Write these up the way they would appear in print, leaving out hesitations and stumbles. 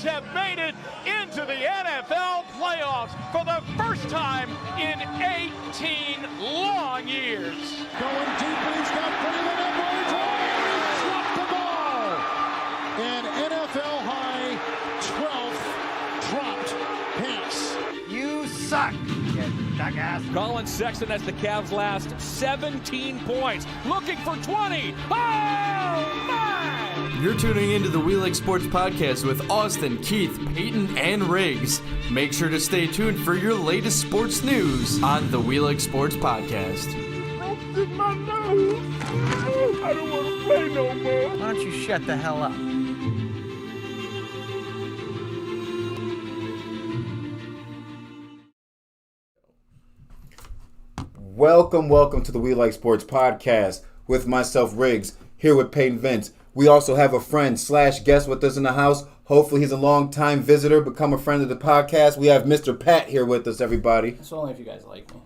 Have made it into the NFL playoffs for the first time in 18 long years. Going deep, and he's got Cleveland Edwards. Oh, he dropped the ball. An NFL high 12th dropped pass. You suck, you jackass. Colin Sexton has the Cavs' last 17 points, looking for 20. Oh, my! You're tuning into the We Like Sportz Podcast with Austin, Keith, Payton, and Riggs. Make sure to stay tuned for your latest sports news on the We Like Sportz Podcast. Roasted my nose. I don't want to play no more. Why don't you shut the hell up? Welcome to the We Like Sportz Podcast with myself, Riggs, here with Payton Vince. We also have a friend / guest with us in the house. Hopefully he's a long-time visitor, become a friend of the podcast. We have Mr. Pat here with us, everybody. It's only if you guys like me.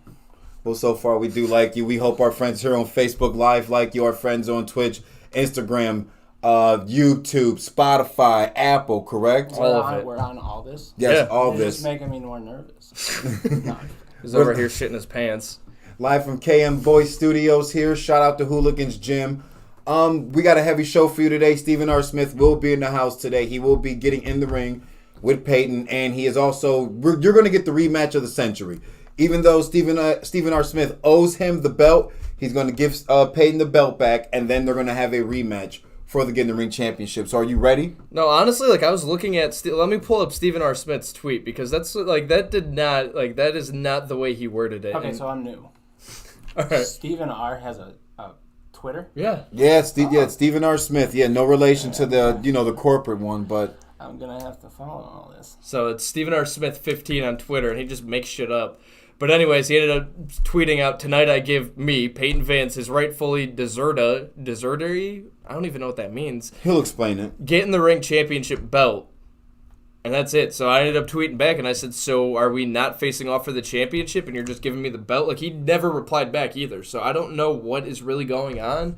Well, so far we do like you. We hope our friends here on Facebook Live like you, our friends on Twitch, Instagram, YouTube, Spotify, Apple, correct? All of it. We're on all this? Yes, yeah. all You're this. Just making me more nervous. No. He's over here shitting his pants. Live from KM Boys Studios here. Shout out to Hooligans Gym. We got a heavy show for you today. Stephen R. Smith will be in the house today. He will be getting in the ring with Payton, and he is also, you're going to get the rematch of the century. Even though Stephen R. Smith owes him the belt, he's going to give Payton the belt back, and then they're going to have a rematch for the Get in the Ring Championship. So are you ready? No, honestly, I was looking at, let me pull up Stephen R. Smith's tweet, because that's, that is not the way he worded it. Okay, so I'm new. All right. Stephen R. has a Twitter? Yeah. Yeah, Stephen R. Smith. Yeah, no relation to the corporate one, but I'm going to have to follow all this. So it's Stephen R. Smith 15 on Twitter, and he just makes shit up. But anyways, he ended up tweeting out, "Tonight I give me, Payton Vance, his rightfully desertery? I don't even know what that means. He'll explain it. Get in the Ring championship belt. And that's it. So I ended up tweeting back, and I said, so are we not facing off for the championship, and you're just giving me the belt? Like, he never replied back either. So I don't know what is really going on.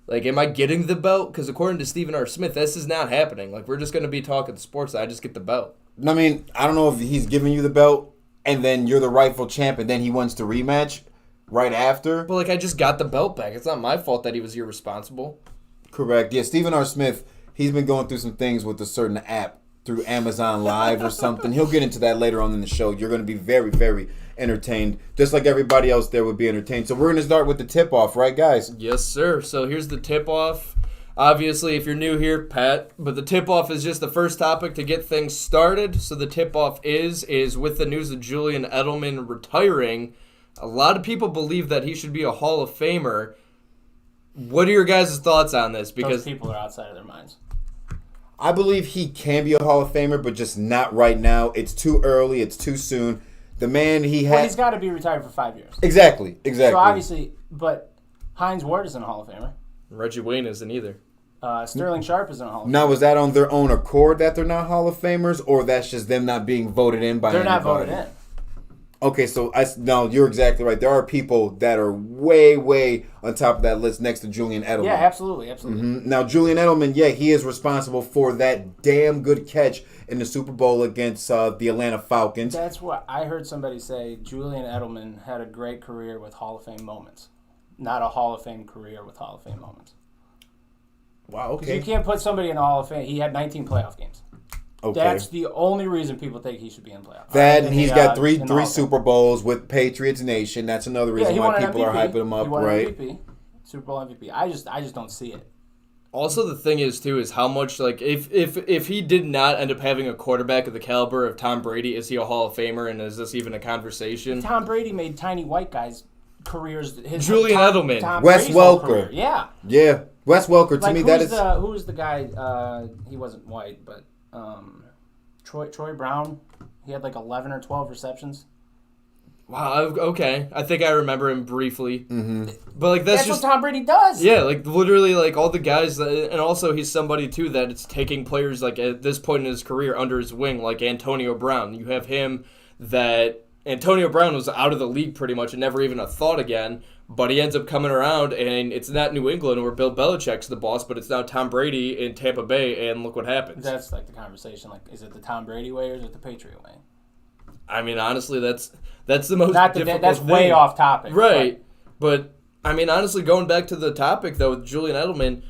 Like, am I getting the belt? Because according to Stephen R. Smith, this is not happening. Like, we're just going to be talking sports. I just get the belt. I mean, I don't know if he's giving you the belt, and then you're the rightful champ, and then he wants to rematch right after. But, like, I just got the belt back. It's not my fault that he was irresponsible. Correct. Yeah, Stephen R. Smith, he's been going through some things with a certain app through Amazon Live or something. He'll get into that later on in the show. You're going to be very, very entertained, just like everybody else there would be entertained. So we're going to start with the tip-off, right, guys? Yes, sir. So here's the tip-off. Obviously, if you're new here, Pat, but the tip-off is just the first topic to get things started. So the tip-off is with the news of Julian Edelman retiring. A lot of people believe that he should be a Hall of Famer. What are your guys' thoughts on this? Because those people are outside of their minds. I believe he can be a Hall of Famer, but just not right now. It's too early. It's too soon. The man Well, he's got to be retired for 5 years. Exactly. So obviously, but Hines Ward isn't a Hall of Famer. Reggie Wayne isn't either. Sterling Sharp isn't a Hall of Famer. Now, was that on their own accord that they're not Hall of Famers, or that's just them not being voted in by anybody? They're not voted in. Okay, so no, you're exactly right. There are people that are way, way on top of that list next to Julian Edelman. Yeah, absolutely. Now, Julian Edelman, yeah, he is responsible for that damn good catch in the Super Bowl against the Atlanta Falcons. That's what I heard somebody say. Julian Edelman had a great career with Hall of Fame moments, not a Hall of Fame career with Hall of Fame moments. Wow, Because okay. you can't put somebody in the Hall of Fame. He had 19 playoff games. Okay. That's the only reason people think he should be in playoffs. That, and he's got three in the Hall of Fame. Super Bowls with Patriots Nation. That's another reason he why won an people are MVP. hyping him up, He won right? an MVP, Super Bowl MVP. I just don't see it. Also, the thing is, too, is how much, like, if he did not end up having a quarterback of the caliber of Tom Brady, is he a Hall of Famer, and is this even a conversation? Tom Brady made tiny white guys' careers. Julian Edelman. Tom Wes Brady's whole Welker. career. Yeah. Yeah. Wes Welker, to Like, me, that is... who was the guy, he wasn't white, but Troy Brown, he had like 11 or 12 receptions. Wow, okay. I think I remember him briefly. Mm-hmm. But, like, that's just... what Tom Brady does. Yeah, like, literally, like, all the guys, and also he's somebody, too, that it's taking players, like, at this point in his career under his wing, like Antonio Brown. You have him that... Antonio Brown was out of the league pretty much and never even a thought again, but he ends up coming around, and it's not New England where Bill Belichick's the boss, but it's now Tom Brady in Tampa Bay, and look what happens. That's like the conversation. Like, is it the Tom Brady way or is it the Patriot way? I mean, honestly, that's the most difficult That's thing. way off topic. Right. But, I mean, honestly, going back to the topic, though, with Julian Edelman,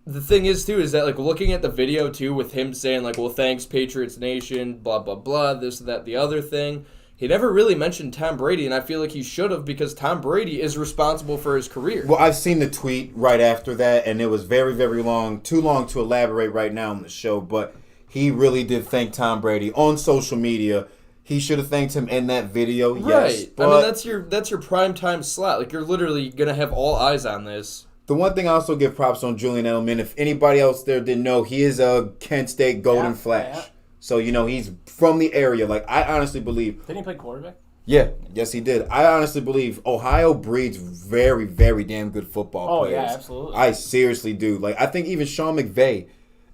the thing is, too, is that, like, looking at the video, too, with him saying, like, well, thanks, Patriots Nation, blah, blah, blah, this, that, the other thing, he never really mentioned Tom Brady, and I feel like he should have because Tom Brady is responsible for his career. Well, I've seen the tweet right after that, and it was very, very long. Too long to elaborate right now on the show, but he really did thank Tom Brady on social media. He should have thanked him in that video, yes. Right. But I mean, that's your prime time slot. Like, you're literally going to have all eyes on this. the one thing I also give props on Julian Edelman, if anybody else there didn't know, he is a Kent State Golden Flash. Yeah. So, you know, he's from the area. Like, I honestly believe... Didn't he play quarterback? Yeah, yes, he did. I honestly believe Ohio breeds very, very damn good football players. Oh, yeah, absolutely. I seriously do. Like, I think even Sean McVay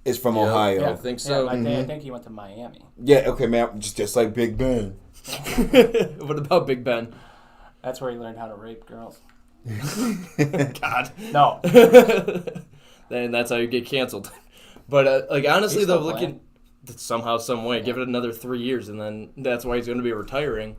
is from Ohio. Yeah, I think so. I think he went to Miami. Yeah, okay, man, just like Big Ben. What about Big Ben? That's where he learned how to rape girls. God. No. Then that's how you get canceled. But, like, honestly, He's though, still looking somehow, some way, give it another 3 years, and then that's why he's going to be retiring.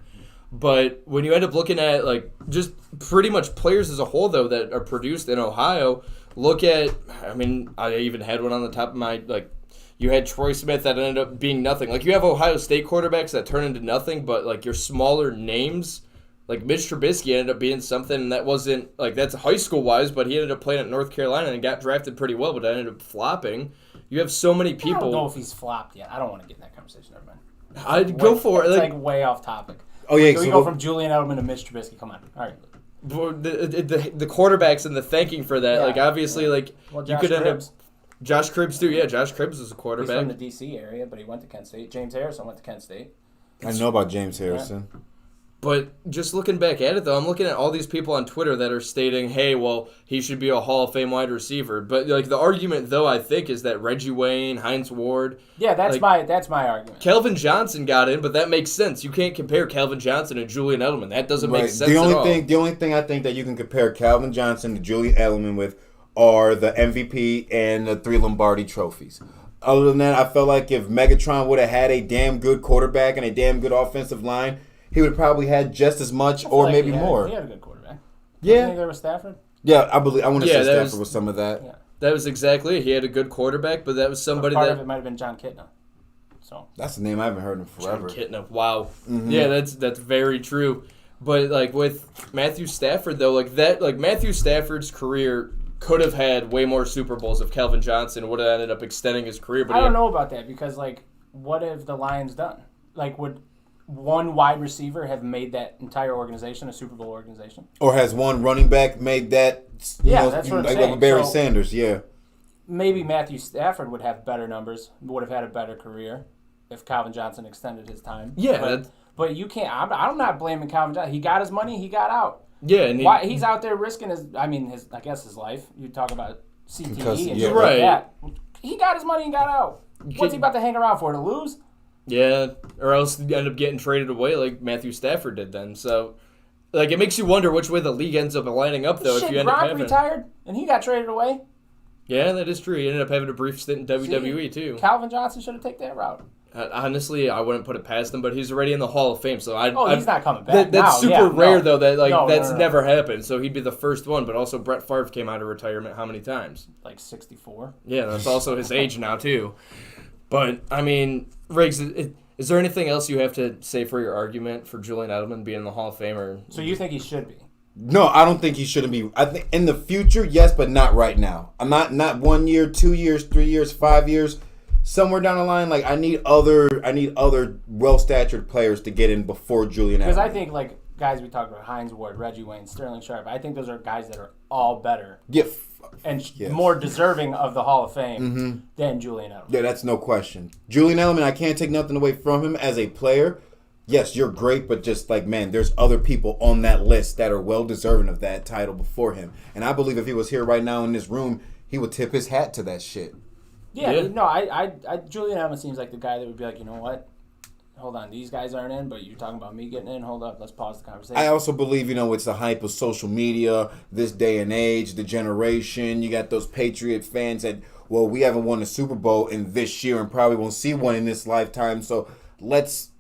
But when you end up looking at, like, just pretty much players as a whole, though, that are produced in Ohio, look at, I mean, I even had one on the top of my, like, you had Troy Smith that ended up being nothing. Like, you have Ohio State quarterbacks that turn into nothing, but, like, your smaller names, like Mitch Trubisky ended up being something, and that wasn't, like, that's high school-wise, but he ended up playing at North Carolina and got drafted pretty well, but ended up flopping. You have so many people. I don't know if he's flopped yet. I don't want to get in that conversation. Never mind. I'd go for it. It's like way off topic. Oh, yeah. We go from Julian Edelman to Mitch Trubisky. Come on. All right. The quarterbacks and the thanking for that, like, obviously, like, Well, you Josh could end up. Cribbs. Josh Cribbs, too. Yeah, Josh Cribbs is a He's quarterback. from the D.C. area, but he went to Kent State. James Harrison went to Kent State. I know about James Harrison. But just looking back at it, though, I'm looking at all these people on Twitter that are stating, hey, well, he should be a Hall of Fame wide receiver. But like the argument, though, I think, is that Reggie Wayne, Hines Ward. Yeah, that's my argument. Calvin Johnson got in, but that makes sense. You can't compare Calvin Johnson and Julian Edelman. That doesn't make sense the only at all. The only thing I think that you can compare Calvin Johnson to Julian Edelman with are the MVP and the 3 Lombardi trophies. Other than that, I felt like if Megatron would have had a damn good quarterback and a damn good offensive line, he would have probably had just as much or like maybe more. He had a good quarterback. Yeah. You think there was Stafford? Yeah, I want to say Stafford was was some of that. Yeah. That was exactly it. He had a good quarterback, but that was somebody Part that... of it might have been John Kitna. So That's a name I haven't heard in forever. John Kitna, wow. Yeah, that's very true. But like with Matthew Stafford, though, like Matthew Stafford's career could have had way more Super Bowls if Calvin Johnson would have ended up extending his career. But I don't know about that because, like, what have the Lions done? Like, would one wide receiver have made that entire organization a Super Bowl organization? Or has one running back made that? That's what I'm saying. Like Barry Sanders, yeah. Maybe Matthew Stafford would have better numbers, would have had a better career if Calvin Johnson extended his time. Yeah, but you can't. I'm not blaming Calvin Johnson. He got his money. He got out. Yeah, and he's out there risking his life. You talk about CTE and shit right. like that. He got his money and got out. What's he about to hang around for, to lose? Yeah, or else you end up getting traded away like Matthew Stafford did then. So, like, it makes you wonder which way the league ends up lining up, though. If you end up having... retired, and he got traded away. Yeah, that is true. He ended up having a brief stint in WWE, too. Calvin Johnson should have taken that route. Honestly, I wouldn't put it past him, but he's already in the Hall of Fame, so he's not coming back. That's super rare, though. That's No. never happened. So he'd be the first one. But also, Brett Favre came out of retirement how many times? Like 64. Yeah, that's also his age now too. But I mean, Riggs, is there anything else you have to say for your argument for Julian Edelman being in the Hall of Fame? Or so you think he should be? No, I don't think he shouldn't be. I think in the future, yes, but not right now. I'm not 1 year, 2 years, 3 years, 5 years. Somewhere down the line, like I need other well-statured players to get in before Julian Edelman. Because I think like guys we talked about, Hines Ward, Reggie Wayne, Sterling Sharp. I think those are guys that are all better and more deserving of the Hall of Fame than Julian Edelman. Yeah, that's no question. Julian Edelman, I can't take nothing away from him as a player. Yes, you're great, but just like, man, there's other people on that list that are well deserving of that title before him. And I believe if he was here right now in this room, he would tip his hat to that shit. Yeah. No, I Julian Edelman seems like the guy that would be like, you know what? Hold on, these guys aren't in, but you're talking about me getting in. Hold up, let's pause the conversation. I also believe, it's the hype of social media, this day and age, the generation. You got those Patriot fans that, well, we haven't won a Super Bowl in this year and probably won't see one in this lifetime, so let's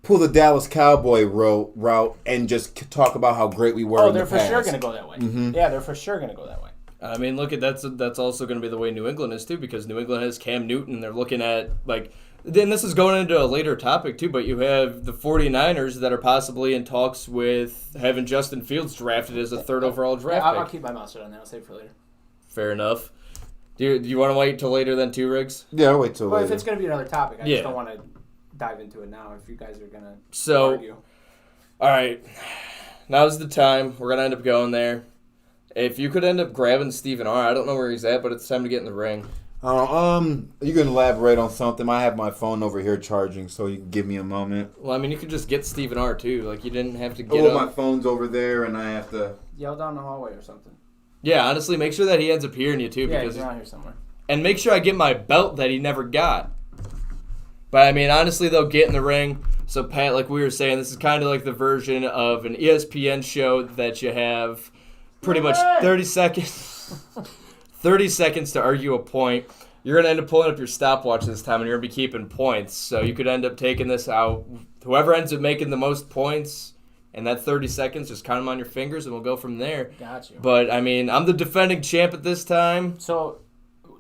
pull the Dallas Cowboy route and just talk about how great we were in the past. They're for sure going to go that way. Yeah, they're for sure going to go that way. I mean, look at that's also going to be the way New England is too, because New England has Cam Newton. They're looking at then this is going into a later topic too, but you have the 49ers that are possibly in talks with having Justin Fields drafted as a third overall draft pick. I'll keep my mouth shut on that. I'll save it for later. Fair enough. Do you want to wait till later then too, Riggs? Yeah, I'll wait till later. If it's going to be another topic, I just don't want to dive into it now if you guys are going to argue. All right. Now's the time. We're going to end up going there. If you could end up grabbing Stephen R., I don't know where he's at, but it's time to get in the ring. You can elaborate on something. I have my phone over here charging, so you can give me a moment. Well, I mean, you could just get Stephen R. too. Like, you didn't have to get him. My phone's over there, and I have to yell down the hallway or something. Yeah, honestly, make sure that he ends up hearing you too, because he's around here somewhere. And make sure I get my belt that he never got. But I mean, honestly, though, get in the ring. So Pat, like we were saying, this is kind of like the version of an ESPN show that you have pretty much 30 seconds. 30 seconds to argue a point. You're going to end up pulling up your stopwatch this time, and you're going to be keeping points. So you could end up taking this out. Whoever ends up making the most points in that 30 seconds, just count them on your fingers, and we'll go from there. Got you. But, I mean, I'm the defending champ at this time. So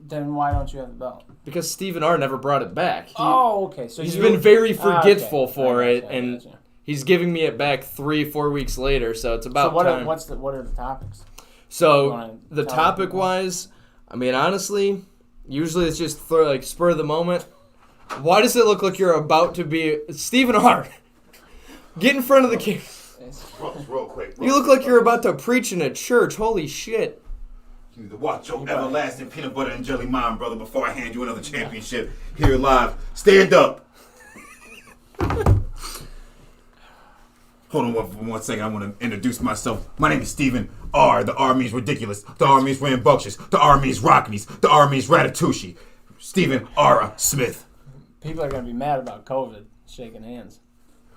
then why don't you have the belt? Because Stephen R. never brought it back. Okay. So he's been very forgetful for it, gotcha. and he's giving me it back 3-4 weeks later, so it's about time. What are the topics? So the topic-wise, I mean, honestly, usually it's just spur of the moment. Why does it look like you're about to be Stephen R.? Get in front of the camera. Real quick. You look like you're about to preach in a church. Holy shit. You need to watch your everlasting peanut butter and jelly mine, brother, before I hand you another championship here live. Stand up. Hold on one second. I want to introduce myself. My name is Stephen R. The R means ridiculous. The R means rambunctious. The R means rockneys. The R means ratatouille. Stephen R. Smith. People are going to be mad about COVID, shaking hands.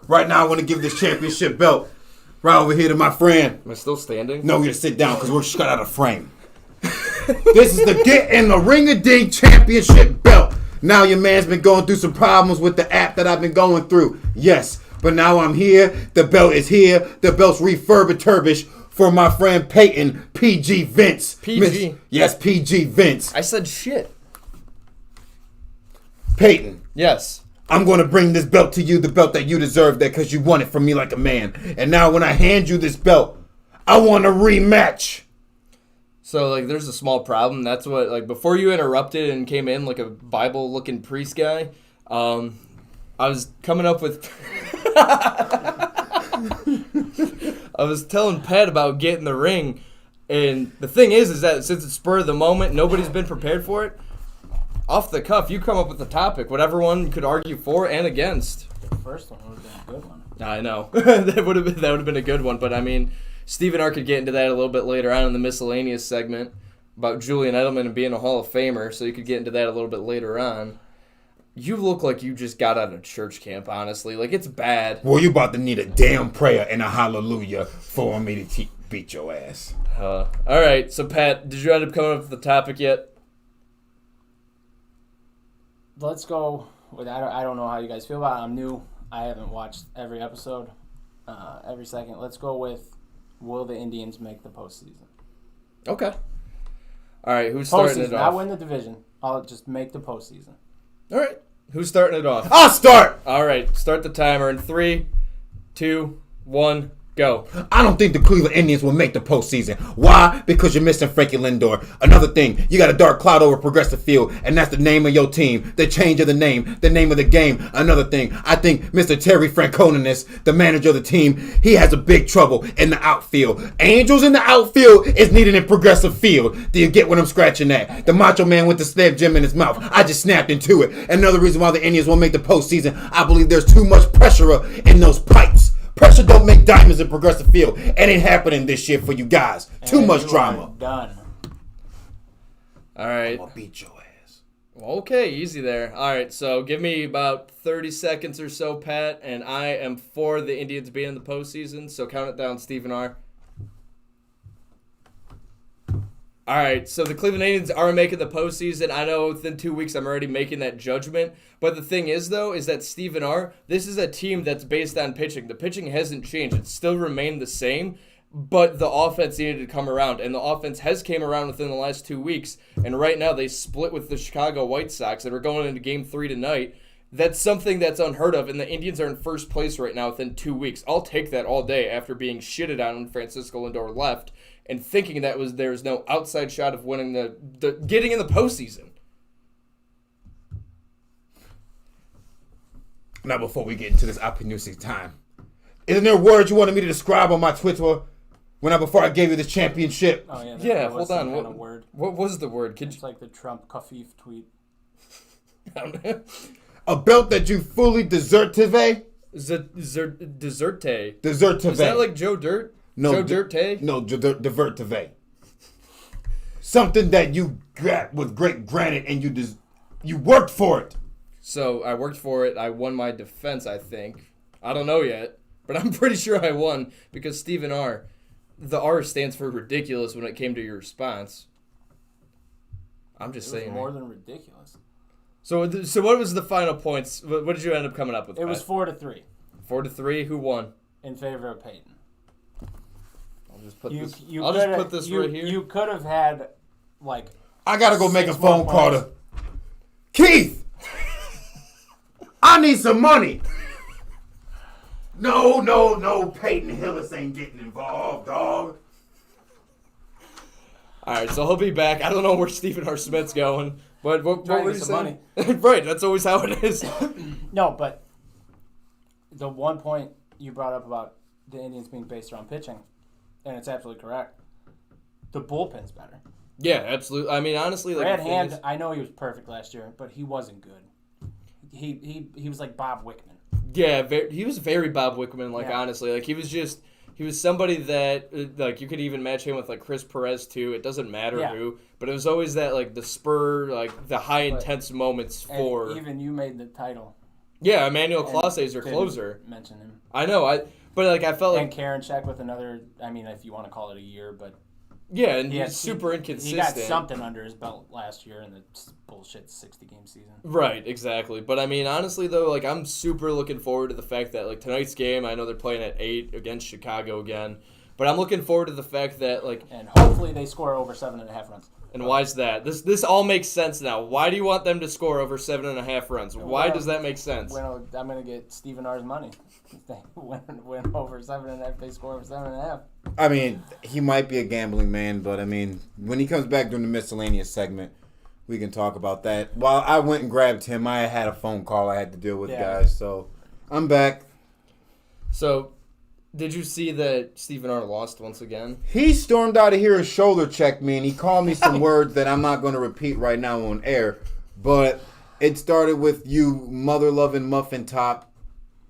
Right now, I want to give this championship belt right over here to my friend. Am I still standing? No, you gotta sit down because we're shut out of frame. This is the Get in the Ring-a-Ding championship belt. Now your man's been going through some problems with the app that I've been going through. Yes, but now I'm here. The belt is here. The belt's refurbished for my friend Payton, PG Vince. PG? Yes, PG Vince. I said shit. Payton. Yes. I'm going to bring this belt to you, the belt that you deserve that because you won it from me like a man. And now when I hand you this belt, I want a rematch. So, like, there's a small problem. That's what, like, before you interrupted and came in like a Bible-looking priest guy, I was coming up with... I was telling Pat about getting the ring, and the thing is that since it's spur of the moment, nobody's been prepared for it. Off the cuff, you come up with a topic, whatever one could argue for and against. The first one would have been a good one. I know. that would have been a good one, but I mean, Stephen R. could get into that a little bit later on in the miscellaneous segment about Julian Edelman and being a Hall of Famer, so you could get into that a little bit later on. You look like you just got out of church camp, honestly. Like, it's bad. Well, you about to need a damn prayer and a hallelujah for me to beat your ass. All right, so Pat, did you end up coming up with the topic yet? Let's go with, I don't know how you guys feel about it. I'm new. I haven't watched every episode, every second. Let's go with, will the Indians make the postseason? Okay. All right, who's starting it off? Not win the division. I'll just make the postseason. All right, who's starting it off? I'll start. All right, start the timer in 3, 2, 1, go. I don't think the Cleveland Indians will make the postseason. Why? Because you're missing Frankie Lindor. Another thing, you got a dark cloud over Progressive Field, and that's the name of your team. The change of the name of the game. Another thing, I think Mr. Terry Franconis, the manager of the team, he has a big trouble in the outfield. Angels in the outfield is needed in Progressive Field. Do you get what I'm scratching at? The Macho Man with the Slam Jim in his mouth. I just snapped into it. Another reason why the Indians won't make the postseason, I believe there's too much pressure in those pipes. Pressure don't make diamonds in Progressive Field. It ain't happening this year for you guys. Too much drama. Done. All right. I'm gonna beat your ass. Okay, easy there. All right, so give me about 30 seconds or so, Pat, and I am for the Indians being in the postseason, so count it down, Stephen R. All right, so the Cleveland Indians are making the postseason. I know within 2 weeks I'm already making that judgment. But the thing is, though, is that Stephen R., this is a team that's based on pitching. The pitching hasn't changed. It's still remained the same, but the offense needed to come around. And the offense has came around within the last 2 weeks. And right now they split with the Chicago White Sox that are going into Game 3 tonight. That's something that's unheard of, and the Indians are in first place right now within 2 weeks. I'll take that all day after being shitted on when Francisco Lindor left and thinking that there was no outside shot of winning the getting in the postseason. Now, before we get into this optimistic time, isn't there words you wanted me to describe on my Twitter before I gave you this championship? Oh, yeah. Yeah, hold on. Kind of word. What was the word? It's like the Trump Kafif tweet. A belt that you fully deserve. Deserte. Desertive. Is that like Joe Dirt? No, Joe Dirte? No, divertive. Something that you got with great granted and you worked for it. So I worked for it. I won my defense, I think. I don't know yet, but I'm pretty sure I won because Stephen R., the R stands for ridiculous when it came to your response. I'm just saying. It was more than ridiculous. So what was the final points? What did you end up coming up with? It was 4-3. 4-3. Who won? In favor of Payton. I'll just put this you, right here. You could have had, like... I got to go make a phone call to... Keith! I need some money! No, Peyton Hillis ain't getting involved, dog. All right, so he'll be back. I don't know where Stephen R. Smith's going, but what were you saying? Money. Right, that's always how it is. No, but the one point you brought up about the Indians being based around pitching, and it's absolutely correct. The bullpen's better. Yeah, absolutely. I mean, honestly, like Brad Hand, I know he was perfect last year, but he wasn't good. He was like Bob Wickman. Yeah, he was very Bob Wickman, honestly. Like, he was somebody that, like, you could even match him with, like, Chris Perez, too. It doesn't matter who. But it was always that, like, the spur, like, the high intense moments for... even you made the title. Yeah, Emmanuel Clase is your closer. Mention him. I know, but, like, I felt like... And Karinchak with another, I mean, if you want to call it a year, but... Yeah, and he's super inconsistent. He got something under his belt last year in the bullshit 60-game season. Right, exactly. But, I mean, honestly, though, like, I'm super looking forward to the fact that, like, tonight's game, I know they're playing at 8 against Chicago again, but I'm looking forward to the fact that, like... And hopefully they score over 7.5 runs. And why is that? This all makes sense now. Why do you want them to score over 7.5 runs? Why does that make sense? I'm going to get Stephen R's money. If they win over 7.5, they score over 7.5. I mean, he might be a gambling man, but I mean, when he comes back during the miscellaneous segment, we can talk about that. While I went and grabbed him, I had a phone call I had to deal with, guys. So I'm back. So, did you see that Stephen R. lost once again? He stormed out of here and shoulder checked me, and he called me some words that I'm not going to repeat right now on air. But it started with you mother-loving muffin top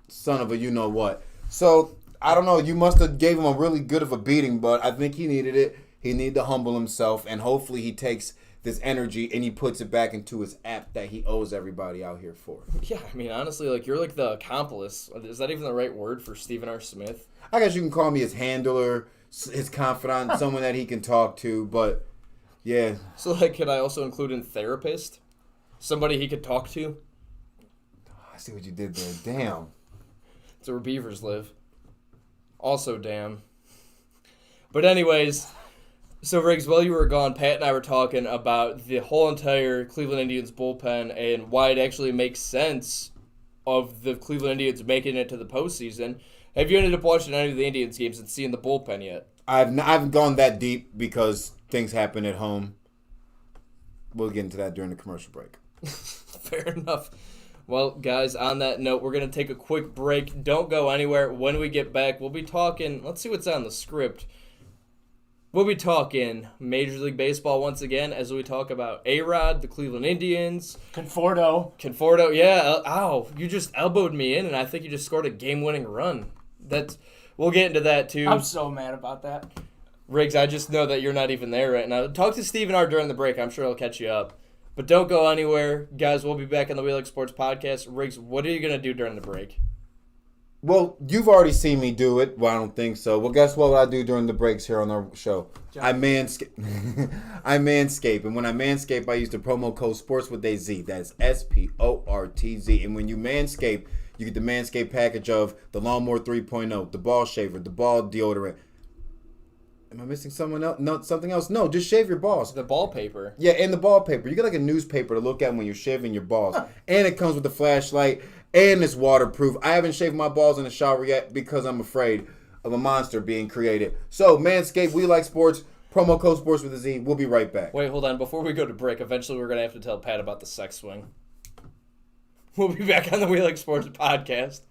son of a you-know-what. So, I don't know. You must have gave him a really good of a beating, but I think he needed it. He needed to humble himself, and hopefully he takes this energy and he puts it back into his app that he owes everybody out here for. Yeah, I mean, honestly, like, you're like the accomplice. Is that even the right word for Stephen R. Smith? I guess you can call me his handler, his confidant, someone that he can talk to, but yeah. So, like, could I also include in therapist? Somebody he could talk to? I see what you did there. Damn. It's where beavers live. Also, damn. But anyways, so Riggs, while you were gone, Pat and I were talking about the whole entire Cleveland Indians bullpen and why it actually makes sense of the Cleveland Indians making it to the postseason. Have you ended up watching any of the Indians games and seeing the bullpen yet? I haven't gone that deep because things happen at home. We'll get into that during the commercial break. Fair enough. Well, guys, on that note, we're going to take a quick break. Don't go anywhere. When we get back, we'll be talking, let's see what's on the script. We'll be talking Major League Baseball once again as we talk about A-Rod, the Cleveland Indians. Conforto, yeah. Ow, you just elbowed me in, and I think you just scored a game-winning run. We'll get into that, too. I'm so mad about that. Riggs, I just know that you're not even there right now. Talk to Stephen R. during the break. I'm sure he'll catch you up. But don't go anywhere. Guys, we'll be back on the We Like Sportz Podcast. Riggs, what are you going to do during the break? Well, you've already seen me do it. Well, I don't think so. Well, guess what I do during the breaks here on our show? I manscape. I manscape. And when I manscape, I use the promo code SPORTS with a Z. That's SPORTZ. And when you manscape, you get the Manscaped package of the Lawnmower 3.0, the ball shaver, the ball deodorant. Am I missing someone else? No, something else? No, just shave your balls. The ball paper. Yeah, and the ball paper. You get like a newspaper to look at when you're shaving your balls. And it comes with a flashlight, and it's waterproof. I haven't shaved my balls in the shower yet because I'm afraid of a monster being created. So, Manscaped, We Like Sports, promo code SPORTS with a Z. We'll be right back. Wait, hold on. Before we go to break, eventually we're going to have to tell Pat about the sex swing. We'll be back on the We Like Sportz Podcast.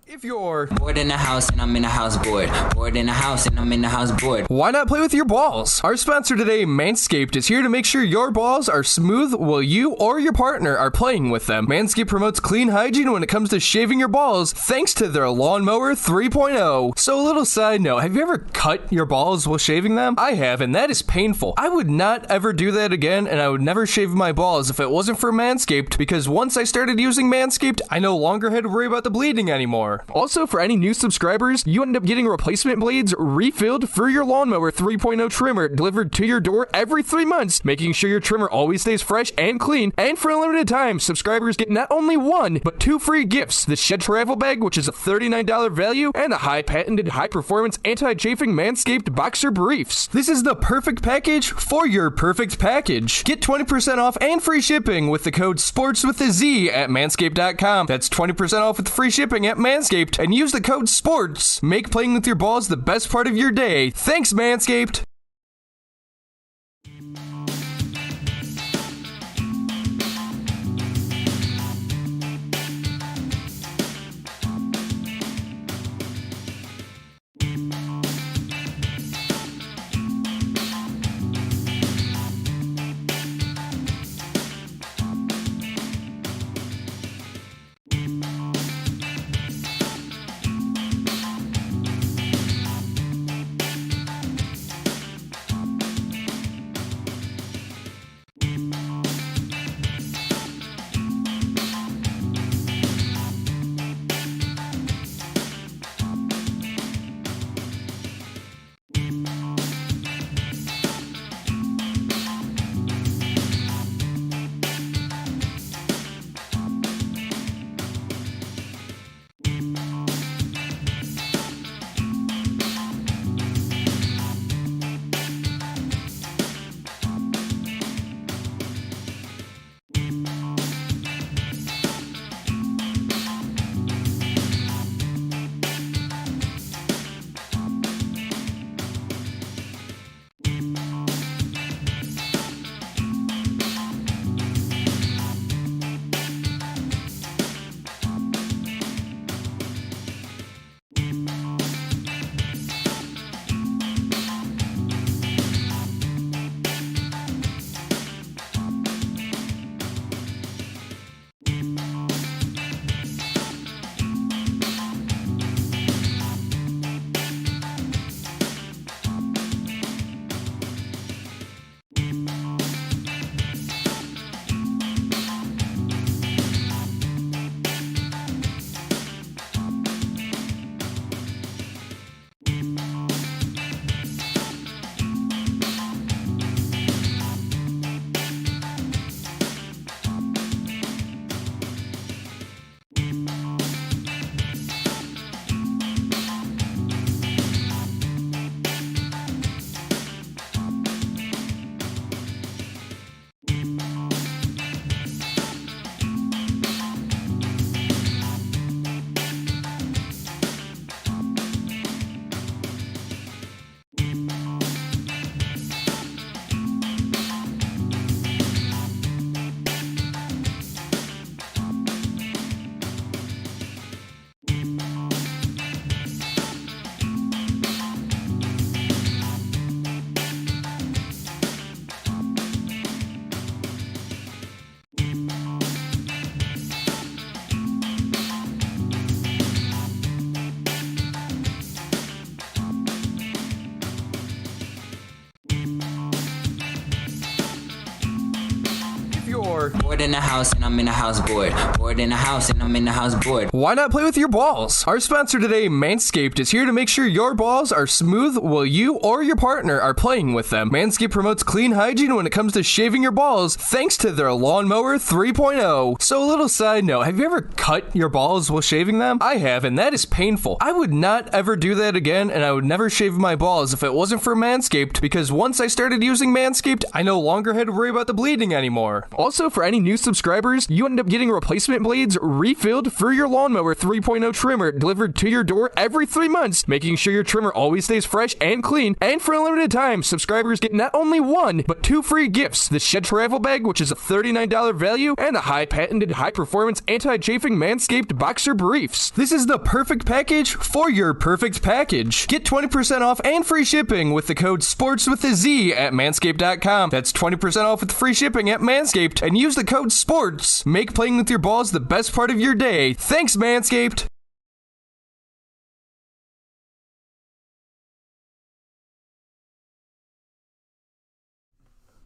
If you're bored in the house and I'm in the house bored. Bored in the house and I'm in the house bored. Why not play with your balls? Our sponsor today, Manscaped, is here to make sure your balls are smooth while you or your partner are playing with them. Manscaped promotes clean hygiene when it comes to shaving your balls thanks to their Lawnmower 3.0. So a little side note, have you ever cut your balls while shaving them? I have, and that is painful. I would not ever do that again, and I would never shave my balls if it wasn't for Manscaped, because once I started using Manscaped, I no longer had to worry about the bleeding anymore. Also, for any new subscribers, you end up getting replacement blades refilled for your Lawnmower 3.0 trimmer delivered to your door every 3 months, making sure your trimmer always stays fresh and clean. And for a limited time, subscribers get not only 1, but 2 free gifts: the Shed Travel Bag, which is a $39 value, and a high-patented, high-performance, anti-chafing Manscaped Boxer Briefs. This is the perfect package for your perfect package. Get 20% off and free shipping with the code SPORTS with a Z at manscaped.com. That's 20% off with free shipping at Manscaped. And use the code SPORTS. Make playing with your balls the best part of your day. Thanks, Manscaped. more. Bored in the house and I'm in the house bored. Bored in the house and I'm in the house bored. Why not play with your balls? Our sponsor today, Manscaped, is here to make sure your balls are smooth while you or your partner are playing with them. Manscaped promotes clean hygiene when it comes to shaving your balls thanks to their Lawnmower 3.0. So a little side note, have you ever cut your balls while shaving them? I have, and that is painful. I would not ever do that again, and I would never shave my balls if it wasn't for Manscaped, because once I started using Manscaped, I no longer had to worry about the bleeding anymore. Also, for any new subscribers, you end up getting replacement blades refilled for your Lawnmower 3.0 trimmer delivered to your door every 3 months, making sure your trimmer always stays fresh and clean. And for a limited time, subscribers get not only one, but 2 free gifts: the Shed Travel Bag, which is a $39 value, and the high-patented, high-performance, anti-chafing Manscaped Boxer Briefs. This is the perfect package for your perfect package. Get 20% off and free shipping with the code SPORTS with a Z at manscaped.com. That's 20% off with free shipping at Manscaped, and use the code SPORTS. Make playing with your balls the best part of your day. Thanks, Manscaped.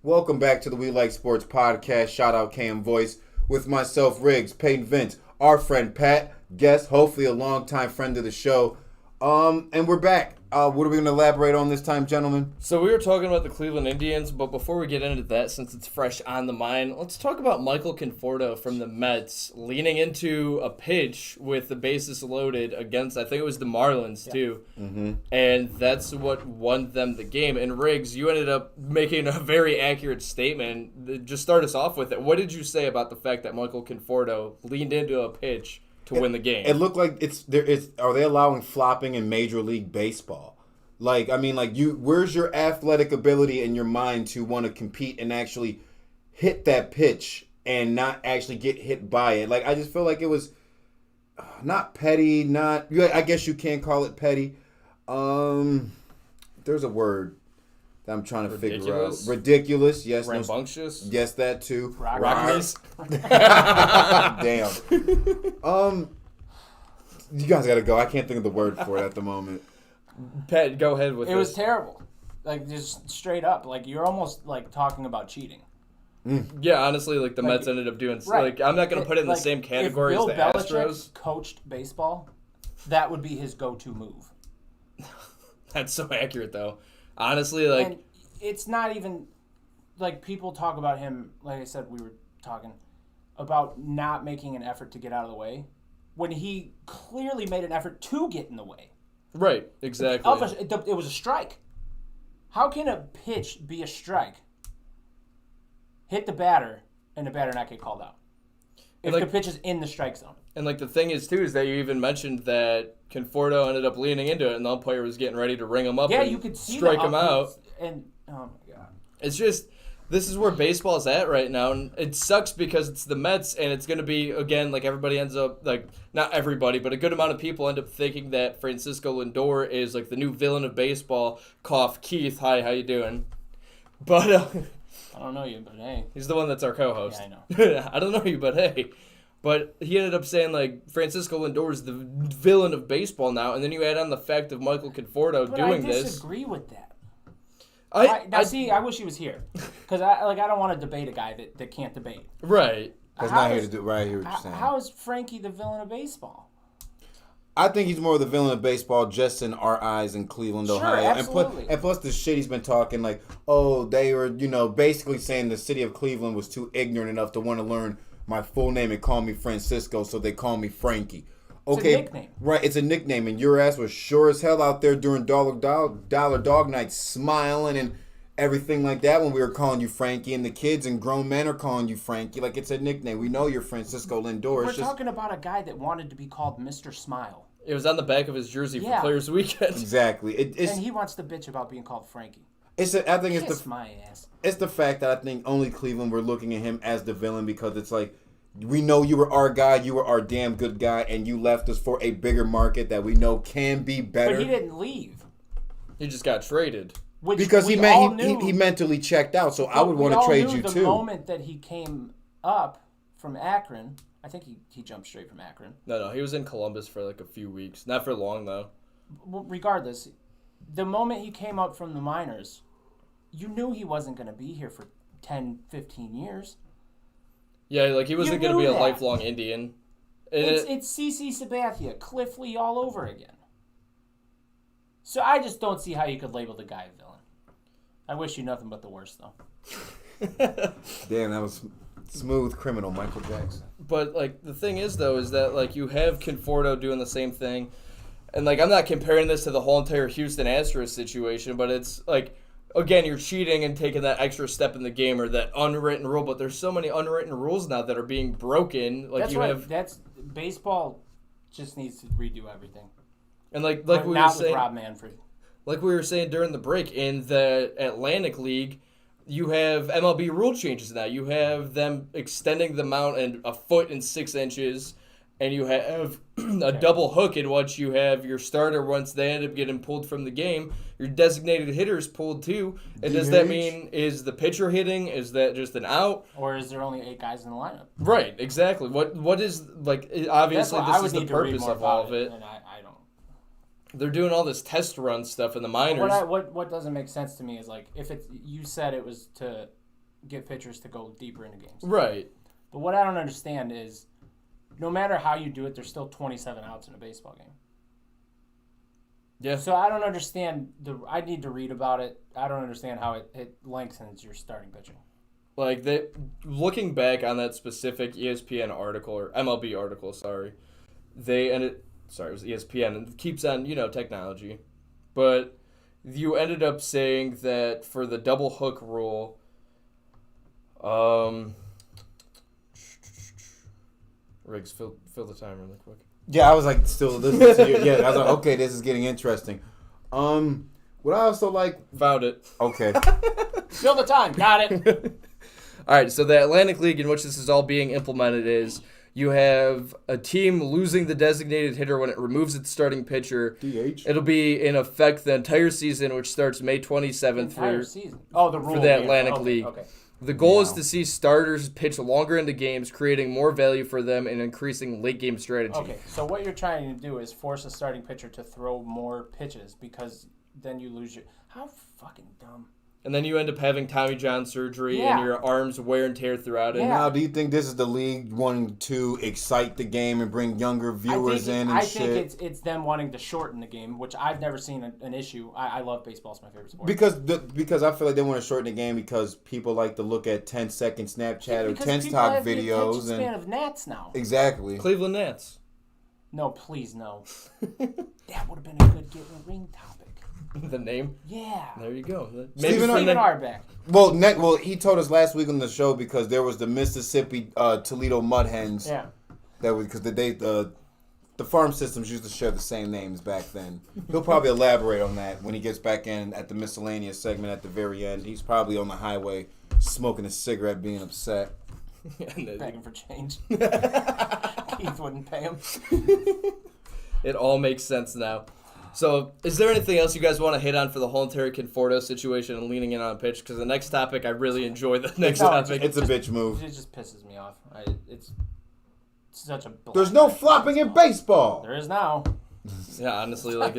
Welcome back to the We Like Sportz Podcast. Shout out KM Voice with myself, Riggs, Payton, Vince, our friend Pat, guest, hopefully a longtime friend of the show. And we're back. What are we going to elaborate on this time, gentlemen? So we were talking about the Cleveland Indians, but before we get into that, since it's fresh on the mind, let's talk about Michael Conforto from the Mets leaning into a pitch with the bases loaded against, I think it was the Marlins, too. Mm-hmm. And that's what won them the game. And Riggs, you ended up making a very accurate statement. Just start us off with it. What did you say about the fact that Michael Conforto leaned into a pitch to win the game? It looked like are they allowing flopping in Major League Baseball? Where's your athletic ability and your mind to want to compete and actually hit that pitch and not actually get hit by it? Like, I just feel like it was not petty, I guess you can call it petty. There's a word that I'm trying to figure out. Ridiculous, yes. Rambunctious? Yes, that too. Rockness? Damn. You guys gotta go. I can't think of the word for it at the moment. Pat, go ahead with it. It was terrible. Like, just straight up. Like, you're almost, like, talking about cheating. Yeah, honestly, like, the Mets ended up doing... Right. Like, I'm not going to put it in the same category as the Astros. If Bill Belichick coached baseball, that would be his go-to move. That's so accurate, though. Honestly, like... And it's not even... Like, people talk about him, like I said, we were talking about not making an effort to get out of the way, when he clearly made an effort to get in the way. Right, exactly. It was a strike. How can a pitch be a strike? Hit the batter, and the batter not get called out. If the pitch is in the strike zone. And, like, the thing is, too, is that you even mentioned that Conforto ended up leaning into it, and the umpire was getting ready to ring him up and you could see strike him out. And, oh, my God. It's just... This is where baseball's at right now, and it sucks because it's the Mets, and it's going to be, again, like everybody ends up, like, not everybody, but a good amount of people end up thinking that Francisco Lindor is, like, the new villain of baseball. Cough, Keith, hi, how you doing? But, I don't know you, but hey. He's the one that's our co-host. Yeah, I know. I don't know you, but hey. But he ended up saying, like, Francisco Lindor is the villain of baseball now, and then you add on the fact of Michael Conforto doing this. I disagree with that. I wish he was here, because I don't want to debate a guy that can't debate. Right. That's not here to do. Right, I hear what you're saying. How is Frankie the villain of baseball? I think he's more of the villain of baseball just in our eyes in Cleveland, Ohio. Absolutely. And plus the shit he's been talking, like, oh, they were, basically saying the city of Cleveland was too ignorant enough to want to learn my full name and call me Francisco, so they call me Frankie. Okay, it's a nickname. Right, it's a nickname, and your ass was sure as hell out there during Dollar Dog Night smiling and everything like that when we were calling you Frankie, and the kids and grown men are calling you Frankie. Like, it's a nickname. We know you're Francisco Lindor. We're talking about a guy that wanted to be called Mr. Smile. It was on the back of his jersey for Players Weekend. Exactly. And he wants to bitch about being called Frankie. Kiss my ass. It's the fact that I think only Cleveland, we're looking at him as the villain because it's like, we know you were our guy, you were our damn good guy, and you left us for a bigger market that we know can be better. But he didn't leave. He just got traded. Because he mentally checked out, so I would want to trade you too. The moment that he came up from Akron, I think he jumped straight from Akron. No, he was in Columbus for like a few weeks. Not for long, though. Regardless, the moment he came up from the minors, you knew he wasn't going to be here for 10, 15 years. Yeah, like he wasn't going to be a that. lifelong Indian. It's CC Sabathia, Cliff Lee all over again. So I just don't see how you could label the guy a villain. I wish you nothing but the worst, though. Damn, that was smooth criminal Michael Jackson. But, like, the thing is, though, is that, like, you have Conforto doing the same thing. And, like, I'm not comparing this to the whole entire Houston Astros situation, but it's, like, again, you're cheating and taking that extra step in the game or that unwritten rule. But there's so many unwritten rules now that are being broken. Like, That's baseball just needs to redo everything. And, like but we not were saying, with Rob Manfred. Like we were saying during the break, in the Atlantic League, you have MLB rule changes now. You have them extending the mount and a foot and 6 inches, and you have a double hook in which you have your starter once they end up getting pulled from the game. Your designated hitters pulled too. And does that mean is the pitcher hitting? Is that just an out? Or is there only 8 guys in the lineup? Right, exactly. What is, like, obviously this is the purpose of all of it. And I don't. They're doing all this test run stuff in the minors. What doesn't make sense to me is, like, if it's, you said it was to get pitchers to go deeper into games. Right. But what I don't understand is, no matter how you do it, there's still 27 outs in a baseball game. Yeah. So I don't understand. I need to read about it. I don't understand how it lengthens your starting pitching. Like, looking back on that specific ESPN article, or MLB article, sorry, it was ESPN, and it keeps on, technology. But you ended up saying that for the double hook rule, Riggs, fill the time really quick. Yeah, I was like still listening to you. Yeah, I was like, okay, this is getting interesting. What I also like... Found it. Okay. Fill the time. Got it. All right, so the Atlantic League in which this is all being implemented is you have a team losing the designated hitter when it removes its starting pitcher. DH. It'll be in effect the entire season, which starts May 27th the rule for the Atlantic okay, League. Okay. The goal is to see starters pitch longer into games, creating more value for them and increasing late-game strategy. Okay, so what you're trying to do is force a starting pitcher to throw more pitches because then you lose your... How fucking dumb. And then you end up having Tommy John surgery and your arms wear and tear throughout it. Now, do you think this is the league wanting to excite the game and bring younger viewers in and shit? I think it's them wanting to shorten the game, which I've never seen an issue. I love baseball. It's my favorite sport. Because I feel like they want to shorten the game because people like to look at 10-second Snapchat or 10-stock videos. Because span of gnats now. Exactly. Cleveland Nats. No, please, no. That would have been a good getting a ring topic. The name? Yeah. There you go. Stephen Ardbeck. Well, he told us last week on the show because there was the Mississippi Toledo Mud Hens. Yeah. That was because the farm systems used to share the same names back then. He'll probably elaborate on that when he gets back in at the miscellaneous segment at the very end. He's probably on the highway smoking a cigarette, being upset. Begging for change. Keith wouldn't pay him. It all makes sense now. So, is there anything else you guys want to hit on for the whole entire Conforto situation and leaning in on a pitch? Because the next topic, I really enjoy the next topic. It's a bitch move. It just pisses me off. It's such a... There's no flopping in baseball. There is now. Yeah, honestly, like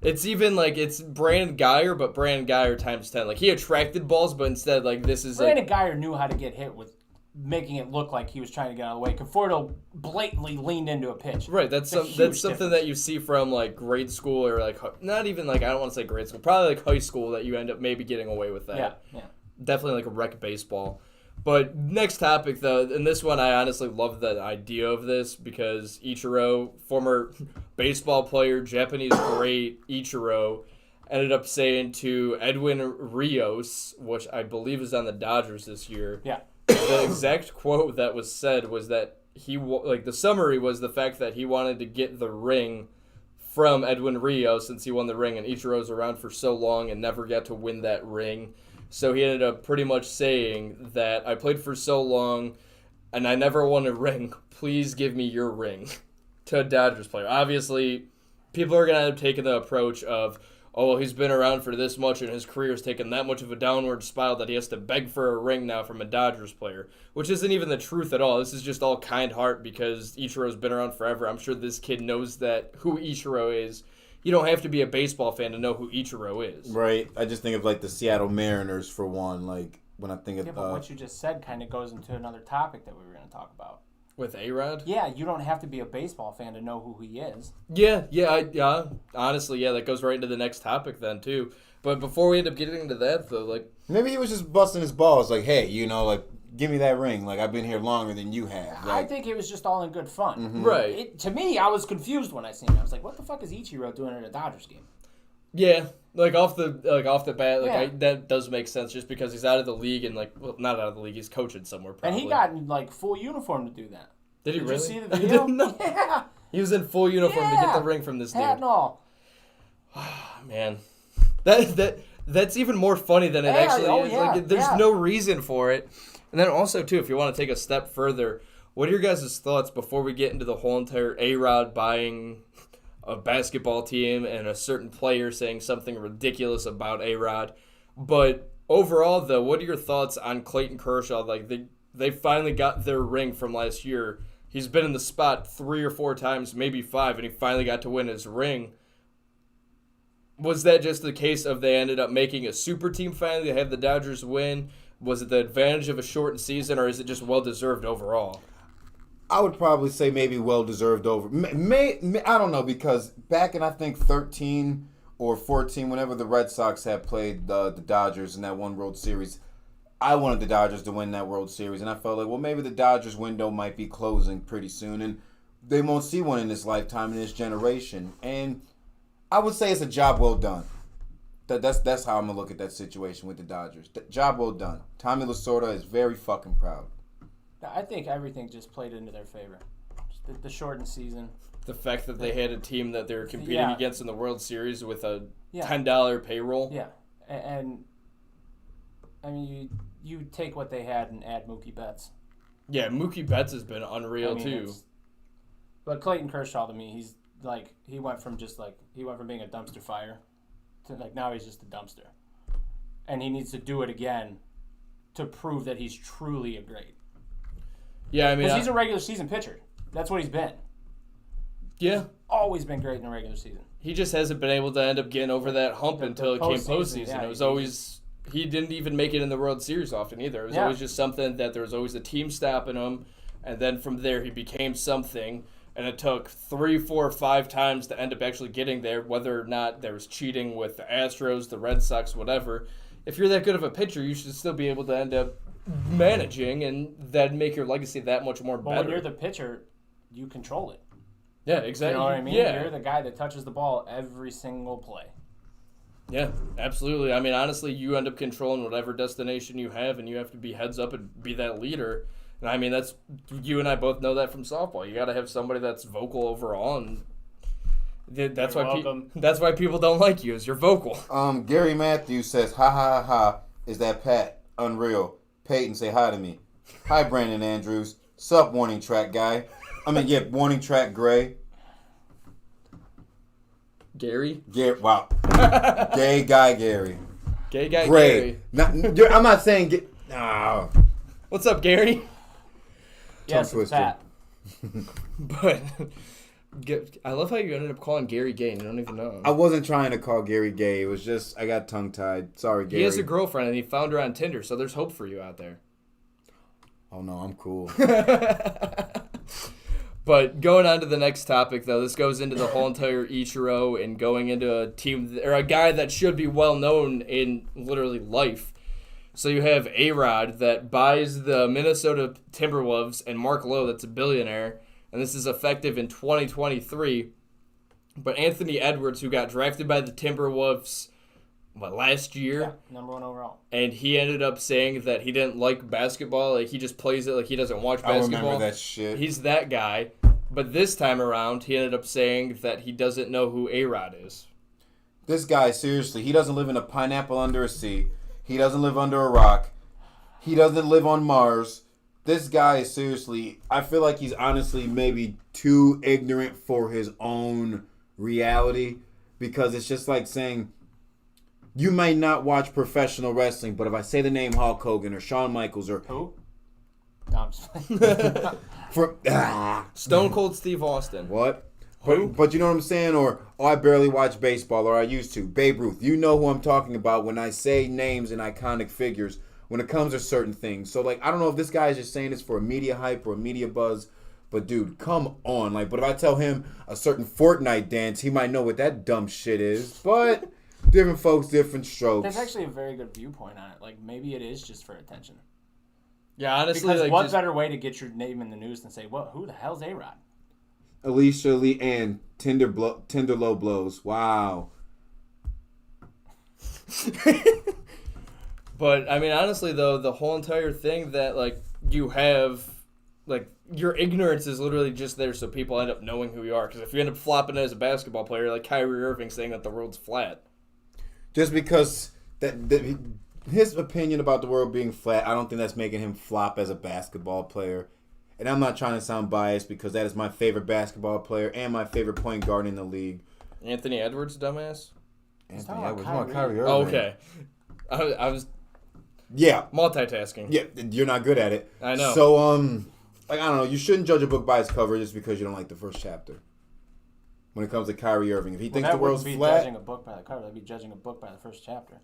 it's even like it's Brandon Guyer, but Brandon Guyer times 10. Like, he attracted balls, but instead, like, this is Brandon Guyer knew how to get hit with making it look like he was trying to get out of the way. Conforto blatantly leaned into a pitch. Right, that's something that you see from, like, grade school or, like, not even, like, I don't want to say grade school, probably, like, high school that you end up maybe getting away with that. Yeah. Definitely, like, a rec baseball. But next topic, though, and this one, I honestly love the idea of this because Ichiro, former baseball player, Japanese great Ichiro, ended up saying to Edwin Rios, which I believe is on the Dodgers this year. Yeah. The exact quote that was said was that the summary was the fact that he wanted to get the ring from Edwin Rios since he won the ring, and Ichiro's around for so long and never got to win that ring. So he ended up pretty much saying that I played for so long and I never won a ring. Please give me your ring to a Dodgers player. Obviously, people are going to end up taking the approach of, oh, well, he's been around for this much and his career has taken that much of a downward spiral that he has to beg for a ring now from a Dodgers player, which isn't even the truth at all. This is just all kind heart because Ichiro's been around forever. I'm sure this kid knows that who Ichiro is. You don't have to be a baseball fan to know who Ichiro is. Right. I just think of, like, the Seattle Mariners, for one. Like, when I think of. Yeah, but what you just said kind of goes into another topic that we were going to talk about. With A-Rod? Yeah, you don't have to be a baseball fan to know who he is. Yeah. Honestly, yeah, that goes right into the next topic then, too. But before we end up getting into that, though, like... Maybe he was just busting his balls, like, hey, like, give me that ring. Like, I've been here longer than you have. Like, I think it was just all in good fun. Mm-hmm. Right. To me, I was confused when I seen it. I was like, what the fuck is Ichiro doing at a Dodgers game? Yeah, off the bat, Yeah. that does make sense just because he's out of the league and, not out of the league, he's coaching somewhere probably. And he got in, full uniform to do that. Did he really? Did you see the I video? didn't know. Yeah. He was in full uniform to get the ring from this dude. Hat and all. Man, that's even more funny than it actually is. Yeah, There's no reason for it. And then also too, if you want to take a step further, what are your guys' thoughts before we get into the whole entire A-Rod buying a basketball team and a certain player saying something ridiculous about A-Rod? But overall, though, what are your thoughts on Clayton Kershaw? Like they finally got their ring from last year. He's been in the spot 3 or 4 times, maybe 5, and he finally got to win his ring. Was that just the case of they ended up making a super team finally? They had the Dodgers win. Was it the advantage of a shortened season, or is it just well-deserved overall? I would probably say maybe well-deserved over. I don't know, because back in, I think, 13 or 14, whenever the Red Sox had played the Dodgers in that one World Series, I wanted the Dodgers to win that World Series, and I felt like, well, maybe the Dodgers window might be closing pretty soon, and they won't see one in this lifetime, in this generation. And I would say it's a job well done. That's how I'm going to look at that situation with the Dodgers. Job well done. Tommy Lasorda is very fucking proud. I think everything just played into their favor. Just the shortened season. The fact that they had a team that they were competing against in the World Series with a $10 payroll. Yeah. And I mean, you take what they had and add Mookie Betts. Yeah, Mookie Betts has been unreal, too. But Clayton Kershaw, to me, he's he went from being a dumpster fire to now he's just a dumpster. And he needs to do it again to prove that he's truly a great. Yeah, I mean, because he's a regular season pitcher. That's what he's been. Yeah. Always been great in the regular season. He just hasn't been able to end up getting over that hump until it came postseason. Yeah, it was always... He didn't even make it in the World Series often either. It was always just something that there was always a team stopping him, and then from there he became something, and it took 3, 4, 5 times to end up actually getting there, whether or not there was cheating with the Astros, the Red Sox, whatever. If you're that good of a pitcher, you should still be able to end up managing, and that'd make your legacy that much more better. But when you're the pitcher, you control it. Yeah, exactly. You know what I mean? Yeah. You're the guy that touches the ball every single play. Yeah, absolutely. I mean, honestly, you end up controlling whatever destination you have, and you have to be heads up and be that leader. And I mean, that's you and I both know that from softball. You got to have somebody that's vocal overall, and that's why people don't like you, is you're vocal. Gary Matthews says, "Ha ha ha! Is that Pat? Unreal." Payton, say hi to me. Hi, Brandon Andrews. Sup, warning track guy. Warning track Gray. Gary? Wow. Gay guy Gary. Gay guy Gray. Gary. I'm not saying... No. What's up, Gary? Yes, it's Pat. But I love how you ended up calling Gary gay and you don't even know him. I wasn't trying to call Gary gay. It was just, I got tongue-tied. Sorry, Gary. He has a girlfriend and he found her on Tinder, so there's hope for you out there. Oh, no, I'm cool. But going on to the next topic, though, this goes into the whole entire Ichiro and going into a team or a guy that should be well known in literally life. So you have A-Rod that buys the Minnesota Timberwolves and Mark Lowe, that's a billionaire, and this is effective in 2023. But Anthony Edwards, who got drafted by the Timberwolves last year? Yeah, #1 overall. And he ended up saying that he didn't like basketball. Like, he just plays it like he doesn't watch basketball. I remember that shit. He's that guy. But this time around, he ended up saying that he doesn't know who A-Rod is. This guy, seriously, he doesn't live in a pineapple under a sea. He doesn't live under a rock. He doesn't live on Mars. This guy is seriously, I feel like he's honestly maybe too ignorant for his own reality. Because it's just like saying, you might not watch professional wrestling, but if I say the name Hulk Hogan or Shawn Michaels or... Who? No, I'm just playing. Stone Cold Steve Austin. What? But you know what I'm saying? Or, oh, I barely watch baseball, or I used to. Babe Ruth. You know who I'm talking about when I say names and iconic figures. when it comes to certain things. So, like, I don't know if this guy is just saying this for a media hype or a media buzz, but, dude, come on. Like, but if I tell him a certain Fortnite dance, he might know what that dumb shit is. But different folks, different strokes. That's actually a very good viewpoint on it. Like, maybe it is just for attention. Yeah, honestly, because like, what better way to get your name in the news than say, "Well, who the hell's A-Rod?" Alicia Lee and Tender Low Blows. Wow. But I mean, honestly, though, the whole entire thing that like you have, like your ignorance is literally just there, so people end up knowing who you are. Because if you end up flopping as a basketball player, like Kyrie Irving saying that the world's flat, just because his opinion about the world being flat, I don't think that's making him flop as a basketball player. And I'm not trying to sound biased because that is my favorite basketball player and my favorite point guard in the league. Anthony Edwards, dumbass. Anthony Edwards, Kyrie. Kyrie Irving. Oh, okay, I was multitasking. Yeah, you're not good at it. I know. So like I don't know, you shouldn't judge a book by its cover just because you don't like the first chapter. When it comes to Kyrie Irving, if he thinks the world's be flat, judging a book by the cover. That'd be judging a book by the first chapter.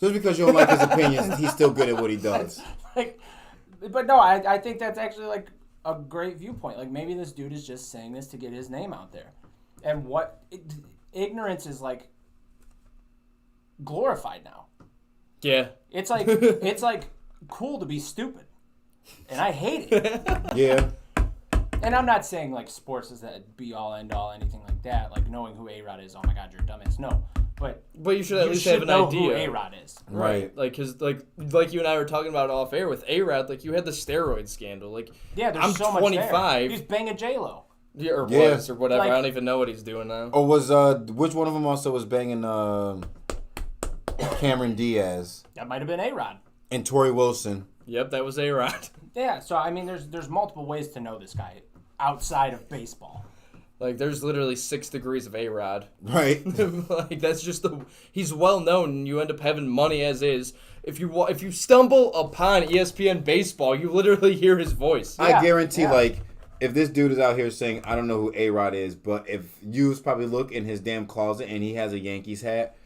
just because you don't like his opinions, he's still good at what he does. But no, I think that's actually like a great viewpoint. Like maybe this dude is just saying this to get his name out there, and ignorance is like glorified now. Yeah, it's like cool to be stupid, and I hate it. Yeah. And I'm not saying like sports is that be all end all anything like that. Like knowing who A-Rod is, oh my God, you're a dumbass. No, but you should at least have an know idea who A-Rod is, right? Like, cause like you and I were talking about off air with A-Rod, like you had the steroid scandal. Like, yeah, there's I'm so 25. much there. He's banging J-Lo. Yeah, or Yeah. was or whatever. Like- I don't even know what he's doing now. Or was which one of them also was banging Cameron Diaz That might have been A-Rod. and Tori Wilson? Yep, that was A-Rod. Yeah, so I mean, there's multiple ways to know this guy outside of baseball. Like, there's literally 6 degrees of A-Rod. Right. Like, that's just he's well known, and you end up having money as is. If you stumble upon ESPN baseball, you literally hear his voice. I guarantee, like, if this dude is out here saying, I don't know who A-Rod is, but if you probably look in his damn closet and he has a Yankees hat,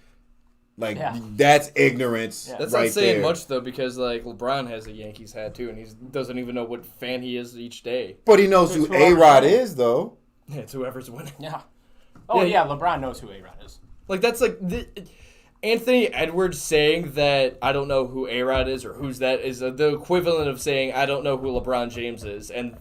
like, that's ignorance. Yeah. That's right not saying there. much, though, because, like, LeBron has a Yankees hat, too, and he doesn't even know what fan he is each day. But he knows who A-Rod is, though. Yeah, it's whoever's winning. Yeah. Oh, yeah, LeBron knows who A-Rod is. Like, that's like Anthony Edwards saying that I don't know who A-Rod is or who's that is the equivalent of saying I don't know who LeBron James is. And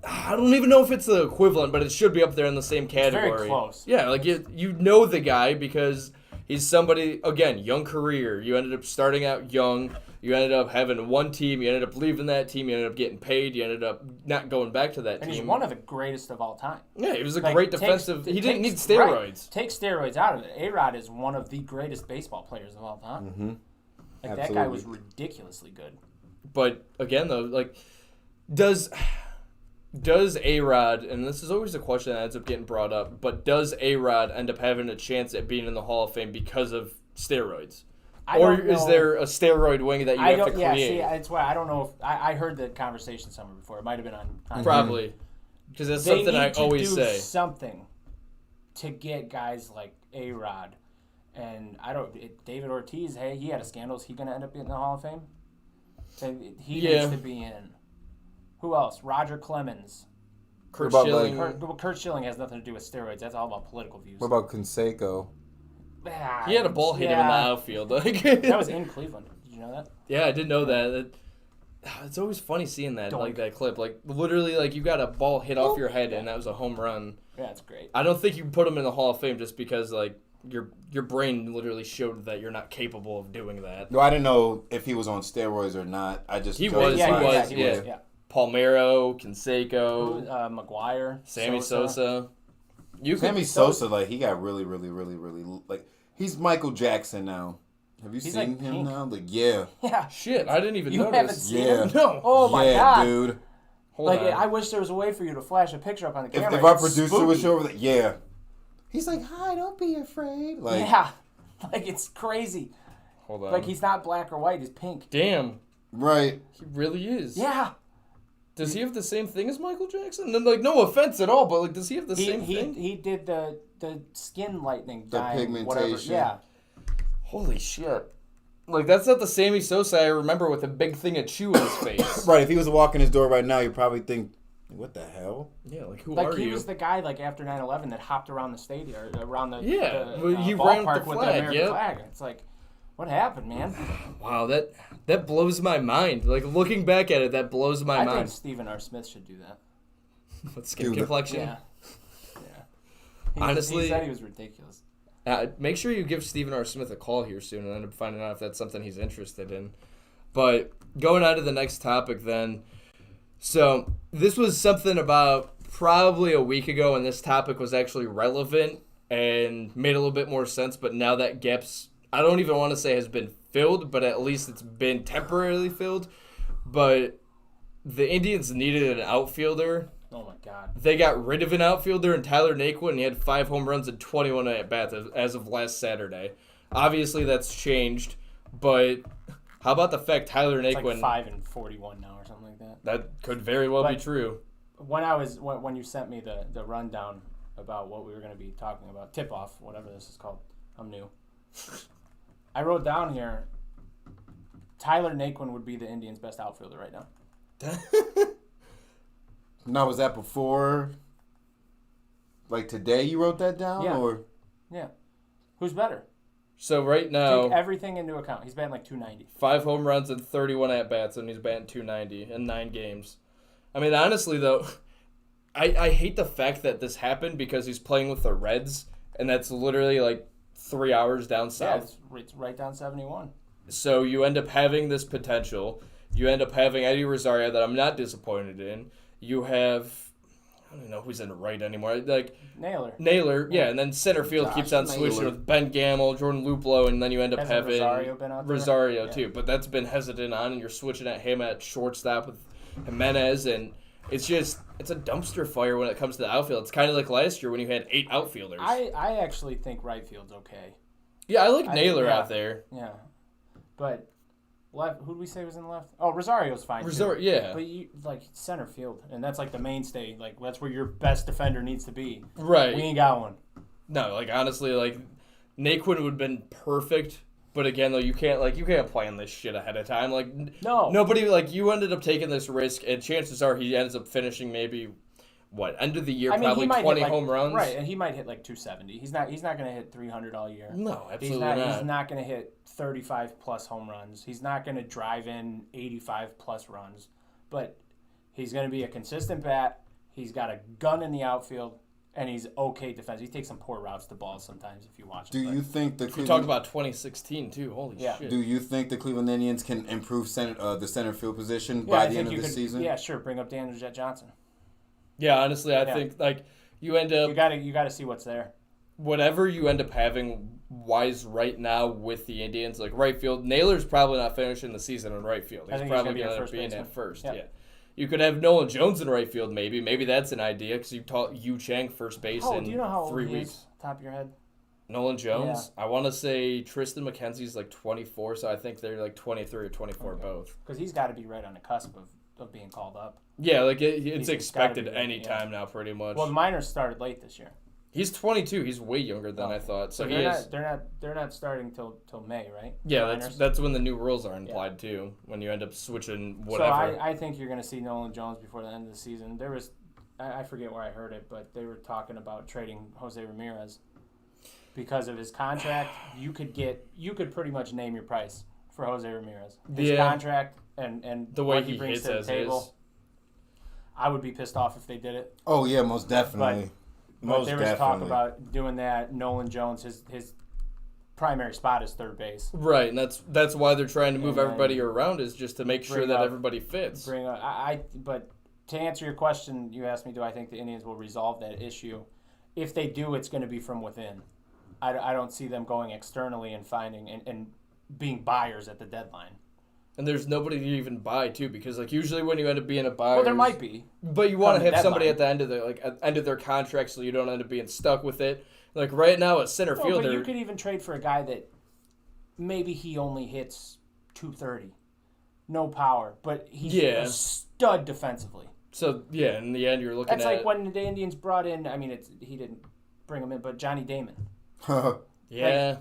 I don't even know if it's the equivalent, but it should be up there in the same category. Very close. Yeah, like you know the guy because he's somebody, again, young career. You ended up starting out young. You ended up having one team. You ended up leaving that team. You ended up getting paid. You ended up not going back to that team. And he's one of the greatest of all time. Yeah, he was a great defensive. He didn't need steroids. Right. Take steroids out of it. A-Rod is one of the greatest baseball players of all time. Mm-hmm. Like, that guy was ridiculously good. But, again, though, like, does A-Rod, and this is always a question that ends up getting brought up, but does A-Rod end up having a chance at being in the Hall of Fame because of steroids? Or is there a steroid wing that you have to create? Yeah, see, that's why I don't know if I heard the conversation somewhere before. It might have been on Probably, because that's something I always say. Something to get guys like A-Rod, and David Ortiz. Hey, he had a scandal. Is he going to end up in the Hall of Fame? So he needs to be in. Who else? Roger Clemens. Kurt Schilling. Kurt Schilling has nothing to do with steroids. That's all about political views. What about Canseco? He had a ball hit him in the outfield. Like that was in Cleveland. Did you know that? Yeah, I didn't know that. It's always funny seeing that, like that clip. Like literally, like you got a ball hit off your head and that was a home run. Yeah, that's great. I don't think you can put him in the Hall of Fame just because like your brain literally showed that you're not capable of doing that. No, I didn't know if he was on steroids or not. I just he was. Yeah. Palmeiro, Canseco, McGuire, Sammy Sosa. Sammy Sosa, like he got really, like he's Michael Jackson now. Have you seen like him pink. now? Like yeah. Shit, I didn't even you notice. Haven't seen him? No. Oh my God, dude. Hold on. I wish there was a way for you to flash a picture up on the camera. If our producer was over there, he's like, hi, don't be afraid. Like, like it's crazy. Hold on. Like he's not black or white; he's pink. Damn. Right. He really is. Yeah. Does he have the same thing as Michael Jackson? And like, no offense at all, but like, does he have the same thing? He did the skin lightening, the dyeing, pigmentation. whatever. Yeah. Holy shit. Like, that's not the Sammy Sosa I remember with a big thing of chew in his face. Right, if he was walking his door right now, you'd probably think, what the hell? Yeah, like, who like are you? he was the guy like after 9/11 that hopped around the stadium or around the he ran ballpark with the with flag, the American flag. It's like, what happened, man? Wow, that blows my mind. Like, looking back at it, that blows my I mind. think Stephen R. Smith should do that. With skin complexion? Yeah. Honestly, he said he was ridiculous. Make sure you give Stephen R. Smith a call here soon and end up finding out if that's something he's interested in. But going on to the next topic then. So this was something about probably a week ago, and this topic was actually relevant and made a little bit more sense. But now that gap's, I don't even want to say has been filled, but at least it's been temporarily filled. But the Indians needed an outfielder. Oh, my God. They got rid of an outfielder in Tyler Naquin, and he had 5 home runs and 21 at-bats as of last Saturday. Obviously, that's changed, but how about the fact Tyler Naquin... It's like 5-41 now or something like that. That could very well be true. When you sent me the rundown about what we were going to be talking about, tip-off, whatever this is called, I'm new. I wrote down here, Tyler Naquin would be the Indians' best outfielder right now. Now, was that before, like today you wrote that down? Yeah. Or? Yeah. Who's better? So right now... Take everything into account. He's batting like 290. 5 home runs and 31 at-bats, and he's batting 290 in 9 games. I mean, honestly, though, I hate the fact that this happened because he's playing with the Reds, and that's literally like 3 hours down south. Yeah, it's right down 71. So you end up having this potential. You end up having Eddie Rosario that I'm not disappointed in. You have, I don't know who's in the right anymore. Like Naylor, yeah, and then center field Josh keeps on Naylor. switching with Ben Gamble, Jordan Luplow, and then you end up Hasn't having Rosario been out there? Rosario Yeah. too. But that's been hesitant on, and you're switching at him at shortstop with Jimenez, and it's a dumpster fire when it comes to the outfield. It's kind of like last year when you had 8 outfielders. I actually think right field's okay. Yeah, I like Naylor out there. Yeah, but left. Who did we say was in left? Oh, Rosario's fine. Rosario, too. yeah. But you like center field, and that's like the mainstay. Like that's where your best defender needs to be. Right. We ain't got one. No, like honestly, like Naquin would have been perfect. But again, though, you can't plan this shit ahead of time. Like nobody, like you ended up taking this risk, and chances are he ends up finishing maybe end of the year, probably 20 home runs. Right, and he might hit like 270. He's not going to hit 300 all year. No, absolutely not. He's not going to hit 35 plus home runs. He's not going to drive in 85 plus runs. But he's going to be a consistent bat. He's got a gun in the outfield, and he's okay defense. He takes some poor routes to balls sometimes if you watch him. Do you think the We talk about 2016 too. Holy shit. Do you think the Cleveland Indians can improve the center field position by the end of the season? Yeah, sure. Bring up Daniel Jet Johnson. Yeah, honestly, I think like you end up you got to see what's there. Whatever you end up having wise right now with the Indians, like right field, Naylor's probably not finishing the season in right field. He's probably going to end up being at first. Yeah. You could have Nolan Jones in right field, maybe. Maybe that's an idea because you taught Yu Chang first base in 3 weeks. Do you know how old he is, top of your head? Nolan Jones? Yeah. I want to say Tristan McKenzie's like 24, so I think they're like 23 or 24 both. Because he's got to be right on the cusp of being called up. Yeah, like it's expected any time now, pretty much. Well, the minors started late this year. He's 22. He's way younger than I thought. So they're not starting till May, right? Yeah, that's when the new rules are implied too. When you end up switching whatever. So I think you're going to see Nolan Jones before the end of the season. There was, I forget where I heard it, but they were talking about trading Jose Ramirez because of his contract. You could pretty much name your price for Jose Ramirez. His contract and the way what he brings hits to the as table. is. I would be pissed off if they did it. Oh yeah, most definitely. But there was talk about doing that. Nolan Jones, his primary spot is third base. Right, and that's why they're trying to move everybody around, is just to make sure that everybody fits. But to answer your question, you asked me, do I think the Indians will resolve that issue? If they do, it's going to be from within. I don't see them going externally and finding and being buyers at the deadline. And there's nobody to even buy too, because like usually when you end up being a buyer, well, there might be, but you want to have somebody at the end of their contract, so you don't end up being stuck with it. Like right now at center fielder, but you could even trade for a guy that maybe he only hits 230, no power, but he's a stud defensively. So yeah, in the end you're looking. That's like when the Indians brought in. I mean, he didn't bring him in, but Johnny Damon. Yeah.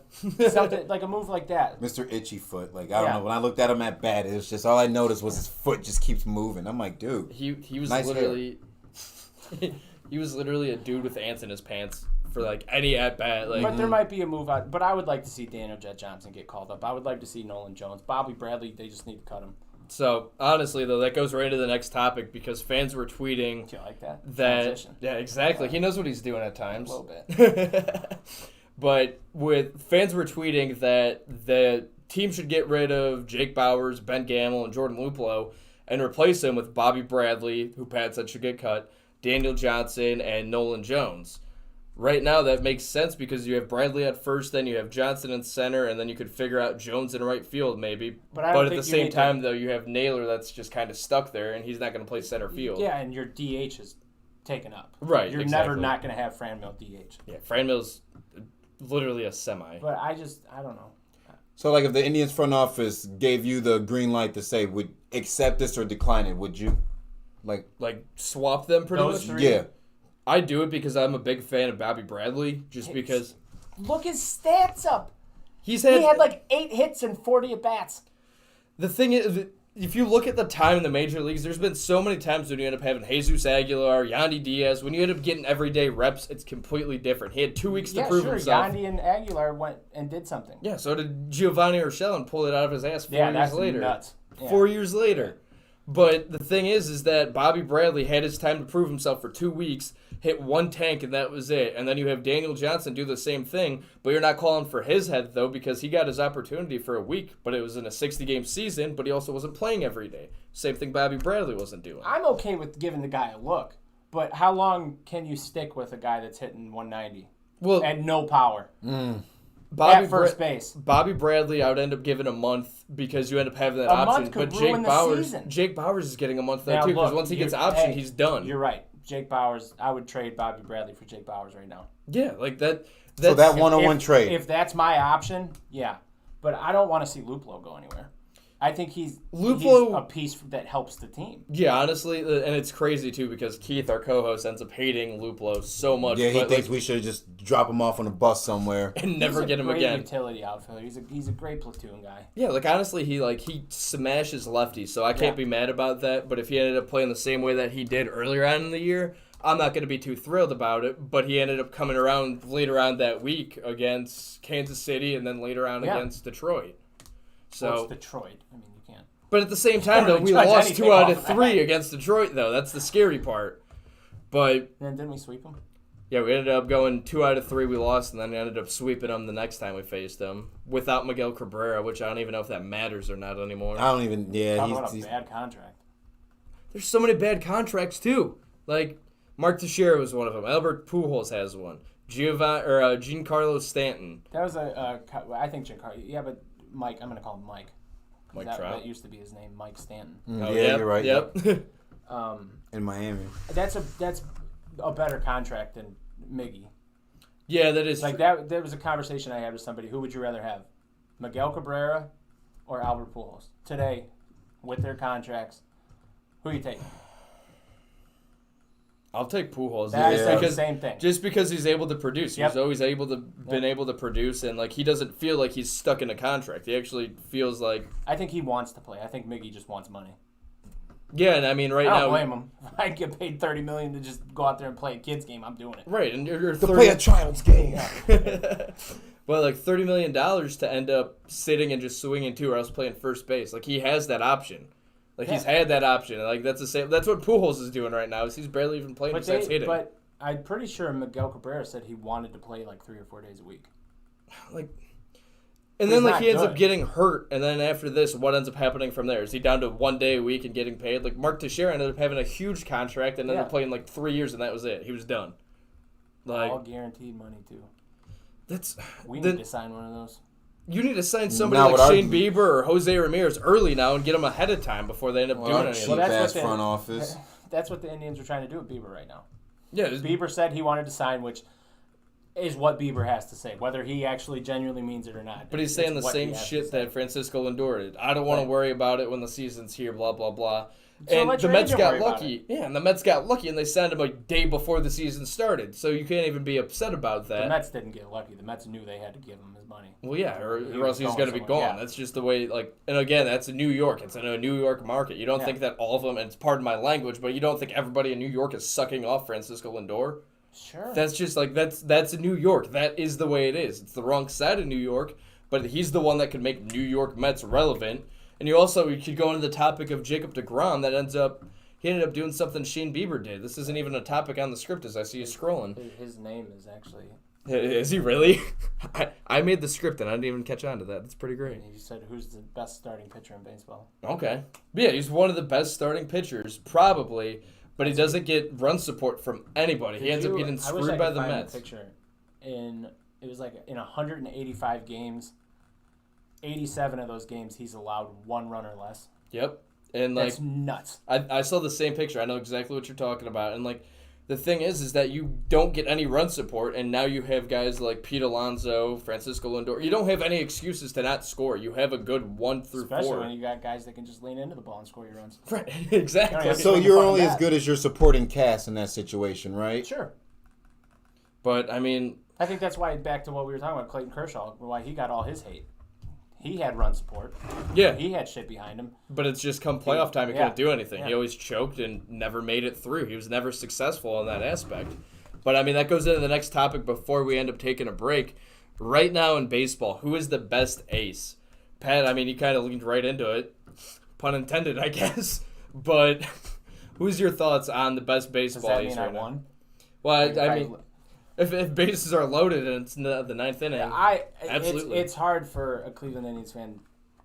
Something like a move like that. Mr. Itchy Foot. Like, I don't know. When I looked at him at bat, it was just all I noticed was his foot just keeps moving. I'm like, dude. He was nice literally he was literally a dude with ants in his pants for like any at bat. Like, But there might be a move out. But I would like to see Daniel Jet Johnson get called up. I would like to see Nolan Jones. Bobby Bradley, they just need to cut him. so honestly though, that goes right into the next topic because fans were tweeting Do you like that? that Transition. yeah, exactly. He knows what he's doing at times. A little bit. But fans were tweeting that the team should get rid of Jake Bowers, Ben Gamel, and Jordan Luplow and replace him with Bobby Bradley, who Pat said should get cut, Daniel Johnson, and Nolan Jones. Right now, that makes sense because you have Bradley at first, then you have Johnson in center, and then you could figure out Jones in right field maybe. But I don't at think the you same need time, though, you have Naylor that's just kind of stuck there, and he's not going to play center field. Yeah, and your DH is taken up. Right, You're exactly. never not going to have Franmil DH. Yeah, Franmil's literally a semi. But I don't know. So, like, if the Indians front office gave you the green light to say, would accept this or decline it, would you? Like Swap them pretty Those much? three? Yeah. I do it because I'm a big fan of Bobby Bradley, just because Look his stats up. he He had like 8 hits and 40 at bats. the thing is, if you look at the time in the major leagues, there's been so many times when you end up having Jesus Aguilar, Yandy Diaz. When you end up getting everyday reps, it's completely different. He had 2 weeks to prove himself. Yandy and Aguilar went and did something. Yeah, so did Giovanni Urshela and pulled it out of his ass 4 years that's later. nuts. Yeah. 4 years later. But the thing is that Bobby Bradley had his time to prove himself for 2 weeks, hit one tank, and that was it. And then you have Daniel Johnson do the same thing, but you're not calling for his head, though, because he got his opportunity for a week, but it was in a 60-game season, but he also wasn't playing every day. Same thing Bobby Bradley wasn't doing. I'm okay with giving the guy a look, but how long can you stick with a guy that's hitting 190 Well, and no power Bobby at first base? Bobby Bradley, I would end up giving a month because you end up having that A option. month could But ruin the season. Jake Bowers is getting a month there Now, too, because look, once he gets you're- option, hey, he's done. You're right. Jake Bowers, I would trade Bobby Bradley for Jake Bowers right now. Yeah, like that. So that one-on-one trade. If that's my option, yeah. But I don't want to see Luplow go anywhere. I think he's a piece that helps the team. Yeah, honestly, and it's crazy too because Keith, our co-host, ends up hating Luplow so much. Yeah, he but, thinks we should just drop him off on a bus somewhere. and never get him He's a again. great utility outfielder. He's a great platoon guy. Yeah, like honestly, he smashes lefties, so I can't be mad about that. But if he ended up playing the same way that he did earlier on in the year, I'm not going to be too thrilled about it. But he ended up coming around later on that week against Kansas City, and then later on against Detroit. So Well, it's Detroit. I mean, you can't. But at the same time, though, we judge lost anything 2 out off of of 3 that. against Detroit, though. That's the scary part. But And then didn't we sweep him? yeah, we ended up going 2 out of 3 we lost, and then ended up sweeping them the next time we faced them without Miguel Cabrera, which I don't even know if that matters or not anymore. I don't even. Yeah, Talk about he's a bad contract. There's so many bad contracts too. Like Mark Teixeira was one of them. Albert Pujols has one. Giancarlo Stanton. That was I think Giancarlo. Yeah, but Mike. I'm gonna call him Mike. Mike That Trout. used to be his name, Mike Stanton. Oh, yeah, yep, you're right. Yep. In Miami. That's a better contract than Miggy. Yeah, that is Like that. There was a conversation I had with somebody. Who would you rather have, Miguel Cabrera or Albert Pujols today, with their contracts? Who you taking? I'll take Pujols. That's just the because, same thing. Just because he's able to produce. Yep. He's always been able to produce, and like he doesn't feel like he's stuck in a contract. He actually feels like I think he wants to play. I think Miggy just wants money. yeah. And I mean, right I don't now, blame him. If I get paid $30 million to just go out there and play a kids game, I'm doing it. right, and you're To play a child's game. Well, like $30 million to end up sitting and just swinging too, or else playing first base. Like he has that option. Like he's had that option. Like that's the same. That's what Pujols is doing right now. Is he's barely even playing besides hitting. But I'm pretty sure Miguel Cabrera said he wanted to play like 3 or 4 days a week. Like, and He's then like not he ends up good. getting hurt, and then after this, what ends up happening from there? Is he down to 1 day a week and getting paid? Like Mark Teixeira ended up having a huge contract and ended up playing like 3 years, and that was it. He was done. Like All guaranteed money too. that's We then need to sign one of those. you need to sign somebody Now, like what Shane Bieber or Jose Ramirez early now and get them ahead of time before they end up doing Our anything. cheap that's ass what they- front office. That's what the Indians are trying to do with Bieber right now. Yeah, Bieber said he wanted to sign, which is what Bieber has to say, whether he actually genuinely means it or not. But he's saying the same shit that Francisco Lindor did. I don't want to worry about it when the season's here, blah, blah, blah. So and the Mets got lucky. Yeah, and the Mets got lucky, and they signed him a day before the season started. So you can't even be upset about that. The Mets didn't get lucky. The Mets knew they had to give him his money. Well, yeah, or else he's going to be gone. Yeah. That's just the way, and again, that's in New York. It's in a New York market. You don't think that all of them, and it's pardon my language, but you don't think everybody in New York is sucking off Francisco Lindor? Sure. That's just that's in New York. That is the way it is. It's the wrong side of New York, but he's the one that could make New York Mets relevant. And you could go into the topic of Jacob deGrom he ended up doing something Shane Bieber did. This isn't even a topic on the script as I see you scrolling. His name is actually... Is he really? I made the script and I didn't even catch on to that. That's pretty great. You said who's the best starting pitcher in baseball? Okay. Yeah, he's one of the best starting pitchers, probably, but he doesn't get run support from anybody. He ends up getting screwed by the Mets. It was like in 185 games, 87 of those games he's allowed one run or less. Yep. And that's nuts. I saw the same picture. I know exactly what you're talking about. And the thing is that you don't get any run support, and now you have guys like Pete Alonso, Francisco Lindor. You don't have any excuses to not score. You have a good 1 through 4. Especially when you got guys that can just lean into the ball and score your runs. Right, exactly. So you're only as good as your supporting cast in that situation, right? Sure. But I think that's why, back to what we were talking about, Clayton Kershaw, why he got all his hate. He had run support. Yeah. He had shit behind him. But it's just come playoff time, he couldn't do anything. Yeah. He always choked and never made it through. He was never successful in that aspect. But, that goes into the next topic before we end up taking a break. Right now in baseball, who is the best ace? Pat, you kind of leaned right into it. Pun intended, I guess. But who's your thoughts on the best baseball ace right now? Won? Well, If bases are loaded and it's the ninth inning, absolutely. It's hard for a Cleveland Indians fan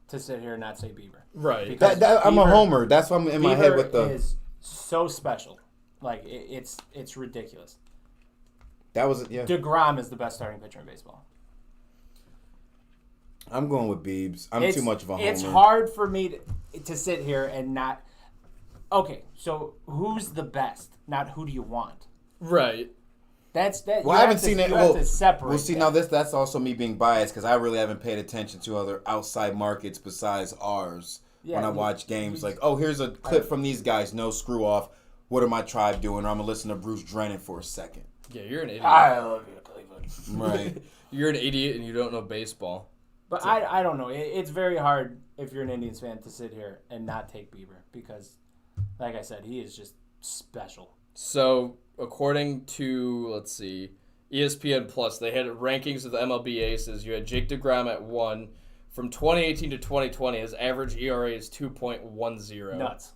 to sit here and not say Bieber. Right. I'm a homer. That's why I'm in my head with the... Bieber is so special. It's ridiculous. That was, yeah. DeGrom is the best starting pitcher in baseball. I'm going with Biebs. I'm too much of a homer. It's hard for me to sit here and not... Okay, so who's the best? Not who do you want? Right. Well, I haven't seen it. We'll see, now that's also me being biased because I really haven't paid attention to other outside markets besides ours when I watch games. Here's a clip from these guys. No, screw off. What are my tribe doing? Or I'm going to listen to Bruce Drennan for a second. Yeah, you're an idiot. I love you, Cleveland. Right. You're an idiot and you don't know baseball. But I don't know. It's very hard if you're an Indians fan to sit here and not take Bieber because, like I said, he is just special. So... According to, ESPN Plus, they had rankings of the MLB aces. You had Jake DeGrom at 1. From 2018 to 2020, his average ERA is 2.10. Nuts.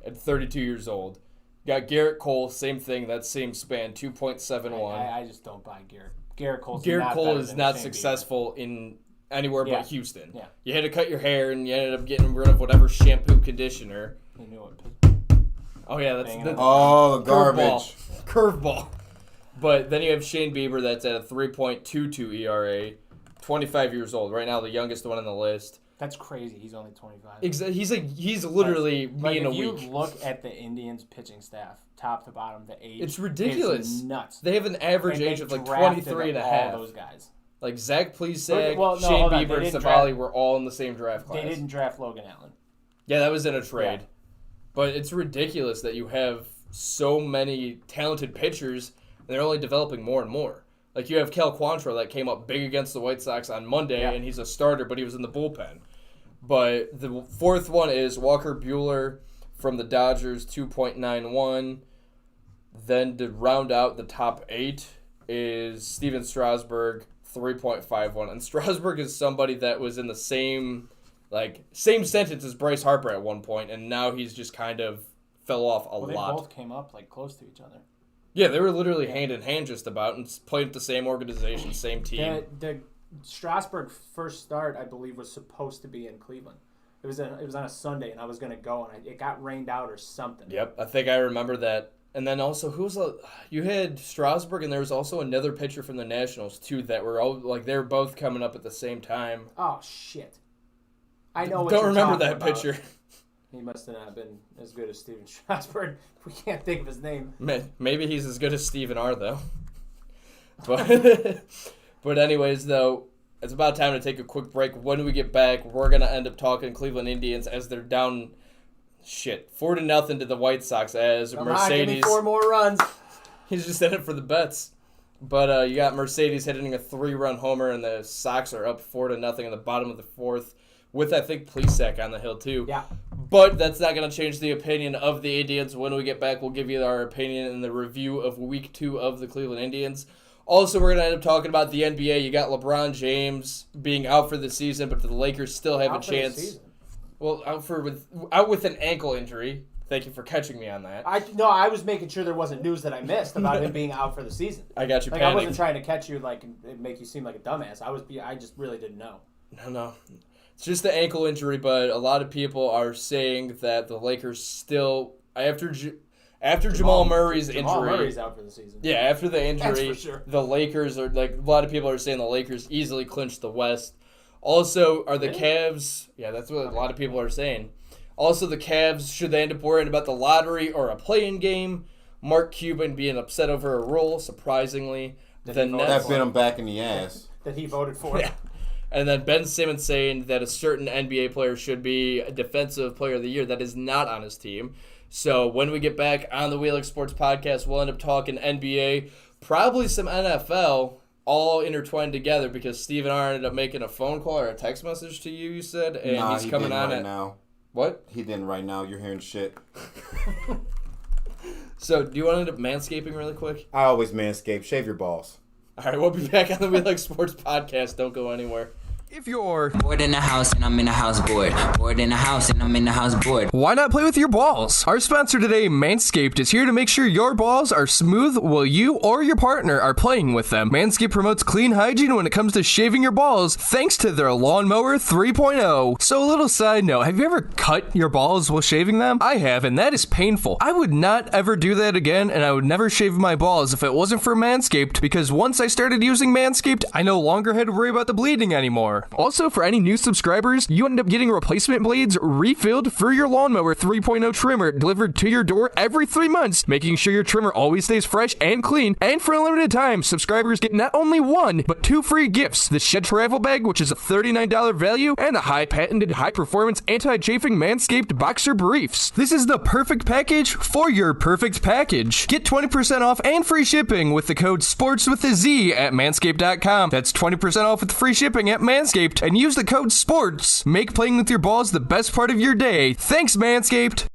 At 32 years old. Got Garrett Cole, same thing, that same span, 2.71. I just don't buy Garrett. Garrett Cole is not successful in anywhere but Houston. Yeah. You had to cut your hair, and you ended up getting rid of whatever shampoo conditioner. You knew it. Oh, yeah, that's the garbage. Curveball. But then you have Shane Bieber that's at a 3.22 ERA, 25 years old. Right now, the youngest one on the list. That's crazy. He's only 25. Exactly. He's literally me in a week. If you look at the Indians pitching staff, top to bottom, the age it's ridiculous. Is nuts. They have an average age of 23 and a half. All those guys. Zach Plesac, Shane Bieber, and Savali were all in the same draft class. They didn't draft Logan Allen. Yeah, that was in a trade. Yeah. But it's ridiculous that you have so many talented pitchers, and they're only developing more and more. You have Cal Quantrill that came up big against the White Sox on Monday, and he's a starter, but he was in the bullpen. But the fourth one is Walker Buehler from the Dodgers, 2.91. Then to round out the top 8 is Steven Strasburg, 3.51. And Strasburg is somebody that was in the same sentence as Bryce Harper at one point, and now he's just kind of fell off a lot. They both came up close to each other. Yeah, they were literally hand in hand just about, and played at the same organization, same team. The Strasburg first start, I believe, was supposed to be in Cleveland. It was on a Sunday, and I was going to go, and it got rained out or something. Yep, I think I remember that. And then also, you had Strasburg, and there was also another pitcher from the Nationals too that were all they were both coming up at the same time. Oh shit. I know what Don't you're remember talking that about. pitcher. He must have not been as good as Steven Strasburg. We can't think of his name. Maybe he's as good as Steven R, though. But anyways, though, it's about time to take a quick break. When we get back, we're going to end up talking Cleveland Indians as they're down 4-0 to the White Sox as Come Mercedes. on, give me 4 more runs. He's just in it for the bets. But you got Mercedes hitting a 3-run homer, and the Sox are up 4-0 in the bottom of the fourth with, I think, Plesac on the hill, too. Yeah. But that's not going to change the opinion of the Indians. When we get back, we'll give you our opinion in the review of Week 2 of the Cleveland Indians. Also, we're going to end up talking about the NBA. You got LeBron James being out for the season, but the Lakers still have a chance. Well, out with an ankle injury. Thank you for catching me on that. I was making sure there wasn't news that I missed about him being out for the season. I got you. I wasn't trying to catch you and make you seem like a dumbass. I just really didn't know. No. It's just the ankle injury, but a lot of people are saying that the Lakers still after Jamal Murray's injury. Jamal Murray's out for the season. Yeah, after the injury, that's for sure. The Lakers are a lot of people are saying the Lakers easily clinched the West. Also, are the Cavs? Yeah, that's what a lot of people are saying. Also, the Cavs, should they end up worrying about the lottery or a play-in game? Mark Cuban being upset over a rule, surprisingly. That bit him back in the ass. That he voted for. Yeah. And then Ben Simmons saying that a certain NBA player should be a defensive player of the year that is not on his team. So when we get back on the We Like Sportz podcast, we'll end up talking NBA, probably some NFL, all intertwined together because Steve and I ended up making a phone call or a text message to you said, and he's coming on right now. What? He didn't right now. You're hearing shit. So, do you want to end up manscaping really quick? I always manscape. Shave your balls. All right, we'll be back on the We Like Sportz podcast. Don't go anywhere. If you're Bored in the house and I'm in the house bored. Bored in the house and I'm in the house bored. why not play with your balls? Our sponsor today, Manscaped, is here to make sure your balls are smooth while you or your partner are playing with them. Manscaped promotes clean hygiene when it comes to shaving your balls thanks to their Lawnmower 3.0. So a little side note, have you ever cut your balls while shaving them? I have, and that is painful. I would not ever do that again, and I would never shave my balls if it wasn't for Manscaped, because once I started using Manscaped, I no longer had to worry about the bleeding anymore. Also, for any new subscribers, you end up getting replacement blades refilled for your Lawnmower 3.0 trimmer delivered to your door every 3 months, making sure your trimmer always stays fresh and clean. And for a limited time, subscribers get not only 1, but 2 free gifts: the Shed Travel Bag, which is a $39 value, and the patented high-performance anti-chafing Manscaped Boxer Briefs. This is the perfect package for your perfect package. Get 20% off and free shipping with the code SPORTS with a Z at manscaped.com. That's 20% off with free shipping at Manscaped, and use the code SPORTS. Make playing with your balls the best part of your day. Thanks, Manscaped.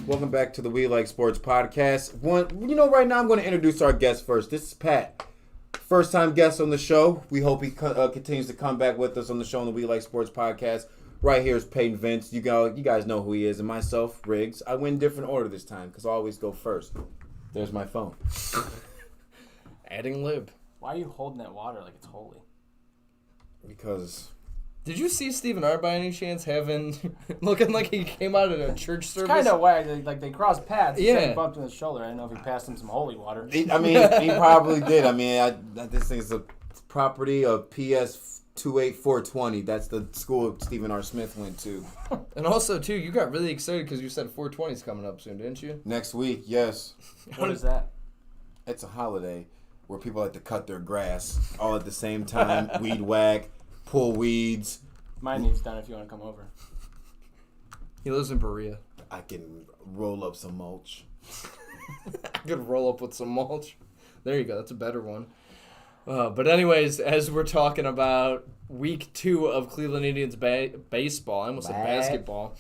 Welcome back to the We Like Sportz Podcast. Right now I'm going to introduce our guest first. This is Pat. First time guest on the show. We hope he continues to come back with us on the show on the We Like Sportz Podcast. Right here is Payton Vince. You guys know who he is. And myself, Riggs. I went in different order this time because I always go first. There's my phone. Adding lib. Why are you holding that water like it's holy? Because... Did you see Stephen R. by any chance looking like he came out of a church service? It's kind of why they crossed paths. He said he Yeah. bumped in his shoulder. I didn't know if he passed him some holy water. he probably did. I mean, this thing's a property of PS 28420. That's the school Stephen R. Smith went to. And also, too, you got really excited because you said 420 is coming up soon, didn't you? Next week, yes. What is that? It's a holiday where people like to cut their grass all at the same time, weed whack, pull weeds. Mine needs done if you want to come over. He lives in Berea. I can roll up some mulch. I could roll up with some mulch. There you go. That's a better one. But anyways, as we're talking about week 2 of Cleveland Indians baseball, I almost said basketball.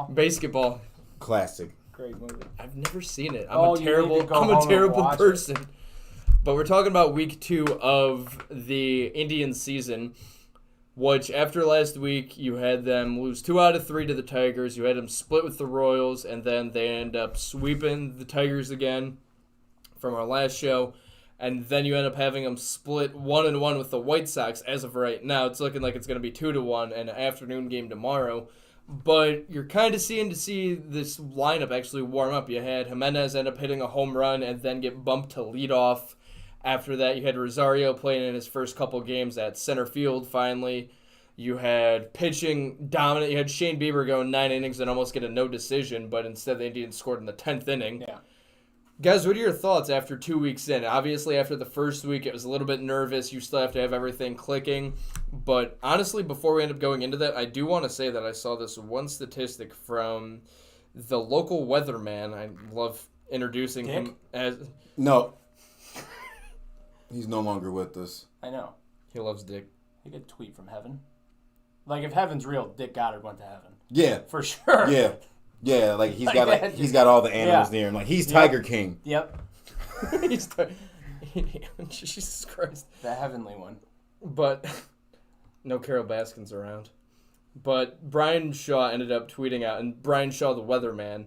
Basketball. Classic. Great movie. I've never seen it. Oh, I'm a terrible person. But we're talking about week 2 of the Indians season, which after last week you had them lose 2 out of 3 to the Tigers. You had them split with the Royals, and then they end up sweeping the Tigers again from our last show. And then you end up having them split 1-1 with the White Sox. As of right now, it's looking like it's going to be 2-1 and an afternoon game tomorrow. But you're kind of seeing to see this lineup actually warm up. You had Jimenez end up hitting a home run and then get bumped to leadoff. After that, you had Rosario playing in his first couple games at center field finally. You had pitching dominant. You had Shane Bieber going 9 innings and almost get a no decision, but instead the Indians scored in the 10th inning. Yeah. Guys, what are your thoughts after 2 weeks in? Obviously, after the first week, it was a little bit nervous. You still have to have everything clicking. But honestly, before we end up going into that, I do want to say that I saw this one statistic from the local weatherman. I love introducing him as... No. He's no longer with us. I know. He loves Dick. He got a tweet from heaven. Like, if heaven's real, Dick Goddard went to heaven. Yeah. For sure. Yeah. Yeah, like he's got all the animals near him. Like he's Tiger King. Yep. Jesus Christ. The heavenly one. But no Carol Baskins around. But Brian Shaw ended up tweeting out, and Brian Shaw, the weatherman,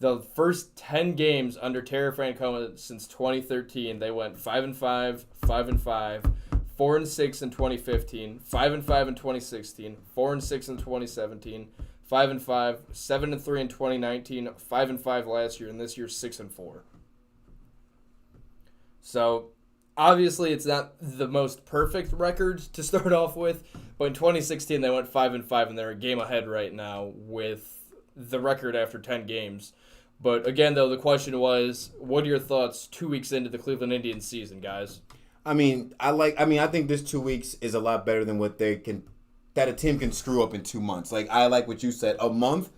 the first 10 games under Terry Francona since 2013, they went 5-5, 5-5, 4-6 in 2015, 5-5 in 2016, 4-6 in 2017, 5-5, 7-3 in 2019, 5-5 last year, and this year 6-4. So obviously it's not the most perfect record to start off with, but in 2016 they went 5-5, and they're a game ahead right now with the record after 10 games. But again, though, the question was, what are your thoughts 2 weeks into the Cleveland Indians season, guys? I think this 2 weeks is a lot better than what that a team can screw up in 2 months. Like, I like what you said. A month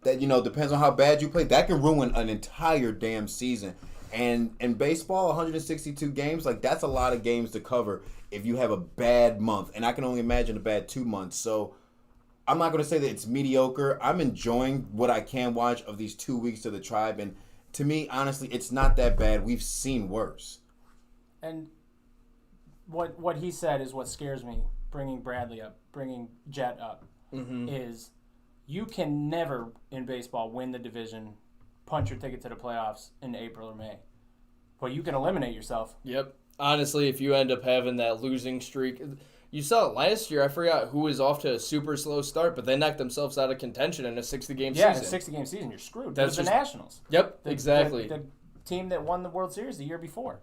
that, depends on how bad you play, that can ruin an entire damn season. And in baseball, 162 games, like, that's a lot of games to cover if you have a bad month. And I can only imagine a bad 2 months. So I'm not going to say that it's mediocre. I'm enjoying what I can watch of these 2 weeks of the Tribe. And to me, honestly, it's not that bad. We've seen worse. And what he said is what scares me, bringing Bradley up, bringing Jet up, is you can never in baseball win the division, punch your ticket to the playoffs in April or May. But you can eliminate yourself. Yep. Honestly, if you end up having that losing streak, you saw it last year. I forgot who was off to a super slow start, but they knocked themselves out of contention in a 60-game season. Yeah, in a 60-game season, you're screwed. That's the Nationals. Yep, exactly. The team that won the World Series the year before.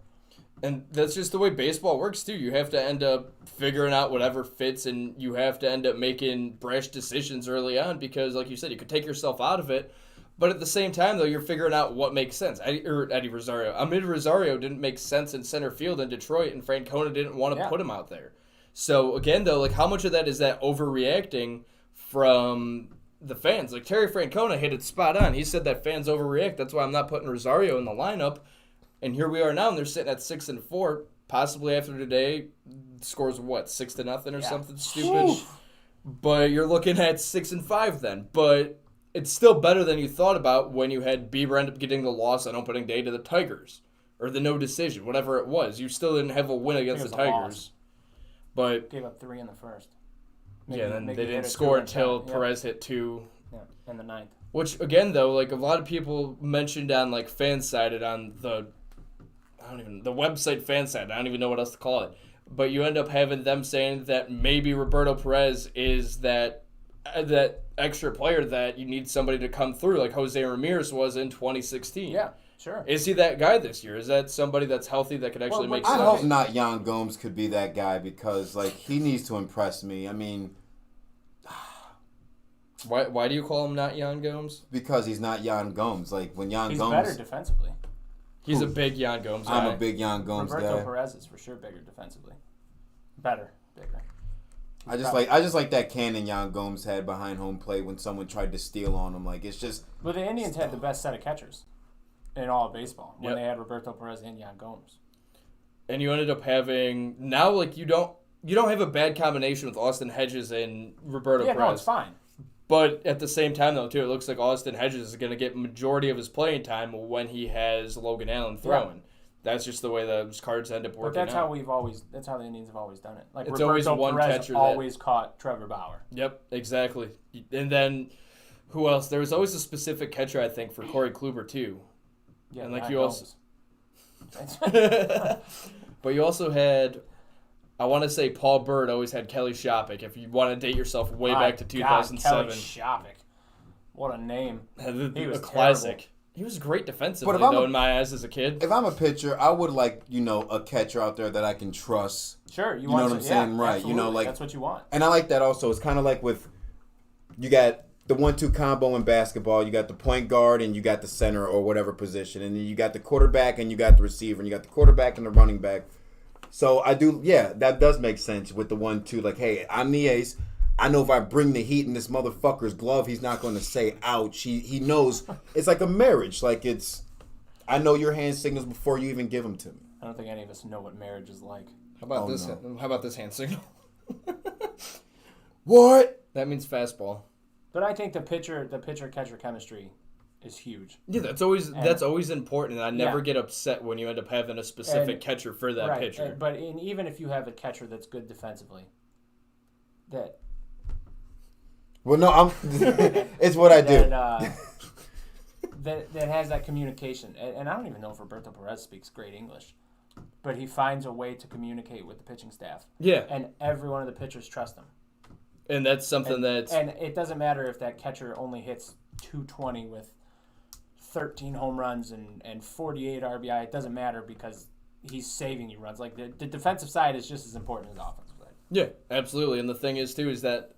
And that's just the way baseball works, too. You have to end up figuring out whatever fits, and you have to end up making brash decisions early on because, like you said, you could take yourself out of it. But at the same time, though, you're figuring out what makes sense. Eddie Rosario. Amid Rosario didn't make sense in center field in Detroit, and Francona didn't want to put him out there. So, again, though, like, how much of that is that overreacting from the fans? Like, Terry Francona hit it spot on. He said that fans overreact. That's why I'm not putting Rosario in the lineup. And here we are now, and they're sitting at 6-4. Possibly after today, scores what, 6-0 or something stupid. Oof. But you're looking at 6-5 then. But it's still better than you thought about when you had Bieber end up getting the loss on opening day to the Tigers, or the no decision, whatever it was. You still didn't have a win against the Tigers. But gave up 3 in the first. Then they didn't score until Perez hit 2. Yeah, in the 9th. Which again, though, like a lot of people mentioned on like FanSided on the website FanSided. I don't even know what else to call it. But you end up having them saying that maybe Roberto Perez is that extra player that you need somebody to come through, like Jose Ramirez was in 2016. Yeah, sure. Is he that guy this year? Is that somebody that's healthy that could actually make sense? I hope not. Yan Gomes could be that guy because like he needs to impress me. I mean, why do you call him not Yan Gomes? Because he's not Yan Gomes. Like when Yan Gomes, he's better defensively. He's a big Yan Gomes guy. I'm a big Yan Gomes Roberto guy. Perez is for sure bigger defensively. Bigger. I just like that cannon Yan Gomes had behind home plate when someone tried to steal on him. Like it's just. But the Indians had the best set of catchers in all of baseball when they had Roberto Perez and Yan Gomes. And you ended up having now like you don't have a bad combination with Austin Hedges and Roberto Perez. Yeah, no, it's fine. But at the same time, though, too, it looks like Austin Hedges is going to get majority of his playing time when he has Logan Allen throwing. Yeah. That's just the way those cards end up working. But that's how the Indians have always done it. Like it's Roberto always one Perez catcher always caught Trevor Bauer. Yep, exactly. And then who else? There was always a specific catcher, I think, for Corey Kluber too. Yeah, and like you also. But you also had. I want to say Paul Bird always had Kelly Shopik. If you want to date yourself way back to 2007. Kelly Shopik. What a name. He was a classic. Terrible. He was great defensively, though, in my eyes as a kid. If I'm a pitcher, I would like, a catcher out there that I can trust. Sure. You know what I'm saying? Right. Absolutely. That's what you want. And I like that also. It's kind of like with, you got the 1-2 combo in basketball. You got the point guard and you got the center or whatever position. And then you got the quarterback and you got the receiver. And you got the quarterback and the running back. So that does make sense with the 1-2. Like, hey, I'm the ace. I know if I bring the heat in this motherfucker's glove, he's not going to say ouch. He knows. It's like a marriage. Like I know your hand signals before you even give them to me. I don't think any of us know what marriage is like. How about this? No. How about this hand signal? What? That means fastball. But I think the pitcher-catcher chemistry is huge. Yeah, that's always important. I never get upset when you end up having a specific catcher for that pitcher. But even if you have a catcher that's good defensively, well, no, it's what I do. That has that communication, and I don't even know if Roberto Perez speaks great English, but he finds a way to communicate with the pitching staff. Yeah, and every one of the pitchers trust him. And that's something and it doesn't matter if that catcher only hits 220 with 13 home runs and 48 RBI. It doesn't matter because he's saving you runs. Like the defensive side is just as important as the offensive side. Yeah, absolutely. And the thing is too is that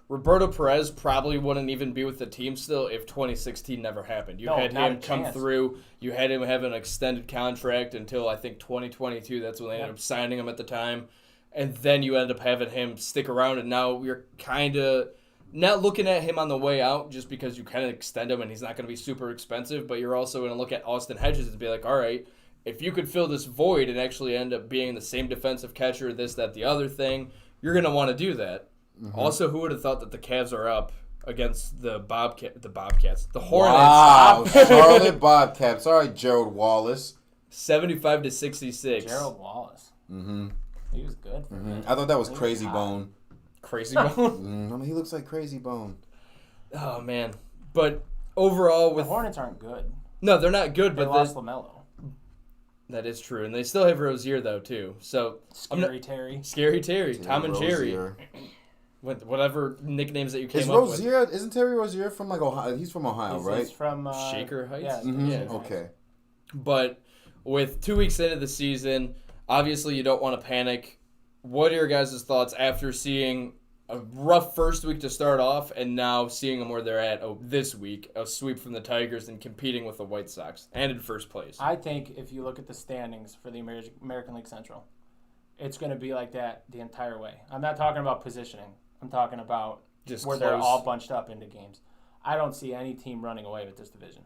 Roberto Perez probably wouldn't even be with the team still if 2016 never happened. You had him come through. You had him have an extended contract until, I think, 2022. That's when they ended up signing him at the time. And then you end up having him stick around, and now you're kind of not looking at him on the way out just because you kind of extend him and he's not going to be super expensive, but you're also going to look at Austin Hedges and be like, all right, if you could fill this void and actually end up being the same defensive catcher, this, that, the other thing, you're going to want to do that. Mm-hmm. Also, who would have thought that the Cavs are up against the Bobcats, the Hornets? Wow, Charlotte Bobcats. All right, Gerald Wallace. 75-66. Gerald Wallace. Mm-hmm. He was good for me. I thought that was Crazy Bone. Crazy Bone? I mean, he looks like Crazy Bone. Oh, man. But overall, the Hornets aren't good. No, they're not good. They but lost LaMelo. That is true. And they still have Rozier, though, too. So Scary Terry. Tom and Jerry. Whatever nicknames that you came up with. Isn't Terry Rozier from, like, Ohio? He's from Ohio, right? He's from... Shaker Heights? Yeah. Mm-hmm. Yeah. Okay. But with 2 weeks into the season, obviously you don't want to panic. What are your guys' thoughts after seeing a rough first week to start off and now seeing them where they're at this week, a sweep from the Tigers and competing with the White Sox and in first place? I think if you look at the standings for the American League Central, it's going to be like that the entire way. I'm not talking about positioning. I'm talking about just where they're all bunched up into games. I don't see any team running away with this division.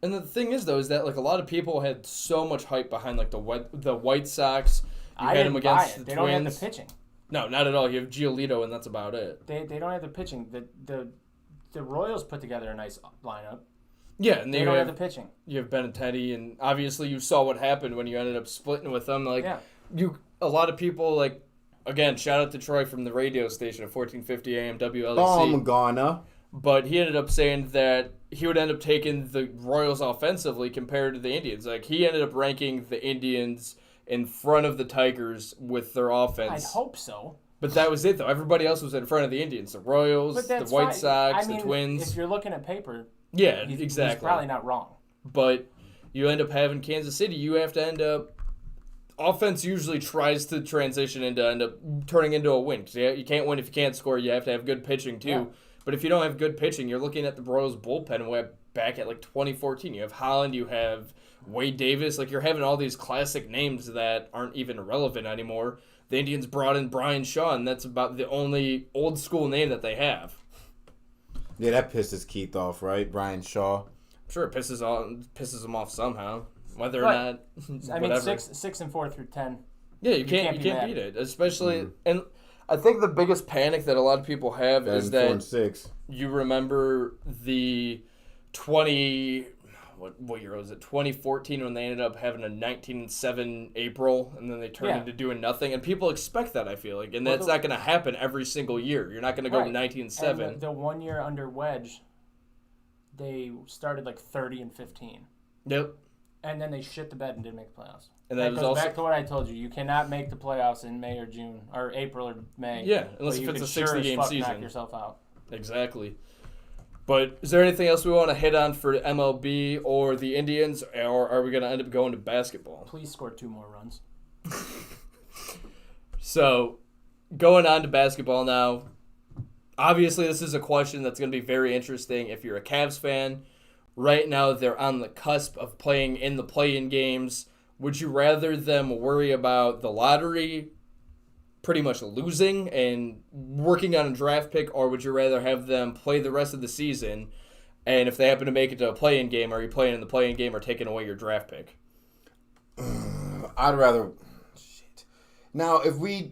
And the thing is, though, is that like a lot of people had so much hype behind like the White Sox. I didn't buy it. They don't have the pitching. No, not at all. You have Giolito, and that's about it. They don't have the pitching. The Royals put together a nice lineup. Yeah, and they don't have the pitching. You have Benintendi, and obviously you saw what happened when you ended up splitting with them. Like a lot of people like. Again, shout out to Troy from the radio station at 1450 AM WLEC. Ghana. But he ended up saying that he would end up taking the Royals offensively compared to the Indians. Like, he ended up ranking the Indians in front of the Tigers with their offense. I'd hope so. But that was it, though. Everybody else was in front of the Indians. The Royals, the White Sox, the Twins. If you're looking at paper, exactly. He's probably not wrong. But you end up having Kansas City. You have to end up... Offense usually tries to transition into end up turning into a win. You can't win if you can't score. You have to have good pitching, too. Yeah. But if you don't have good pitching, you're looking at the Royals bullpen back at like 2014. You have Holland, you have Wade Davis. Like, you're having all these classic names that aren't even relevant anymore. The Indians brought in Brian Shaw, and that's about the only old school name that they have. Yeah, that pisses Keith off, right? Brian Shaw. I'm sure it pisses him off somehow. Whether or not, I mean, 6 and 4 through 10. Yeah, you can't beat it, especially. And I think the biggest panic that a lot of people have is that you remember the 2014 when they ended up having a 19-7 April, and then they turned into doing nothing, and people expect that. I feel like, and that's not going to happen every single year. You're not going to go 19-7. The 1 year under Wedge, they started like 30-15. Yep. And then they shit the bed and didn't make the playoffs. And that goes back to what I told you. You cannot make the playoffs in May or June or April or May. Yeah, unless if it's a 60-game season. Knock yourself out. Exactly. But is there anything else we want to hit on for MLB or the Indians, or are we going to end up going to basketball? Please score 2 more runs. So, going on to basketball now. Obviously, this is a question that's going to be very interesting if you're a Cavs fan. Right now, they're on the cusp of playing in the play-in games. Would you rather them worry about the lottery pretty much losing and working on a draft pick, or would you rather have them play the rest of the season, and if they happen to make it to a play-in game, are you playing in the play-in game or taking away your draft pick? I'd rather... Shit. Now, if we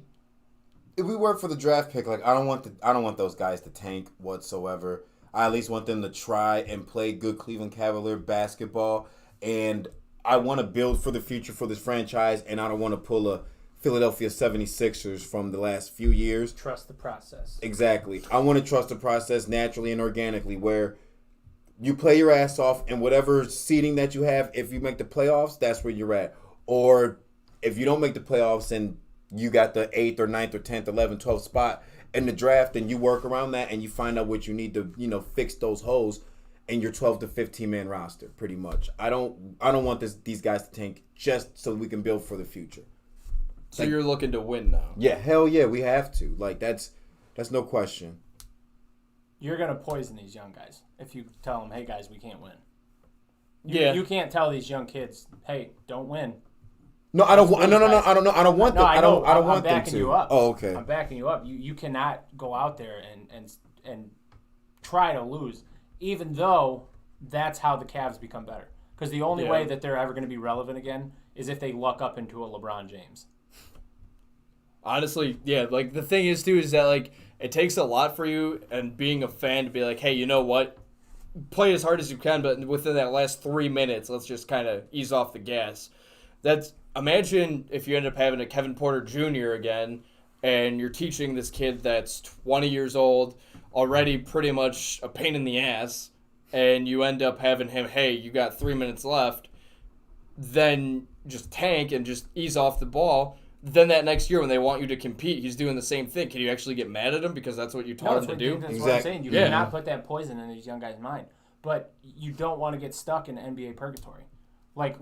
work for the draft pick, like I don't want those guys to tank whatsoever. I at least want them to try and play good Cleveland Cavalier basketball, and I want to build for the future for this franchise, and I don't want to pull a Philadelphia 76ers from the last few years. Trust the process. Exactly. I want to trust the process naturally and organically, where you play your ass off, and whatever seeding that you have, if you make the playoffs, that's where you're at. Or if you don't make the playoffs and you got the 8th or 9th or 10th, 11th, 12th spot in the draft, and you work around that and you find out what you need to, fix those holes in your 12 to 15 man roster, pretty much. I don't want these guys to tank just so we can build for the future. So you're looking to win now? Yeah, hell yeah, we have to. Like that's no question. you're going to poison these young guys if you tell them, hey, guys, we can't win. You can't tell these young kids, hey, don't win. No, I don't want. No, I don't know. I don't want them. I don't want them backing to. You up. Oh, okay. I'm backing you up. You cannot go out there and try to lose, even though that's how the Cavs become better. Because the only way that they're ever going to be relevant again is if they luck up into a LeBron James. Honestly, yeah. Like the thing is too is that like it takes a lot for you and being a fan to be like, hey, you know what? Play as hard as you can, but within that last 3 minutes, let's just kind of ease off the gas. Imagine if you end up having a Kevin Porter Jr. again, and you're teaching this kid that's 20 years old, already pretty much a pain in the ass, and you end up having him, hey, you got 3 minutes left, then just tank and just ease off the ball. Then that next year when they want you to compete, he's doing the same thing. Can you actually get mad at him because that's what you taught him to do? That's what I'm saying. You cannot put that poison in these young guys' mind. But you don't want to get stuck in NBA purgatory. Like,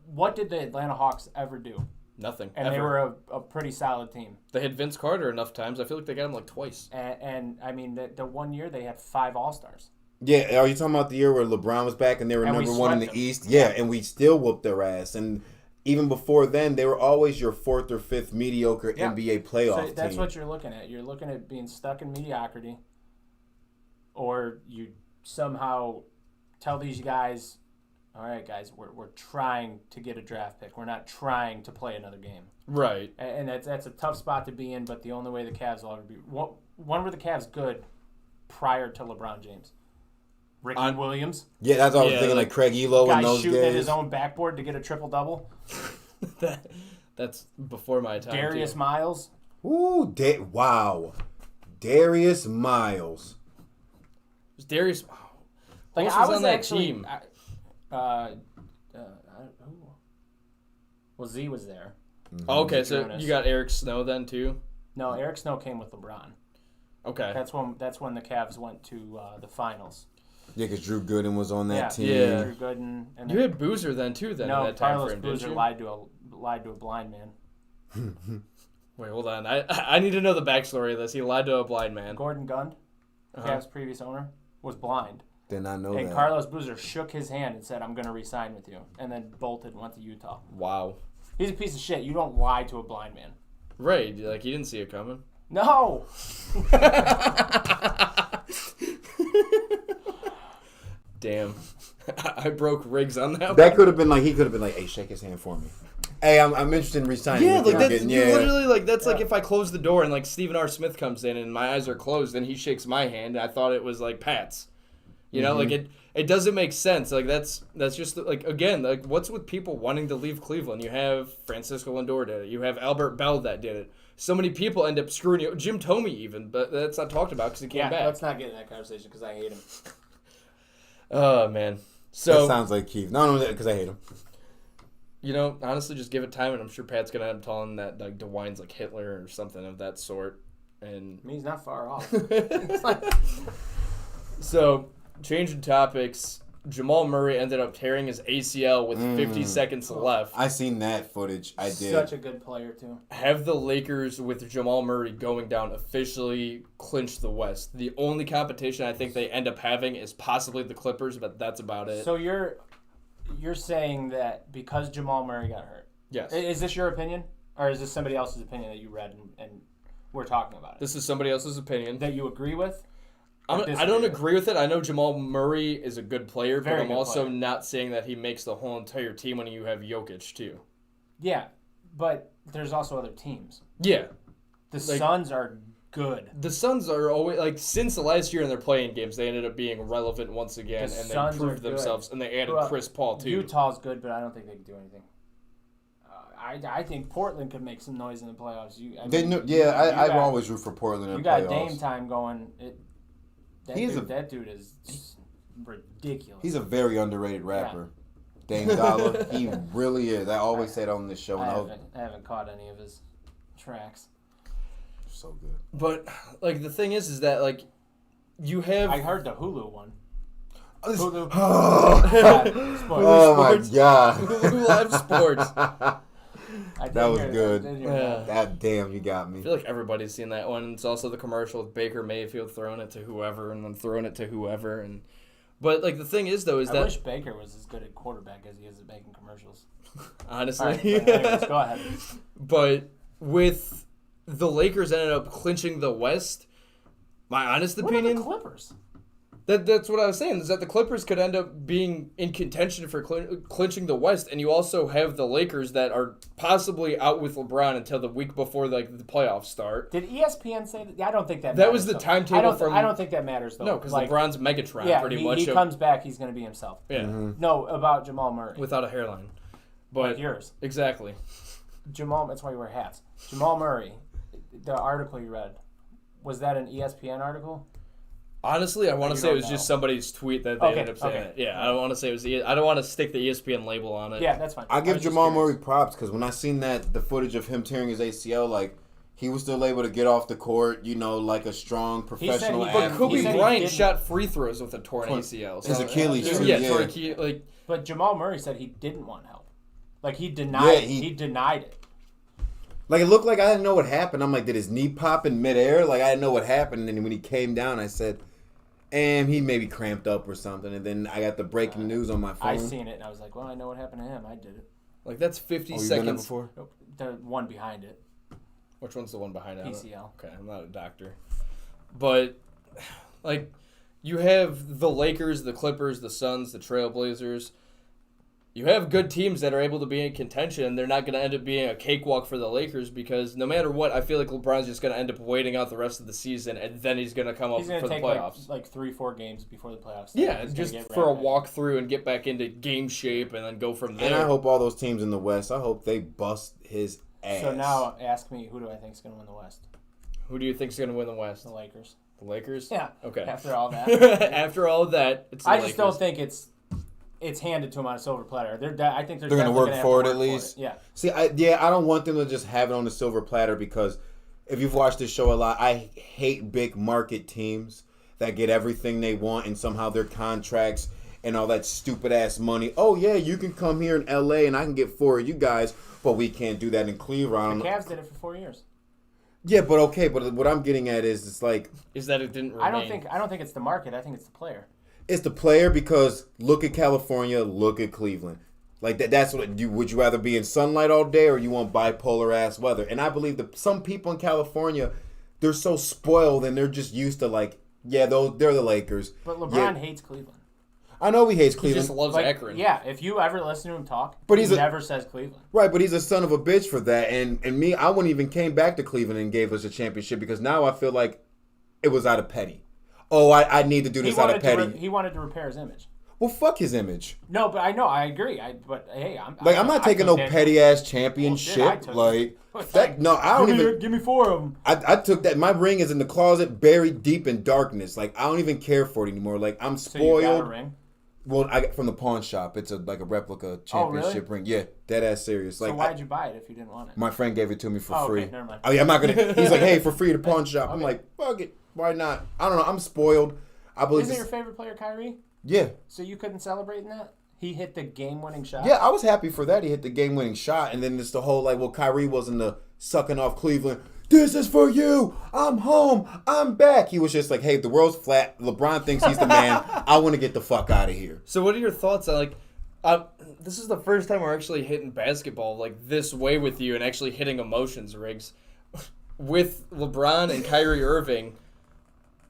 what did the Atlanta Hawks ever do? Nothing. And ever. They were a pretty solid team. They had Vince Carter enough times. I feel like they got him like twice. And I mean, the 1 year they had 5 All-Stars. Yeah, are you talking about the year where LeBron was back and they were number one in the East? Yeah, and we still whooped their ass. And even before then, they were always your 4th or 5th mediocre NBA playoff team. That's what you're looking at. You're looking at being stuck in mediocrity, or you somehow tell these guys, all right, guys, we're trying to get a draft pick. We're not trying to play another game. Right. And that's a tough spot to be in, but the only way the Cavs will ever be... When were the Cavs good prior to LeBron James? Ricky Williams? Yeah, that's what I was thinking, like Craig Elo and those guys. Shooting at his own backboard to get a triple-double. That's before my time, Darius Miles? Ooh, wow. Darius Miles. Was Darius... Like, was I was on that actually, team? Well, Z was there. Mm-hmm. Okay, so you got Eric Snow then too? No, Eric Snow came with LeBron. Okay. That's when the Cavs went to the finals. Yeah, because Drew Gooden was on that team. Yeah. Drew Gooden. And you had Boozer then too. Then no, in that time Carlos frame, Boozer didn't you? lied to a blind man. Wait, hold on. I need to know the backstory of this. He lied to a blind man. Gordon Gund, the Cavs' previous owner, was blind. Did not know and that. Carlos Boozer shook his hand and said, "I'm going to re-sign with you," and then bolted and went to Utah. Wow. He's a piece of shit. You don't lie to a blind man. Right. Like, he didn't see it coming. No. Damn. I broke Riggs on that one. That could have been like, he could have been like, hey, shake his hand for me. Hey, I'm interested in resigning. Yeah, like that's literally like that's like if I close the door and like Stephen R. Smith comes in and my eyes are closed and he shakes my hand. I thought it was like Pat's. You know, like it doesn't make sense. Like that's just like, again, like what's with people wanting to leave Cleveland? You have Francisco Lindor did it. You have Albert Bell that did it. So many people end up screwing you. Jim Thome even, but that's not talked about because he came back. Let's not get in that conversation because I hate him. Oh man. So that sounds like Keith. No, because I hate him. You know, honestly, just give it time, and I'm sure Pat's gonna end up telling that like DeWine's like Hitler or something of that sort. And I mean, he's not far off. So, changing topics. Jamal Murray ended up tearing his ACL with 50 seconds left. I seen that footage. I did. Such a good player too. Have the Lakers with Jamal Murray going down officially clinched the West? The only competition I think they end up having is possibly the Clippers, but that's about it. So you're saying that because Jamal Murray got hurt? Yes. Is this your opinion, or is this somebody else's opinion that you read and we're talking about it? This is somebody else's opinion that you agree with. I don't agree with it. I know Jamal Murray is a good player, but I'm also player. not saying that he makes the whole entire team when you have Jokic too. Yeah, but there's also other teams. Yeah. The Suns are good. The Suns are always, like, since the last year in their playing games, they ended up being relevant once again, and they proved themselves, and they added Chris Paul too. Utah's good, but I don't think they can do anything. I think Portland could make some noise in the playoffs. I always root for Portland in the playoffs. You got Dame time going. That dude is ridiculous. He's a very underrated rapper. Yeah. Dame Dollar, he really is. I always say that on this show. I haven't caught any of his tracks. So good. But like the thing is that like you have. I heard the Hulu one. Hulu. Sports. Oh my god. Hulu Live Sports. That was good. Yeah. God damn, you got me. I feel like everybody's seen that one. It's also the commercial with Baker Mayfield throwing it to whoever and then throwing it to whoever. But like the thing is though, I wish Baker was as good at quarterback as he is at making commercials. Honestly. Right, anyways, go ahead. But with the Lakers ended up clinching the West, my honest opinion. What are the Clippers? That's what I was saying, is that the Clippers could end up being in contention for clinching the West, and you also have the Lakers that are possibly out with LeBron until the week before the playoffs start. Did ESPN say that? Yeah, I don't think that matters. That was the timetable from... I don't think that matters, though. No, because LeBron's Megatron, pretty much. He comes back, he's going to be himself. Yeah. Mm-hmm. No, about Jamal Murray. Without a hairline. But like yours. Exactly. Jamal, that's why you wear hats. Jamal Murray, the article you read, was that an ESPN article? Honestly, I want to say it was just somebody's tweet that they ended up saying it. Yeah, I don't want to say it was. I don't want to stick the ESPN label on it. Yeah, that's fine. I give Jamal Murray props because when I seen the footage of him tearing his ACL, like he was still able to get off the court, like a strong professional athlete. But Kobe Bryant shot free throws with a torn ACL. His Achilles too. Yeah. But Jamal Murray said he didn't want help. Like he denied. He denied it. Like it looked like I didn't know what happened. I'm like, did his knee pop in midair? Like I didn't know what happened. And then when he came down, I said. And he maybe cramped up or something. And then I got the breaking news on my phone. I seen it, and I was like, well, I know what happened to him. I did it. Like, that's 50 seconds. You done that before? Nope, the one behind it. Which one's the one behind it? PCL. Okay, I'm not a doctor. But, like, you have the Lakers, the Clippers, the Suns, the Trailblazers. You have good teams that are able to be in contention. They're not going to end up being a cakewalk for the Lakers because no matter what, I feel like LeBron's just going to end up waiting out the rest of the season, and then he's going to come up for the playoffs. He's going to take like 3-4 games before the playoffs. Yeah, just for a walkthrough and get back into game shape and then go from there. And I hope all those teams in the West, I hope they bust his ass. So now ask me, who do I think is going to win the West? Who do you think is going to win the West? The Lakers. The Lakers? Yeah. Okay. After all that. After all of that, it's the I Lakers. just don't think it's handed to them on a silver platter. I think they're going to work for it at For least. it. Yeah. See, I don't want them to just have it on the silver platter because if you've watched this show a lot, I hate big market teams that get everything they want and somehow their contracts and all that stupid ass money. Oh yeah, you can come here in LA and I can get 4 of you guys, but we can't do that in Cleveland. The Cavs did it for 4 years. Yeah, but okay, but what I'm getting at is it's like is that it didn't remain. I don't think it's the market. I think it's the player. It's the player because look at California, look at Cleveland. Like that's what would you rather be in sunlight all day or you want bipolar ass weather? And I believe that some people in California, they're so spoiled and they're just used to they're the Lakers. But LeBron hates Cleveland. I know he hates Cleveland. He just loves Akron. Yeah, if you ever listen to him talk, but he never says Cleveland. Right, but he's a son of a bitch for that. And me, I wouldn't even came back to Cleveland and gave us a championship because now I feel like it was out of petty. Oh, I need to do this out of petty. He wanted to repair his image. Well, fuck his image. No, but I know, I agree. But hey, I'm not taking no petty ass championship. No, I don't even give me 4 of them. I took that. My ring is in the closet, buried deep in darkness. Like I don't even care for it anymore. Like I'm spoiled. So you got a ring? Well, I got from the pawn shop. It's a replica championship ring. Yeah, dead ass serious. So why'd you buy it if you didn't want it? My friend gave it to me for free. Okay, never mind. Oh yeah, I'm not gonna. He's like, hey, for free at the pawn shop. I'm like, fuck it. Why not? I don't know. I'm spoiled. I believe. Isn't your favorite player Kyrie? Yeah. So you couldn't celebrate in that? He hit the game-winning shot? Yeah, I was happy for that. He hit the game-winning shot. And then it's the whole, Kyrie wasn't the sucking off Cleveland. This is for you. I'm home. I'm back. He was just like, hey, the world's flat. LeBron thinks he's the man. I want to get the fuck out of here. So what are your thoughts on, this is the first time we're actually hitting basketball, this way with you and actually hitting emotions, Riggs. With LeBron and Kyrie Irving...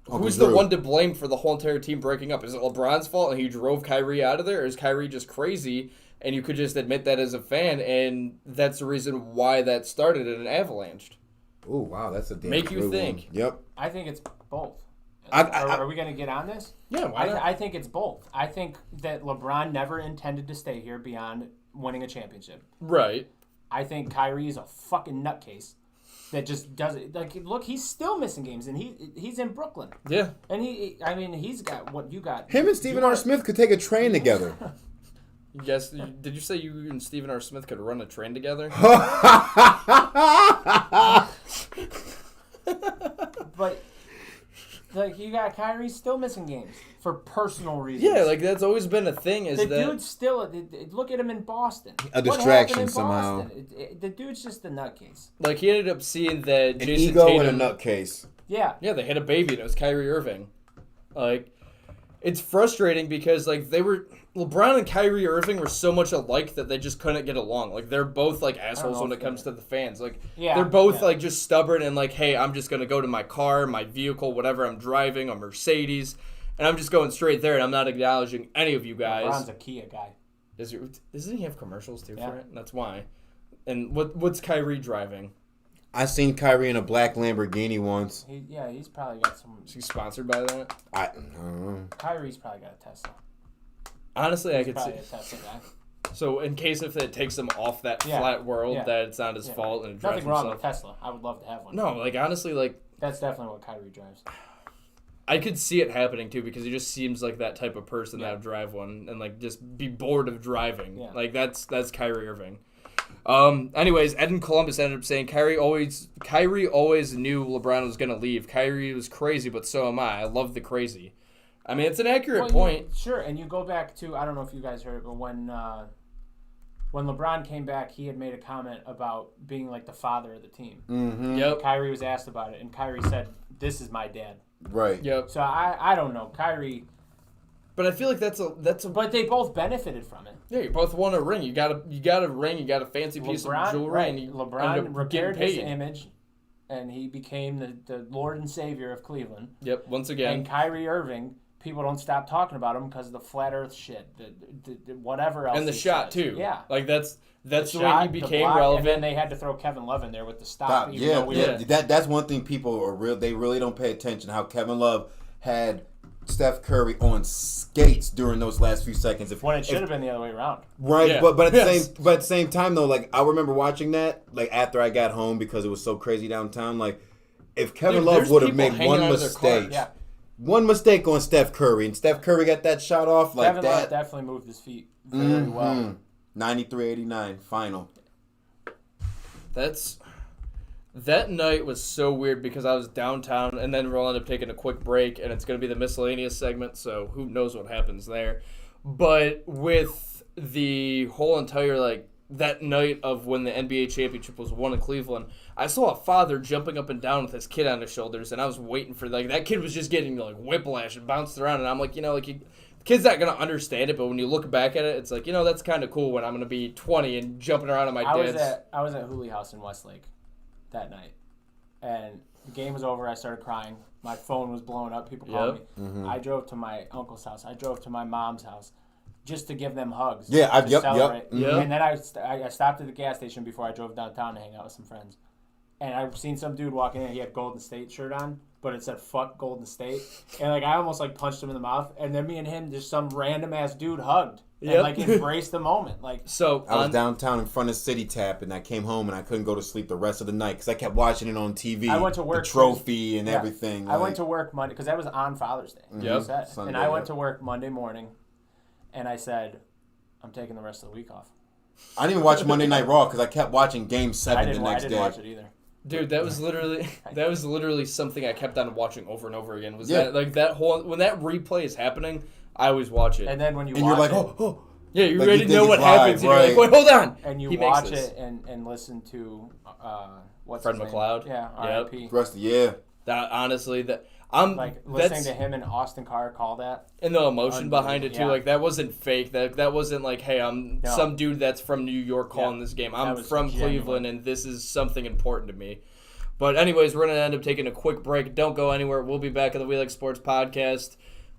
Who's the one to blame for the whole entire team breaking up? Is it LeBron's fault and he drove Kyrie out of there? Or is Kyrie just crazy and you could just admit that as a fan and that's the reason why that started in an avalanche? Oh, wow, that's a damn Make you think. One. Yep. I think it's both. Are we going to get on this? Yeah, why not? I think it's both. I think that LeBron never intended to stay here beyond winning a championship. Right. I think Kyrie is a fucking nutcase. That just does it. Look, he's still missing games, and he's in Brooklyn. Yeah. And he's got what you got. Him and Stephen R. Smith could take a train together. Yes. Did you say you and Stephen R. Smith could run a train together? But Like, you got Kyrie still missing games for personal reasons. Yeah, like that's always been a thing. Is the that dude's still look at him in Boston. A What distraction happened in somehow. Boston? The dude's just a nutcase. like he ended up seeing that An Jason ego Tatum, and a nutcase. Yeah. Yeah, they had a baby and it was Kyrie Irving. Like, it's frustrating because like LeBron and Kyrie Irving were so much alike that they just couldn't get along. Like they're both like assholes when it comes to the fans. Like they're both like just stubborn and like, hey, I'm just gonna go to my car, my vehicle, whatever I'm driving, a Mercedes, and I'm just going straight there and I'm not acknowledging any of you guys. LeBron's a Kia guy. Doesn't he have commercials too for it? That's why. And what's Kyrie driving? I seen Kyrie in a black Lamborghini once. He's probably got some. Is he sponsored by that? I don't know. Kyrie's probably got a Tesla. Honestly, I could see. Probably a Tesla guy. So in case if it takes him off that flat world, that it's not his fault and it drives nothing wrong himself. with Tesla. I would love to have one. No, like honestly, like that's definitely what Kyrie drives. I could see it happening too because he just seems like that type of person that would drive one and like just be bored of driving. Yeah. Like that's Kyrie Irving. Anyways, Ed in Columbus ended up saying Kyrie always knew LeBron was gonna leave. Kyrie was crazy, but so am I. I love the crazy. I mean, it's an accurate point. Sure, and you go back to, I don't know if you guys heard it, but when LeBron came back, he had made a comment about being like the father of the team. Mm-hmm. Yep. Kyrie was asked about it, and Kyrie said, "This is my dad." Right. Yep. So I don't know, Kyrie. But I feel like that's a. But they both benefited from it. Yeah, you both won a ring. You got a ring. You got a fancy piece of jewelry, and you LeBron repaired his image, and he became the Lord and Savior of Cleveland. Yep. Once again. And Kyrie Irving, people don't stop talking about him because of the flat Earth shit, the whatever else. And the shot says. too. Yeah. Like that's the shot, way he became block, relevant. And then they had to throw Kevin Love in there with the stop. That's one thing people are real. They really don't pay attention how Kevin Love had Steph Curry on skates during those last few seconds. When it should have been the other way around. Right, Yeah. but at the same time though, like I remember watching that like after I got home because it was so crazy downtown. Like if Kevin Love would have made one mistake, one mistake on Steph Curry, and Steph Curry got that shot off like Kevin that. Love definitely moved his feet very well. 93-89 final. That night was so weird because I was downtown, and then we'll end up taking a quick break, and it's going to be the miscellaneous segment, so who knows what happens there. But with the whole entire, like, that night of when the NBA championship was won in Cleveland, I saw a father jumping up and down with his kid on his shoulders, and I was waiting for, like, that kid was just getting, like, whiplash and bounced around, and I'm like, the kid's not going to understand it, but when you look back at it, it's like, that's kind of cool when I'm going to be 20 and jumping around on my dad's. I was at Hooley House in Westlake that night, and the game was over. I started crying. My phone was blowing up. People called me. Mm-hmm. I drove to my uncle's house. I drove to my mom's house just to give them hugs. Yeah, celebrate. Yep. And then I stopped at the gas station before I drove downtown to hang out with some friends. And I've seen some dude walking in. He had Golden State shirt on, but it said "fuck Golden State," and like I almost like punched him in the mouth. And then me and him, just some random ass dude hugged and like embraced the moment. Like so, I was downtown in front of City Tap, and I came home and I couldn't go to sleep the rest of the night because I kept watching it on TV. I went to work. The trophy and everything. I went to work Monday because that was on Father's Day. Yep. Sunday, and I went to work Monday morning, and I said, "I'm taking the rest of the week off." I didn't even watch Monday Night Raw because I kept watching Game 7 the next day. I didn't watch it either. Dude, that was literally something I kept on watching over and over again. That whole when that replay is happening, I always watch it. And then when you and watch you're like, it, oh. Yeah, you like ready to know what live, happens. right. And you're like, wait, hold on. And you he watch it and listen to what's Fred his name? McLeod? Yeah, Yep. R.I.P. That honestly, I'm like listening to him and Austin Carr call that, and the emotion behind it too. Yeah. Like that wasn't fake. That wasn't like, hey, I'm some dude that's from New York calling this game. I'm from Cleveland, and this is something important to me. But anyways, we're gonna end up taking a quick break. Don't go anywhere. We'll be back on the We Like Sportz podcast.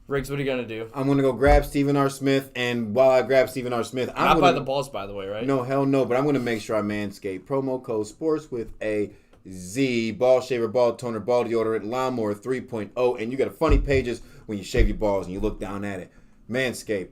Riggs, what are you gonna do? I'm gonna go grab Stephen R. Smith, and while I grab Stephen R. Smith, I'm not gonna, by the balls, by the way, right? No, hell no. But I'm gonna make sure I manscape. Promo code sports with a Z. Ball shaver, ball toner, ball deodorant, lawnmower 3.0, and you got a funny pages when you shave your balls and you look down at it. Manscape.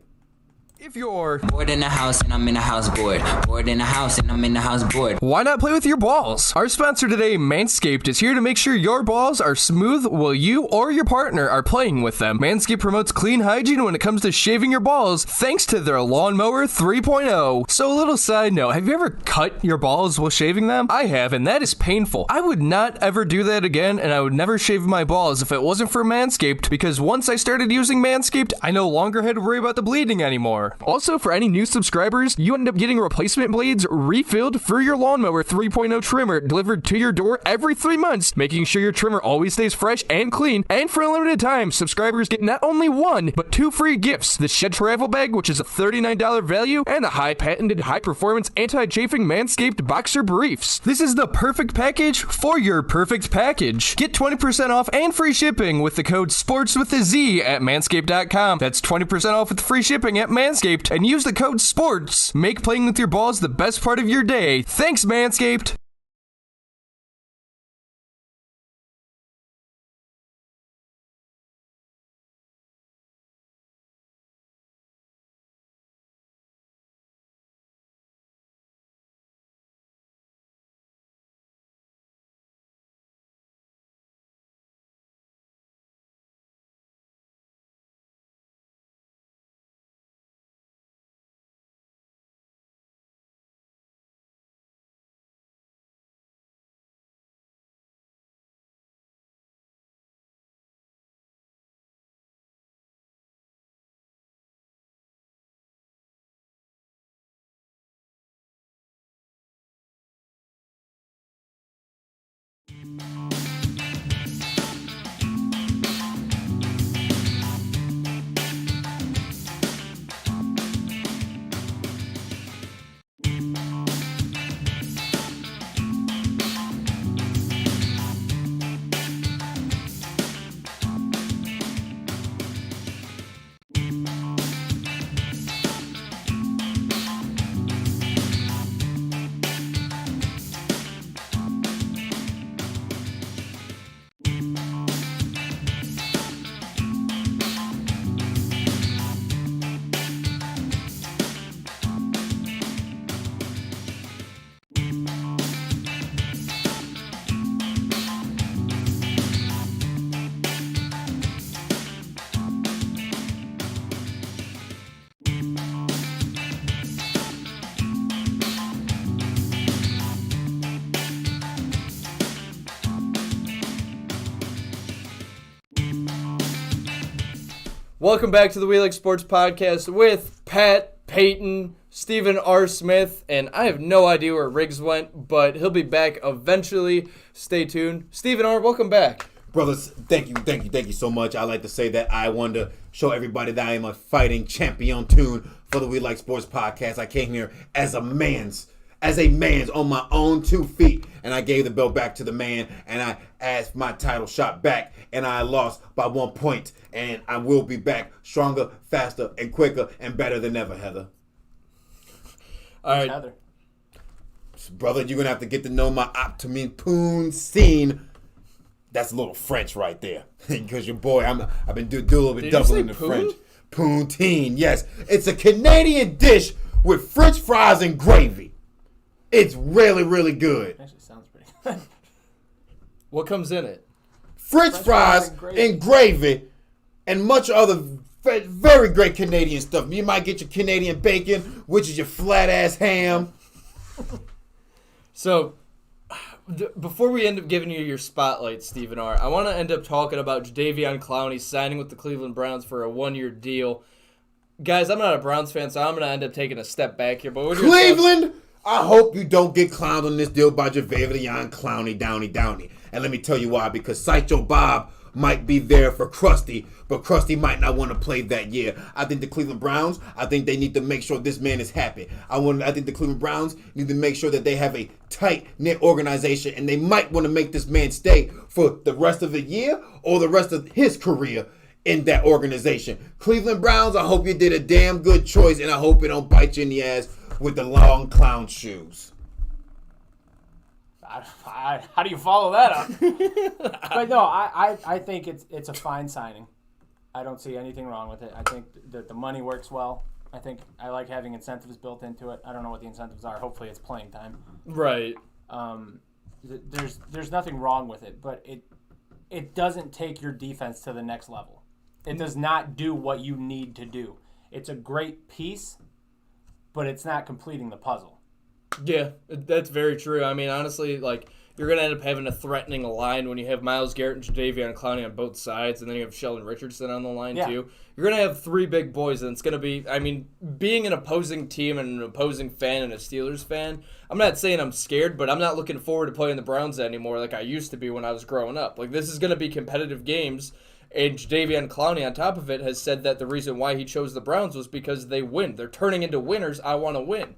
If you're Bored in the house and I'm in the house bored. Bored in the house and I'm in the house bored. why not play with your balls? Our sponsor today, Manscaped, is here to make sure your balls are smooth while you or your partner are playing with them. Manscaped promotes clean hygiene when it comes to shaving your balls thanks to their Lawnmower 3.0. So a little side note, have you ever cut your balls while shaving them? I have, and that is painful. I would not ever do that again, and I would never shave my balls if it wasn't for Manscaped, because once I started using Manscaped, I no longer had to worry about the bleeding anymore. Also, for any new subscribers, you end up getting replacement blades refilled for your Lawnmower 3.0 trimmer delivered to your door every 3 months, making sure your trimmer always stays fresh and clean. And for a limited time, subscribers get not only 1, but 2 free gifts: the Shed Travel Bag, which is a $39 value, and the high-patented, high-performance, anti-chafing Manscaped Boxer Briefs. This is the perfect package for your perfect package. Get 20% off and free shipping with the code SPORTS with a Z at manscaped.com. That's 20% off with free shipping at Manscaped, and use the code SPORTS. Make playing with your balls the best part of your day. Thanks, Manscaped. Welcome back to the We Like Sportz Podcast with Pat, Payton, Stephen R. Smith, and I have no idea where Riggs went, but he'll be back eventually. Stay tuned. Stephen R., welcome back. Brothers, thank you so much. I like to say that I wanted to show everybody that I am a fighting champion tune for the We Like Sportz Podcast. I came here as a man's on my own 2 feet, and I gave the belt back to the man, and I asked my title shot back, and I lost by 1 point, and I will be back stronger, faster, and quicker, and better than ever, Heather. All right. Heather. Brother, you're going to have to get to know my optimine poon scene. That's a little French right there, because your boy, I've been doing a little bit doubling the French. Poutine, yes. It's a Canadian dish with French fries and gravy. It's really, really good. Actually sounds pretty good. What comes in it? French fries and gravy and much other very great Canadian stuff. You might get your Canadian bacon, which is your flat-ass ham. So, before we end up giving you your spotlight, Stephen R., I want to end up talking about Jadeveon Clowney signing with the Cleveland Browns for a 1-year deal. Guys, I'm not a Browns fan, so I'm going to end up taking a step back here. But what are your Cleveland, I hope you don't get clowned on this deal by Jadeveon Clowney, Downey. And let me tell you why. Because Sideshow Bob might be there for Krusty, but Krusty might not want to play that year. I think the Cleveland Browns, I think they need to make sure this man is happy. I think the Cleveland Browns need to make sure that they have a tight-knit organization, and they might want to make this man stay for the rest of the year or the rest of his career in that organization. Cleveland Browns, I hope you did a damn good choice, and I hope it don't bite you in the ass with the long clown shoes. How do you follow that up? But no, I think it's a fine signing. I don't see anything wrong with it. I think that the money works well. I think I like having incentives built into it. I don't know what the incentives are. Hopefully it's playing time. Right. There's nothing wrong with it, but it doesn't take your defense to the next level. It does not do what you need to do. It's a great piece, but it's not completing the puzzle. Yeah, that's very true. I mean, honestly, like, you're going to end up having a threatening line when you have Myles Garrett and Jadeveon Clowney on both sides, and then you have Sheldon Richardson on the line, too. You're going to have three big boys, and it's going to be, I mean, being an opposing team and an opposing fan and a Steelers fan, I'm not saying I'm scared, but I'm not looking forward to playing the Browns anymore like I used to be when I was growing up. Like, this is going to be competitive games, and Jadeveon Clowney, on top of it, has said that the reason why he chose the Browns was because they win. They're turning into winners. I want to win.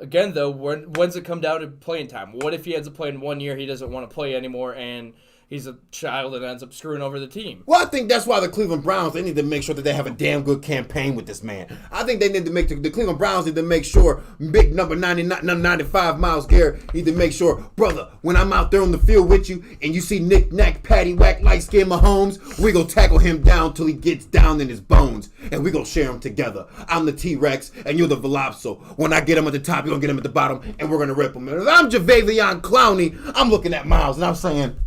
Again, though, when's it come down to playing time? What if he ends up playing 1 year, he doesn't want to play anymore, and he's a child and ends up screwing over the team? Well, I think that's why the Cleveland Browns, they need to make sure that they have a damn good campaign with this man. I think they need to make the Cleveland Browns need to make sure big number 95 Myles Garrett need to make sure, brother, when I'm out there on the field with you and you see Nick Nack, Patty Whack, Light Skin Mahomes, we gonna tackle him down till he gets down in his bones, and we gonna share him together. I'm the T-Rex and you're the Velopso. When I get him at the top, you're gonna get him at the bottom, and we're gonna rip him. And if I'm Jadeveon Clowney, I'm looking at Myles and I'm saying,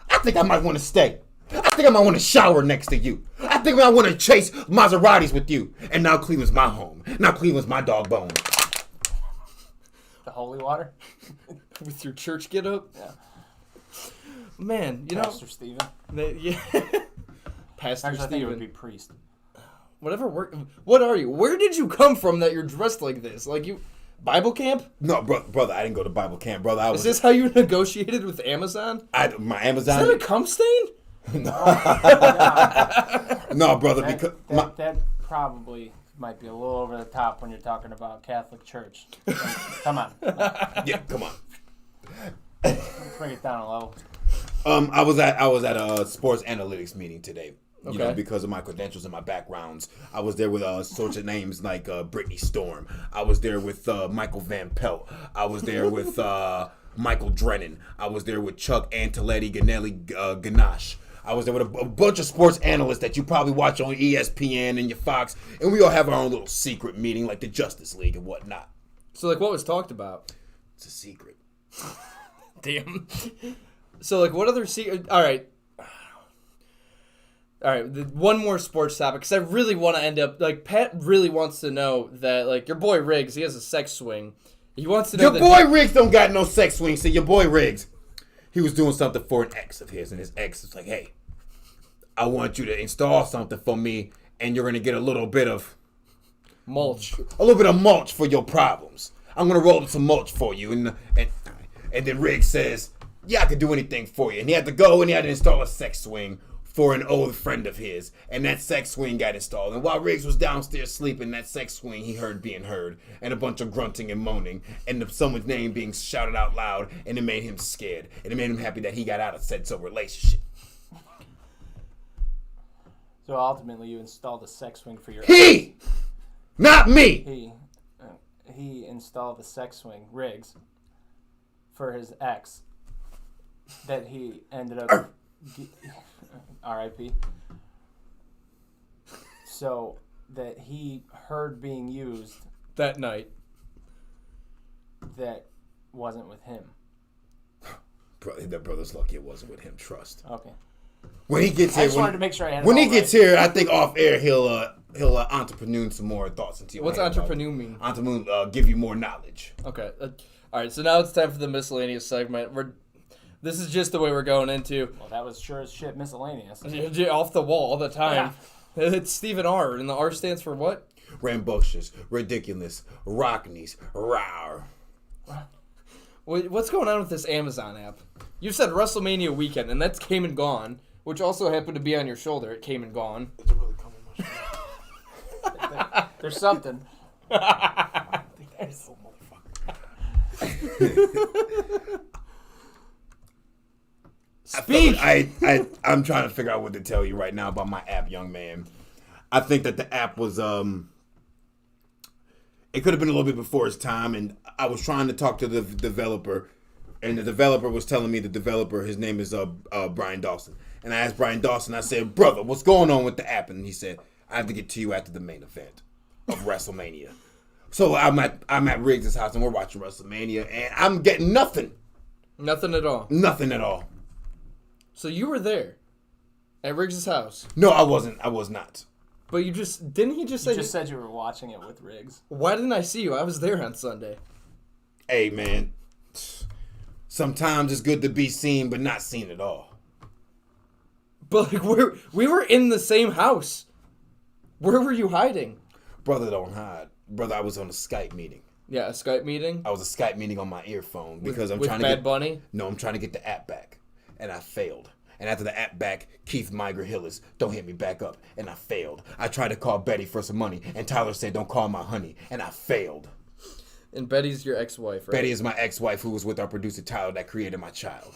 I think I might want to stay. I think I might want to shower next to you. I think I want to chase Maseratis with you. And now Cleveland's my home. Now Cleveland's my dog bone. The holy water? With your church get up? Yeah. Man, you Pastor Steven. Yeah. Pastor Actually, Steven. I think it would be priest. Whatever work. What are you? Where did you come from that you're dressed like this? Like you... Bible camp? No, brother, I didn't go to Bible camp, brother. Is this how you negotiated with Amazon? My Amazon. Is that a cum stain? No, brother, that probably might be a little over the top when you're talking about Catholic Church. Come on. Yeah, come on. Bring it down a level. I was at a sports analytics meeting today. You know, Okay. because of my credentials and my backgrounds. I was there with sorts of names like Brittany Storm. I was there with Michael Van Pelt. I was there with Michael Drennan. I was there with Chuck Antoletti, Ganache. I was there with a bunch of sports analysts that you probably watch on ESPN and your Fox. And we all have our own little secret meeting like the Justice League and whatnot. So, like, what was talked about? It's a secret. Damn. So, like, what other secret? All right, one more sports topic, because I really want to end up, like, Pat really wants to know that, like, your boy Riggs, he has a sex swing. He wants to know Your boy Riggs don't got no sex swing. See, your boy Riggs, he was doing something for an ex of his, and his ex was like, hey, I want you to install something for me, and you're going to get a little bit of mulch. A little bit of mulch for your problems. I'm going to roll up some mulch for you. And then Riggs says, yeah, I could do anything for you. And he had to go and he had to install a sex swing for an old friend of his, and that sex swing got installed. And while Riggs was downstairs sleeping, that sex swing he heard being heard, and a bunch of grunting and moaning, and someone's name being shouted out loud, and it made him scared, and it made him happy that he got out of said relationship. So ultimately, you installed a sex swing for your He, not me. He installed a sex swing, Riggs, for his ex, that he ended up. R.I.P. So that he heard being used that night. That wasn't with him. That brother's lucky it wasn't with him. Trust. Okay. When he gets here, I just wanted to make sure I had it when all he gets right. here, I think off air he'll entrepreneur some more thoughts into your What's head, entrepreneur mean? Entrepreneur give you more knowledge. Okay. All right. So now it's time for the miscellaneous segment. This is just the way we're going into. Well, that was sure as shit miscellaneous. Off the wall all the time. Yeah. It's Stephen R. And the R stands for what? Rambunctious, ridiculous, rockneys, rawr. What's going on with this Amazon app? You said WrestleMania weekend, and that's came and gone, which also happened to be on your shoulder. It came and gone. Is it really coming much? There's something. Speak. I'm trying to figure out what to tell you right now about my app, young man. I think that the app was it could have been a little bit before its time, and I was trying to talk to the developer, and the developer was telling me his name is Brian Dawson, and I asked Brian Dawson, I said, brother, what's going on with the app? And he said, I have to get to you after the main event. of WrestleMania. So I'm at Riggs' house and we're watching WrestleMania and I'm getting nothing. Nothing at all. Nothing at all. So you were there at Riggs' house. No, I wasn't. I was not. But you just didn't he just say You just said you were watching it with Riggs. Why didn't I see you? I was there on Sunday. Hey man, sometimes it's good to be seen but not seen at all. But like we were in the same house. Where were you hiding? Brother, don't hide. Brother, I was on a Skype meeting. Yeah, a Skype meeting. I was a Skype meeting on my earphone because I'm with trying to Bad get Bunny. No, I'm trying to get the app back, and I failed. And after the app back, Keith Migra Hillis, don't hit me back up, and I failed. I tried to call Betty for some money, and Tyler said, don't call my honey, and I failed. And Betty's your ex-wife, right? Betty is my ex-wife who was with our producer Tyler that created my child.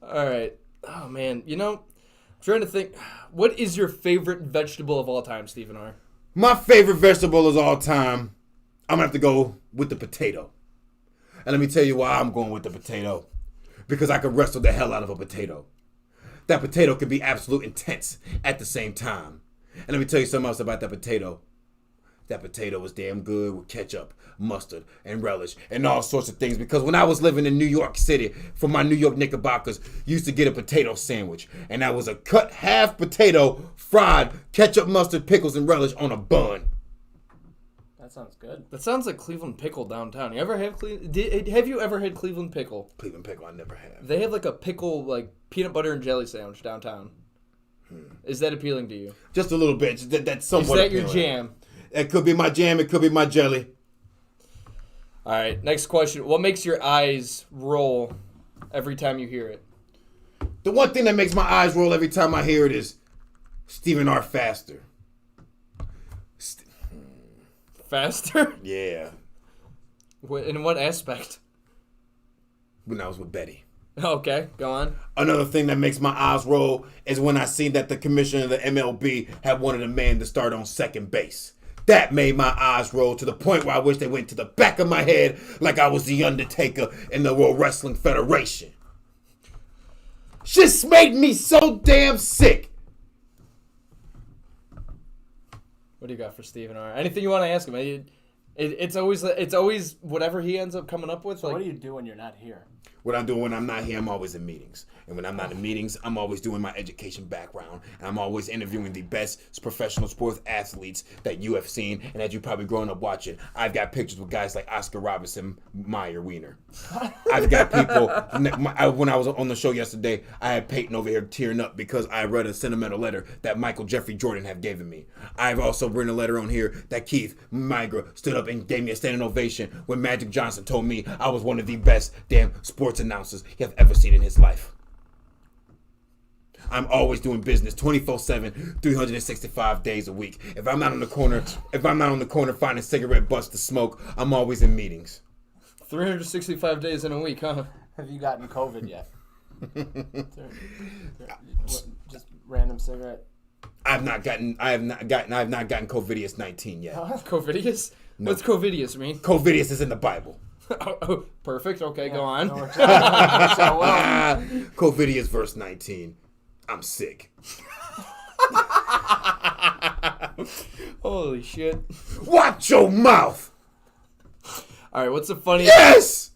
All right. Oh man, I'm trying to think. What is your favorite vegetable of all time, Stephen R? My favorite vegetable of all time, I'm gonna have to go with the potato. And let me tell you why I'm going with the potato. Because I could wrestle the hell out of a potato. That potato can be absolute intense at the same time. And let me tell you something else about that potato. That potato was damn good with ketchup, mustard, and relish, and all sorts of things. Because when I was living in New York City, for my New York Knickerbockers, used to get a potato sandwich. And that was a cut half potato, fried, ketchup, mustard, pickles, and relish on a bun. That sounds good. That sounds like Cleveland Pickle downtown. You ever have have you ever had Cleveland Pickle? Cleveland Pickle, I never have. They have like a pickle, like peanut butter and jelly sandwich downtown. Is that appealing to you? Just a little bit. That's somewhat Is that your appealing. jam? It could be my jam. It could be my jelly. All right, next question. What makes your eyes roll every time you hear it? The one thing that makes my eyes roll every time I hear it is Stephen R. Faster. Faster? Yeah. In what aspect? When I was with Betty. Okay, go on. Another thing that makes my eyes roll is when I see that the commissioner of the MLB had wanted a man to start on second base. That made my eyes roll to the point where I wish they went to the back of my head like I was the Undertaker in the World Wrestling Federation. Just made me so damn sick. What do you got for Stephen R? Anything you want to ask him? It's always whatever he ends up coming up with. So like, what do you do when you're not here? What I'm doing when I'm not here, I'm always in meetings. And when I'm not in meetings, I'm always doing my education background. And I'm always interviewing the best professional sports athletes that you have seen and that you've probably grown up watching. I've got pictures with guys like Oscar Robinson, Meyer Wiener. I've got people, when I was on the show yesterday, I had Payton over here tearing up because I read a sentimental letter that Michael Jeffrey Jordan had given me. I've also written a letter on here that Keith Migra stood up and gave me a standing ovation when Magic Johnson told me I was one of the best damn sports announcers he have ever seen in his life. I'm always doing business 24/7, 365 days a week. If I'm not on the corner finding cigarette butts to smoke, I'm always in meetings. 365 days in a week, huh? Have you gotten COVID yet? Just random cigarette. I have not gotten Covidius 19 yet. Covidius? No. What's Covidius mean? Covidius is in the Bible. Oh, perfect. Okay, go on. Covidius verse 19. I'm sick. Holy shit. Watch your mouth. All right, what's the funniest? Yes.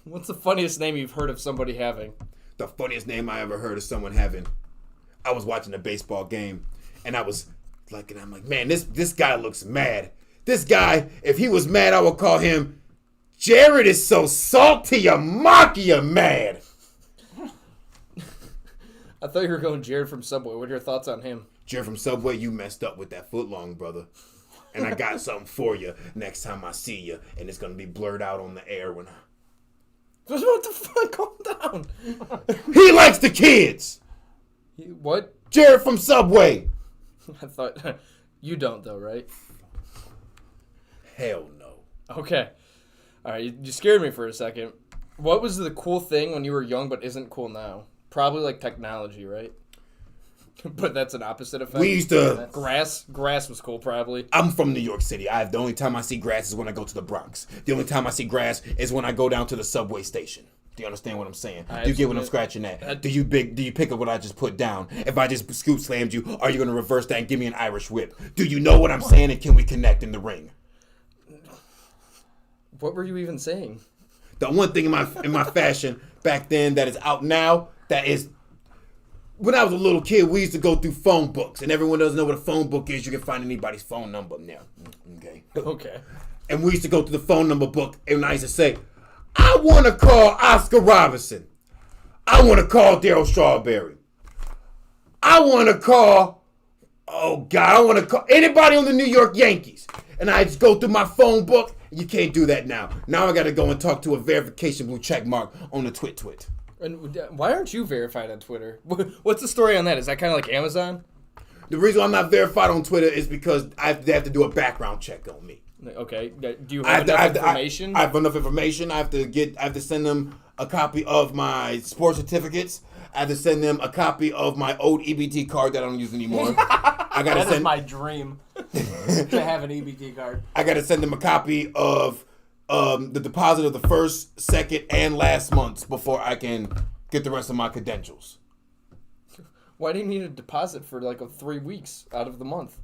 What's the funniest name you've heard of somebody having? The funniest name I ever heard of someone having. I was watching a baseball game, and I'm like, man, this guy looks mad. This guy, if he was mad, I would call him Jared is so salty, you mock you mad. I thought you were going Jared from Subway. What are your thoughts on him? Jared from Subway, you messed up with that footlong, brother. And I got something for you next time I see you, and it's going to be blurred out on the air when What the fuck? Calm down. He likes the kids. What? Jared from Subway. I thought... You don't, though, right? Hell no. Okay. All right, you scared me for a second. What was the cool thing when you were young but isn't cool now? Probably like technology, right? But that's an opposite effect. We used to... Grass was cool, probably. I'm from New York City. The only time I see grass is when I go to the Bronx. The only time I see grass is when I go down to the subway station. Do you understand what I'm saying? I Do you get what I'm absolutely- scratching at? Do you pick up what I just put down? If I just scoop slammed you, are you going to reverse that and give me an Irish whip? Do you know what I'm saying, and can we connect in the ring? What were you even saying? The one thing in my fashion back then that is out now, that is, when I was a little kid, we used to go through phone books, and everyone doesn't know what a phone book is. You can find anybody's phone number now. Okay. Okay. And we used to go through the phone number book, and I used to say, I want to call Oscar Robinson. I want to call Darryl Strawberry. I want to call, I want to call anybody on the New York Yankees. And I just go through my phone book. You can't do that now. Now I got to go and talk to a verification blue check mark on the twit. And why aren't you verified on Twitter? What's the story on that? Is that kind of like Amazon? The reason I'm not verified on Twitter is because they have to do a background check on me. Okay. Do you have enough information? I have enough information. I have to send them a copy of my sports certificates. I have to send them a copy of my old EBT card that I don't use anymore. That is my dream, to have an EBT card. I got to send them a copy of the deposit of the first, second, and last months before I can get the rest of my credentials. Why do you need a deposit for like 3 weeks out of the month?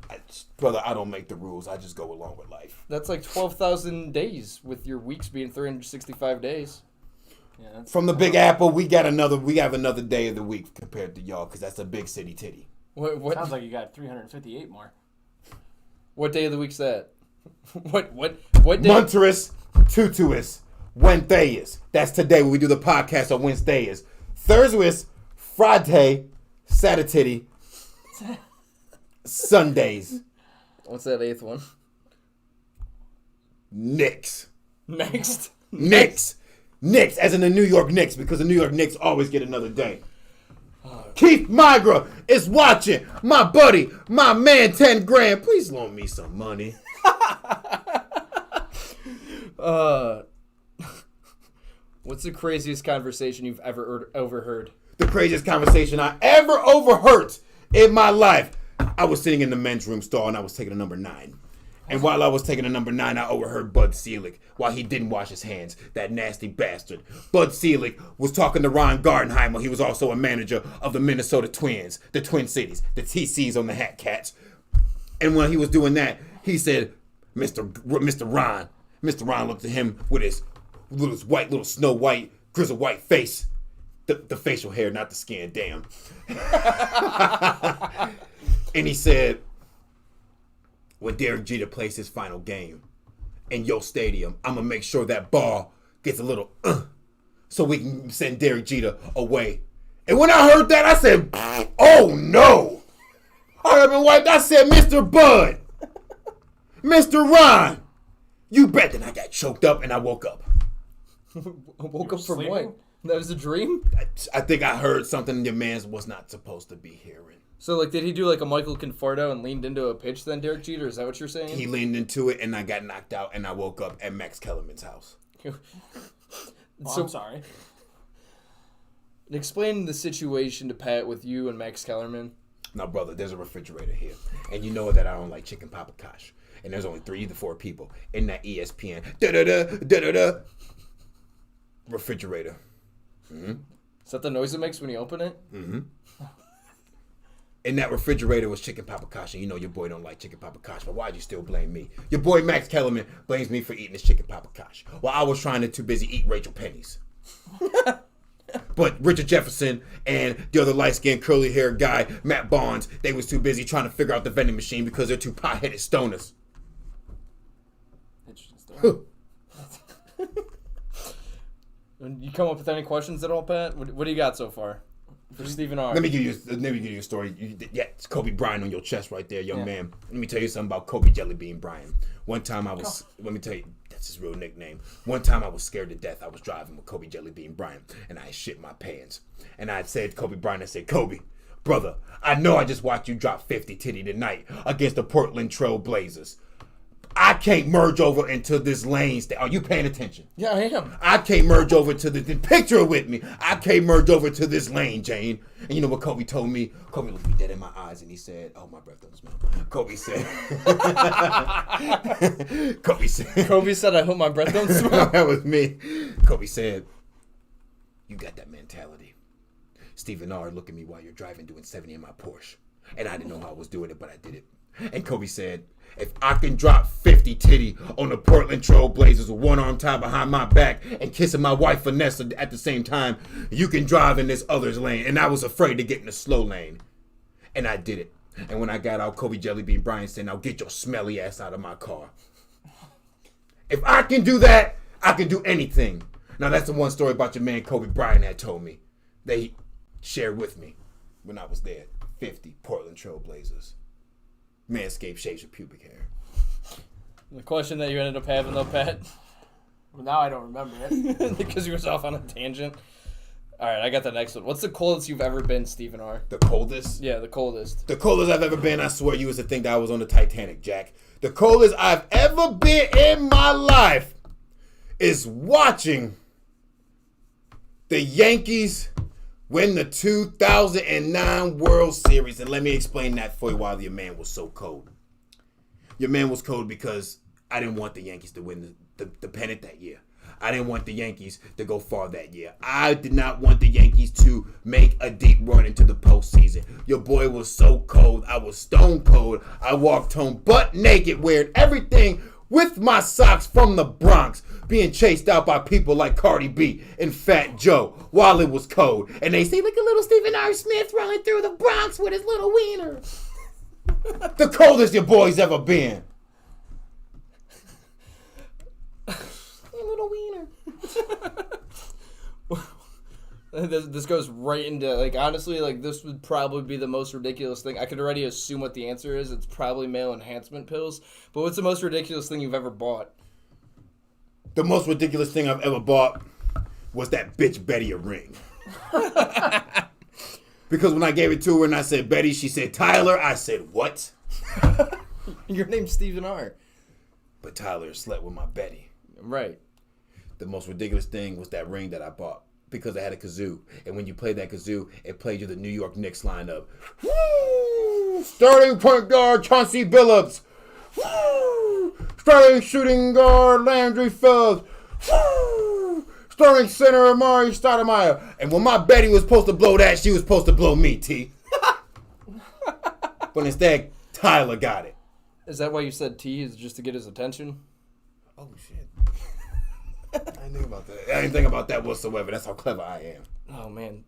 Brother, I don't make the rules. I just go along with life. That's like 12,000 days with your weeks being 365 days. Yeah, From the Big Apple, we have another day of the week compared to y'all because that's a big city titty. What sounds like you got 358 more. What day of the week's that? What day? Monterus, Tutuus, Wednesdays. That's today when we do the podcast on Wednesdays. Thursdays, Friday, Saturday, Sundays. What's that 8th one? Knicks. Next. Knicks, as in the New York Knicks, because the New York Knicks always get another day. Keith Migra is watching. My buddy, my man, 10 grand. Please loan me some money. What's the craziest conversation you've ever overheard? The craziest conversation I ever overheard in my life. I was sitting in the men's room stall and I was taking a number 9. And while I was taking a number 9, I overheard Bud Selig while he didn't wash his hands. That nasty bastard. Bud Selig was talking to Ron Gardenheimer. He was also a manager of the Minnesota Twins, the Twin Cities, the TCs on the Hat Cats. And when he was doing that, he said, Mr. Ron. Mr. Ron looked at him with his white, little snow white, grizzle white face. The facial hair, not the skin, damn. And he said, when Derek Jeter plays his final game in your stadium, I'm going to make sure that ball gets a little so we can send Derek Jeter away. And when I heard that, I said, oh no. I said, Mr. Bud, Mr. Ron, you bet. Then I got choked up and I woke up. Woke up from sleeping? what? That was a dream? I think I heard something your man was not supposed to be hearing. So, like, did he do, like, a Michael Conforto and leaned into a pitch then, Derek Jeter? Is that what you're saying? He leaned into it and I got knocked out and I woke up at Max Kellerman's house. I'm sorry. Explain the situation to Pat with you and Max Kellerman. Now, brother, there's a refrigerator here. And you know that I don't like chicken paprikash. And there's only 3 to 4 people in that ESPN refrigerator. Mm-hmm. Is that the noise it makes when you open it? Mm-hmm. In that refrigerator was chicken paprikash, and you know your boy don't like chicken paprikash, but why'd you still blame me? Your boy Max Kellerman blames me for eating this chicken paprikash, while I was trying to too busy eat Rachel Penny's. But Richard Jefferson and the other light-skinned curly-haired guy, Matt Barnes, they was too busy trying to figure out the vending machine because they're two pie-headed stoners. Interesting story. You come up with any questions at all, Pat? What do you got so far for Stephen R? Let me give you a story. It's Kobe Bryant on your chest right there, young man. Let me tell you something about Kobe Jellybean Bryant. One time let me tell you, that's his real nickname. One time I was scared to death. I was driving with Kobe Jellybean Bryant, and I shit my pants. And I said to Kobe Bryant, I said, Kobe, brother, I know I just watched you drop 50 titty tonight against the Portland Trail Blazers. I can't merge over into this lane. Are you paying attention? Yeah, I am. I can't merge over to the picture with me. I can't merge over to this lane, Jane. And you know what Kobe told me? Kobe looked me dead in my eyes and he said, oh, my breath don't smell. Kobe said, Kobe said, I hope my breath don't smell. That was me. Kobe said, You got that mentality. Stephen R. look at me while you're driving doing 70 in my Porsche. And I didn't know how I was doing it, but I did it. And Kobe said, if I can drop 50 titty on the Portland Trail Blazers with one arm tied behind my back and kissing my wife Vanessa at the same time, you can drive in this other's lane. And I was afraid to get in the slow lane. And I did it. And when I got out, Kobe Jellybean Bryant said, now get your smelly ass out of my car. If I can do that, I can do anything. Now that's the one story about your man Kobe Bryant had told me. They shared with me when I was there. 50 Portland Trail Blazers. Manscaped shaves your pubic hair. The question that you ended up having, though, Pat? Well, now I don't remember it. Because you were off on a tangent. All right, I got the next one. What's the coldest you've ever been, Stephen R? The coldest? Yeah, the coldest. The coldest I've ever been, I swear you was to think that I was on the Titanic, Jack. The coldest I've ever been in my life is watching the Yankees win the 2009 World Series. And let me explain that for you why your man was so cold. Your man was cold because I didn't want the Yankees to win the pennant that year. I didn't want the Yankees to go far that year. I did not want the Yankees to make a deep run into the postseason. Your boy was so cold. I was stone cold. I walked home butt naked, wearing everything with my socks from the Bronx, being chased out by people like Cardi B and Fat Joe while it was cold. And they say, look at little Stephen R. Smith running through the Bronx with his little wiener. The coldest your boy's ever been. Little wiener. This goes right into, like, honestly, like, this would probably be the most ridiculous thing. I could already assume what the answer is. It's probably male enhancement pills. But what's the most ridiculous thing you've ever bought? The most ridiculous thing I've ever bought was that bitch Betty a ring. Because when I gave it to her and I said Betty, she said Tyler. I said, what? Your name's Stephen R. But Tyler slept with my Betty. Right. The most ridiculous thing was that ring that I bought because I had a kazoo. And when you played that kazoo, it played you the New York Knicks lineup. Woo! Starting point guard, Chauncey Billups. Woo! Starting shooting guard, Landry Phillips. Woo! Starting center, Amari Stoudemire. And when my Betty was supposed to blow that, she was supposed to blow me, T. But instead, Tyler got it. Is that why you said T, is just to get his attention? Oh, shit. I didn't think about that. I didn't think about that whatsoever. That's how clever I am. Oh, man.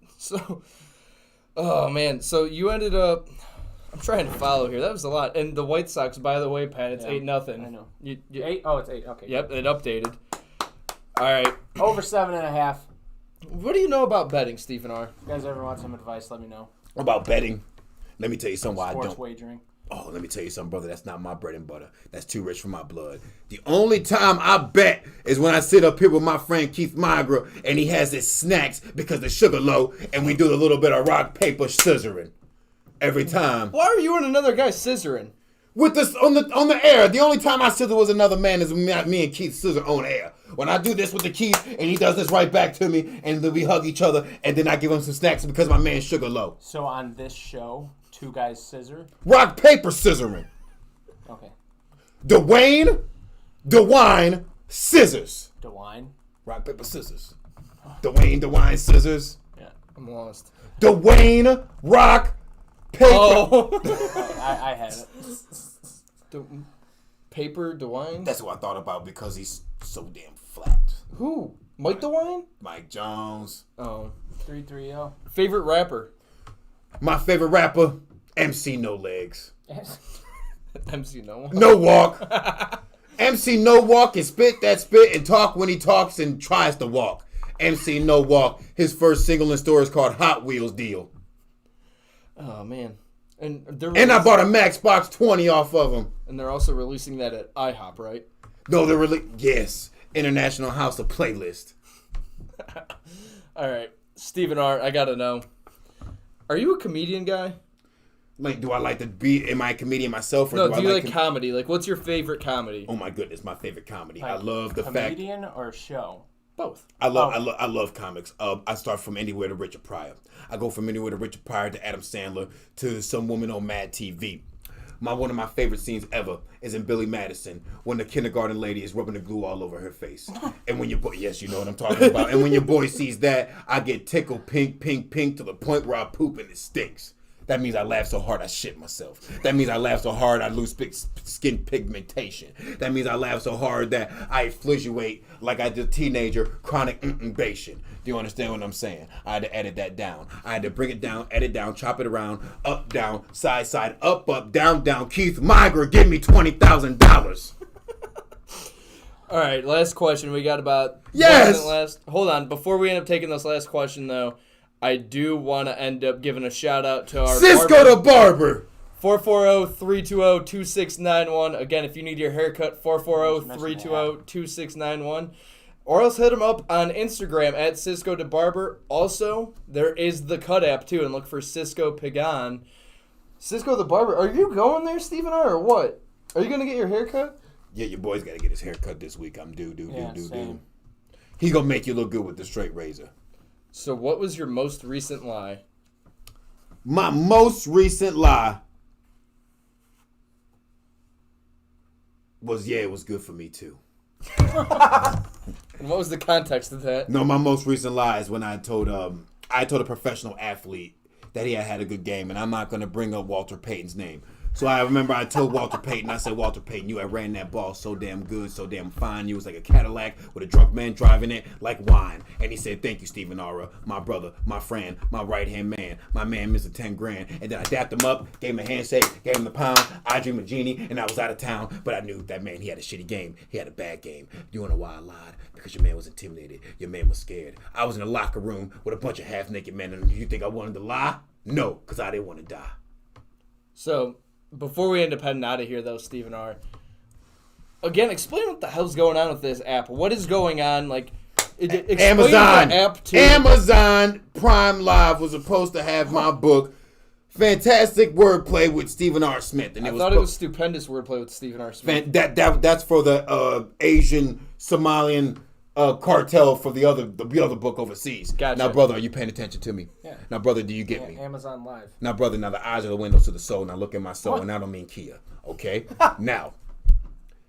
So you ended up... I'm trying to follow here. That was a lot. And the White Sox, by the way, Pat, it's 8-0. I know. You, 8? Oh, it's 8. Okay. Yep, it updated. All right. Over 7.5. What do you know about betting, Stephen R? If you guys ever want some advice, let me know. About betting? Let me tell you something why I Sports don't. wagering. Oh, let me tell you something, brother. That's not my bread and butter. That's too rich for my blood. The only time I bet is when I sit up here with my friend Keith Migra and he has his snacks because the sugar low and we do a little bit of rock, paper, scissoring. Every time. Why are you and another guy scissoring? With this on the air. The only time I scissor was another man is me and Keith scissor on air. When I do this with the Keith and he does this right back to me and then we hug each other and then I give him some snacks because my man's sugar low. So on this show, two guys scissor? Rock, paper, scissoring. Okay. DeWine, scissors. DeWine? Rock, paper, scissors. DeWine, scissors. Yeah, I'm lost. Dwayne, rock, paper. Oh. I had it. Paper, DeWine? That's what I thought about because he's so damn flat. Who? Mike DeWine? Mike Jones. Oh. 330. Favorite rapper? My favorite rapper, MC No Legs. MC No Walk. No Walk. MC No Walk can spit that spit and talk when he talks and tries to walk. MC No Walk. His first single in store is called Hot Wheels Deal. Oh, man. And I bought a Max Box 20 off of him. And they're also releasing that at IHOP, right? No, yes. International House of Playlist. All right. Stephen R., I got to know. Are you a comedian guy? Like, do I like to be? Am I a comedian myself? Or No, do you I like comedy? Like, what's your favorite comedy? Oh, my goodness, my favorite comedy. Like I love the fact... Comedian or show? Both. I love comics. I start from Anywhere to Richard Pryor. I go from Anywhere to Richard Pryor to Adam Sandler to some woman on Mad TV. One of my favorite scenes ever is in Billy Madison when the kindergarten lady is rubbing the glue all over her face. And when your boy, yes, you know what I'm talking about. And when your boy sees that, I get tickled pink to the point where I poop and it stinks. That means I laugh so hard I shit myself. That means I laugh so hard I lose skin pigmentation. That means I laugh so hard that I fluctuate like I did a teenager, chronic intubation. Do you understand what I'm saying? I had to edit that down. I had to bring it down, edit down, chop it around, up, down, side, up, down. Keith Miger, give me $20,000. All right, last question. We got about yes. Hold on, before we end up taking this last question though, I do want to end up giving a shout out to our Cisco the Barber. 440-320-2691. Again, if you need your haircut, 440-320-2691. Or else hit him up on Instagram at Cisco the Barber. Also, there is the Cut app too, and look for Cisco Pagan. Cisco the Barber, are you going there, Stephen R, or what? Are you going to get your haircut? Yeah, your boy's got to get his haircut this week. I'm due. He going to make you look good with the straight razor. So what was your most recent lie? My most recent lie was, it was good for me too. And what was the context of that? No, my most recent lie is when I told a professional athlete that he had a good game, and I'm not going to bring up Walter Payton's name. So I remember I told Walter Payton, I said, Walter Payton, you had ran that ball so damn good, so damn fine. You was like a Cadillac with a drunk man driving it like wine. And he said, thank you, Stephen Ara, my brother, my friend, my right-hand man, my man, Mr. 10 grand. And then I dapped him up, gave him a handshake, gave him the pound. I dreamed a genie, and I was out of town. But I knew that man, he had a shitty game. He had a bad game. You wanna know why I lied? Because your man was intimidated. Your man was scared. I was in a locker room with a bunch of half-naked men, and you think I wanted to lie? No, because I didn't want to die. So, before we end up heading out of here, though, Stephen R., again, explain what the hell's going on with this app. What is going on? Like, Amazon. App too. Amazon Prime Live was supposed to have my book, Fantastic Wordplay with Stephen R. Smith. And I thought it was Stupendous Wordplay with Stephen R. Smith. That's for the Asian Somalian cartel for the other book overseas. Gotcha. Now, brother, are you paying attention to me? Yeah. Now, brother, do you get me? Amazon Live. Now, brother, now the eyes are the windows to the soul. Now look at my soul, and I don't mean Kia, okay? Now,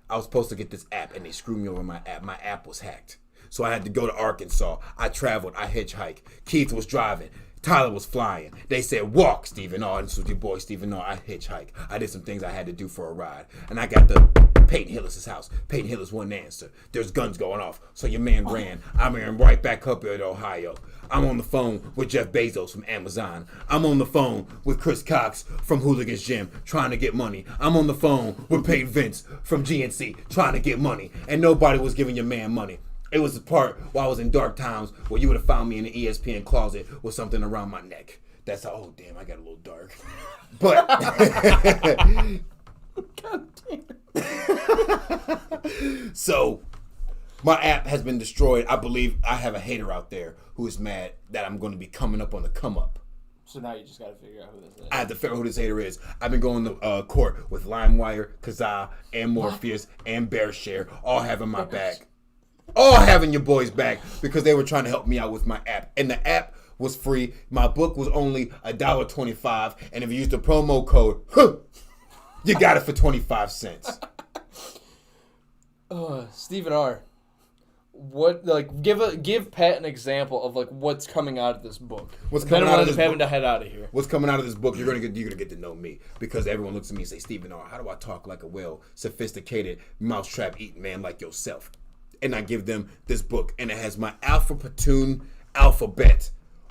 I was supposed to get this app, and they screwed me over my app. My app was hacked. So I had to go to Arkansas. I traveled. I hitchhiked. Keith was driving. Tyler was flying. They said, walk, Stephen R. And this was your boy, Stephen R. I hitchhiked. I did some things I had to do for a ride. And I got to Payton Hillis' house. Payton Hillis wouldn't answer. There's guns going off. So your man ran. I ran right back up here to Ohio. I'm on the phone with Jeff Bezos from Amazon. I'm on the phone with Chris Cox from Hooligans Gym trying to get money. I'm on the phone with Peyton Vince from GNC trying to get money. And nobody was giving your man money. It was the part while I was in dark times where you would have found me in the ESPN closet with something around my neck. That's how, oh damn, I got a little dark. But God damn. So my app has been destroyed. I believe I have a hater out there who is mad that I'm going to be coming up on the come up. So now you just got to figure out who this is. I have to figure out who this hater is. I've been going to court with LimeWire, Kazaa, and Morpheus, and BearShare, all having my back. All having your boys back because they were trying to help me out with my app. And the app was free. My book was only $1.25. And if you use the promo code, you got it for 25 cents. Stephen R., what, like, give Pat an example of like what's coming out of this book. What's coming out of this having book? to head out of here. What's coming out of this book? You're gonna get to know me because everyone looks at me and say, Stephen R., how do I talk like a well sophisticated mousetrap eating man like yourself? And I give them this book, and it has my platoon alphabet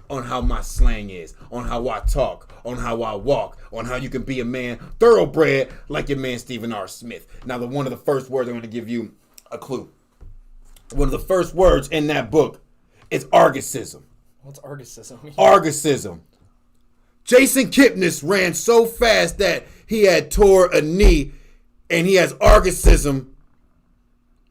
on how my slang is, on how I talk, on how I walk, on how you can be a man thoroughbred like your man Stephen R. Smith. Now, one of the first words I'm going to give you a clue. One of the first words in that book is Argosism. What's Argosism? Argosism. Jason Kipnis ran so fast that he had tore a knee, and he has Argosism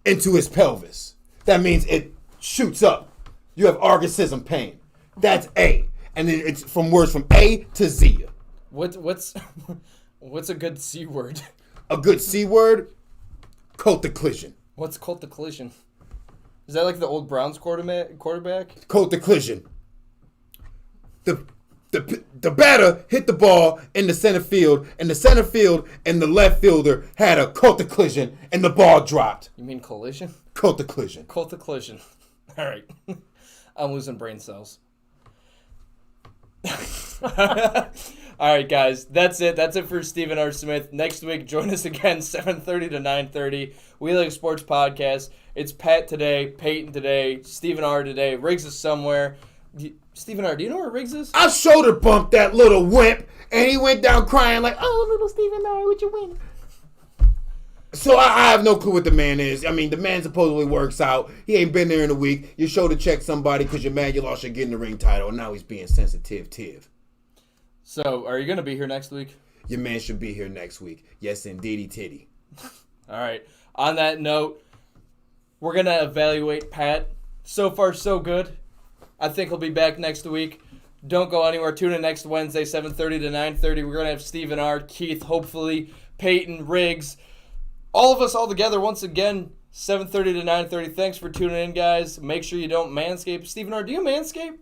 into his pelvis. That means it shoots up. You have Argosism pain. That's A. And then it's from words from A to Z. What's a good C word? A good C word? Colticlision. What's colticlision? Is that like the old Browns quarterback? Colticlision. The the batter hit the ball in the center field, and the center field and the left fielder had a collision, and the ball dropped. You mean collision? Collision. Collision. All right. I'm losing brain cells. All right, guys. That's it. That's it for Stephen R. Smith. Next week, join us again, 7:30 to 9:30. We Like Sportz Podcast. It's Pat today, Payton today, Stephen R. today. Riggs is somewhere. Stephen R., do you know where Riggs is? I shoulder bumped that little wimp, and he went down crying like, "Oh, little Stephen R., what you win?" So I have no clue what the man is. I mean, the man supposedly works out. He ain't been there in a week. You shoulder check somebody because you're mad you lost your getting the ring title, and now he's being sensitive. So, are you going to be here next week? Your man should be here next week. Yes, indeedy titty. All right. On that note, we're going to evaluate Pat. So far, so good. I think he'll be back next week. Don't go anywhere. Tune in next Wednesday, 7:30 to 9:30. We're going to have Stephen R., Keith, hopefully, Payton, Riggs, all of us all together once again, 7:30 to 9:30. Thanks for tuning in, guys. Make sure you don't manscape. Stephen R., do you manscape?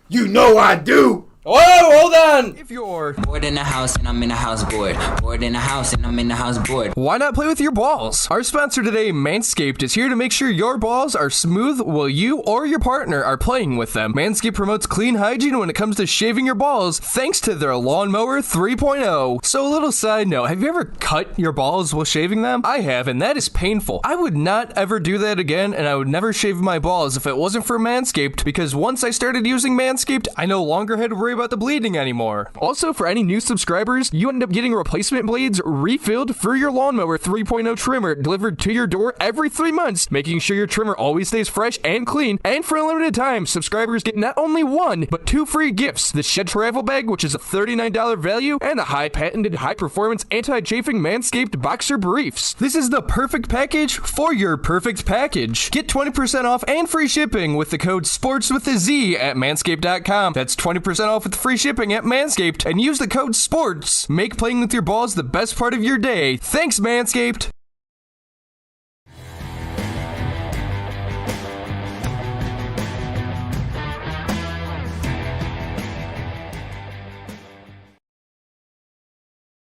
You know I do. Whoa, hold on. If you're Bored in the house and I'm in the house bored. Bored in the house and I'm in the house bored. why not play with your balls? Our sponsor today, Manscaped, is here to make sure your balls are smooth while you or your partner are playing with them. Manscaped promotes clean hygiene when it comes to shaving your balls thanks to their Lawnmower 3.0. So a little side note, have you ever cut your balls while shaving them? I have, and that is painful. I would not ever do that again, and I would never shave my balls if it wasn't for Manscaped, because once I started using Manscaped, I no longer had to worry about the bleeding anymore. Also, for any new subscribers, you end up getting replacement blades refilled for your Lawnmower 3.0 trimmer delivered to your door every 3 months, making sure your trimmer always stays fresh and clean. And for a limited time, subscribers get not only 1, but 2 free gifts: the Shed Travel Bag, which is a $39 value, and the high-patented, high-performance, anti-chafing Manscaped Boxer Briefs. This is the perfect package for your perfect package. Get 20% off and free shipping with the code SPORTS with a Z at manscaped.com. That's 20% off with free shipping at Manscaped, and use the code SPORTS. Make playing with your balls the best part of your day. Thanks, Manscaped.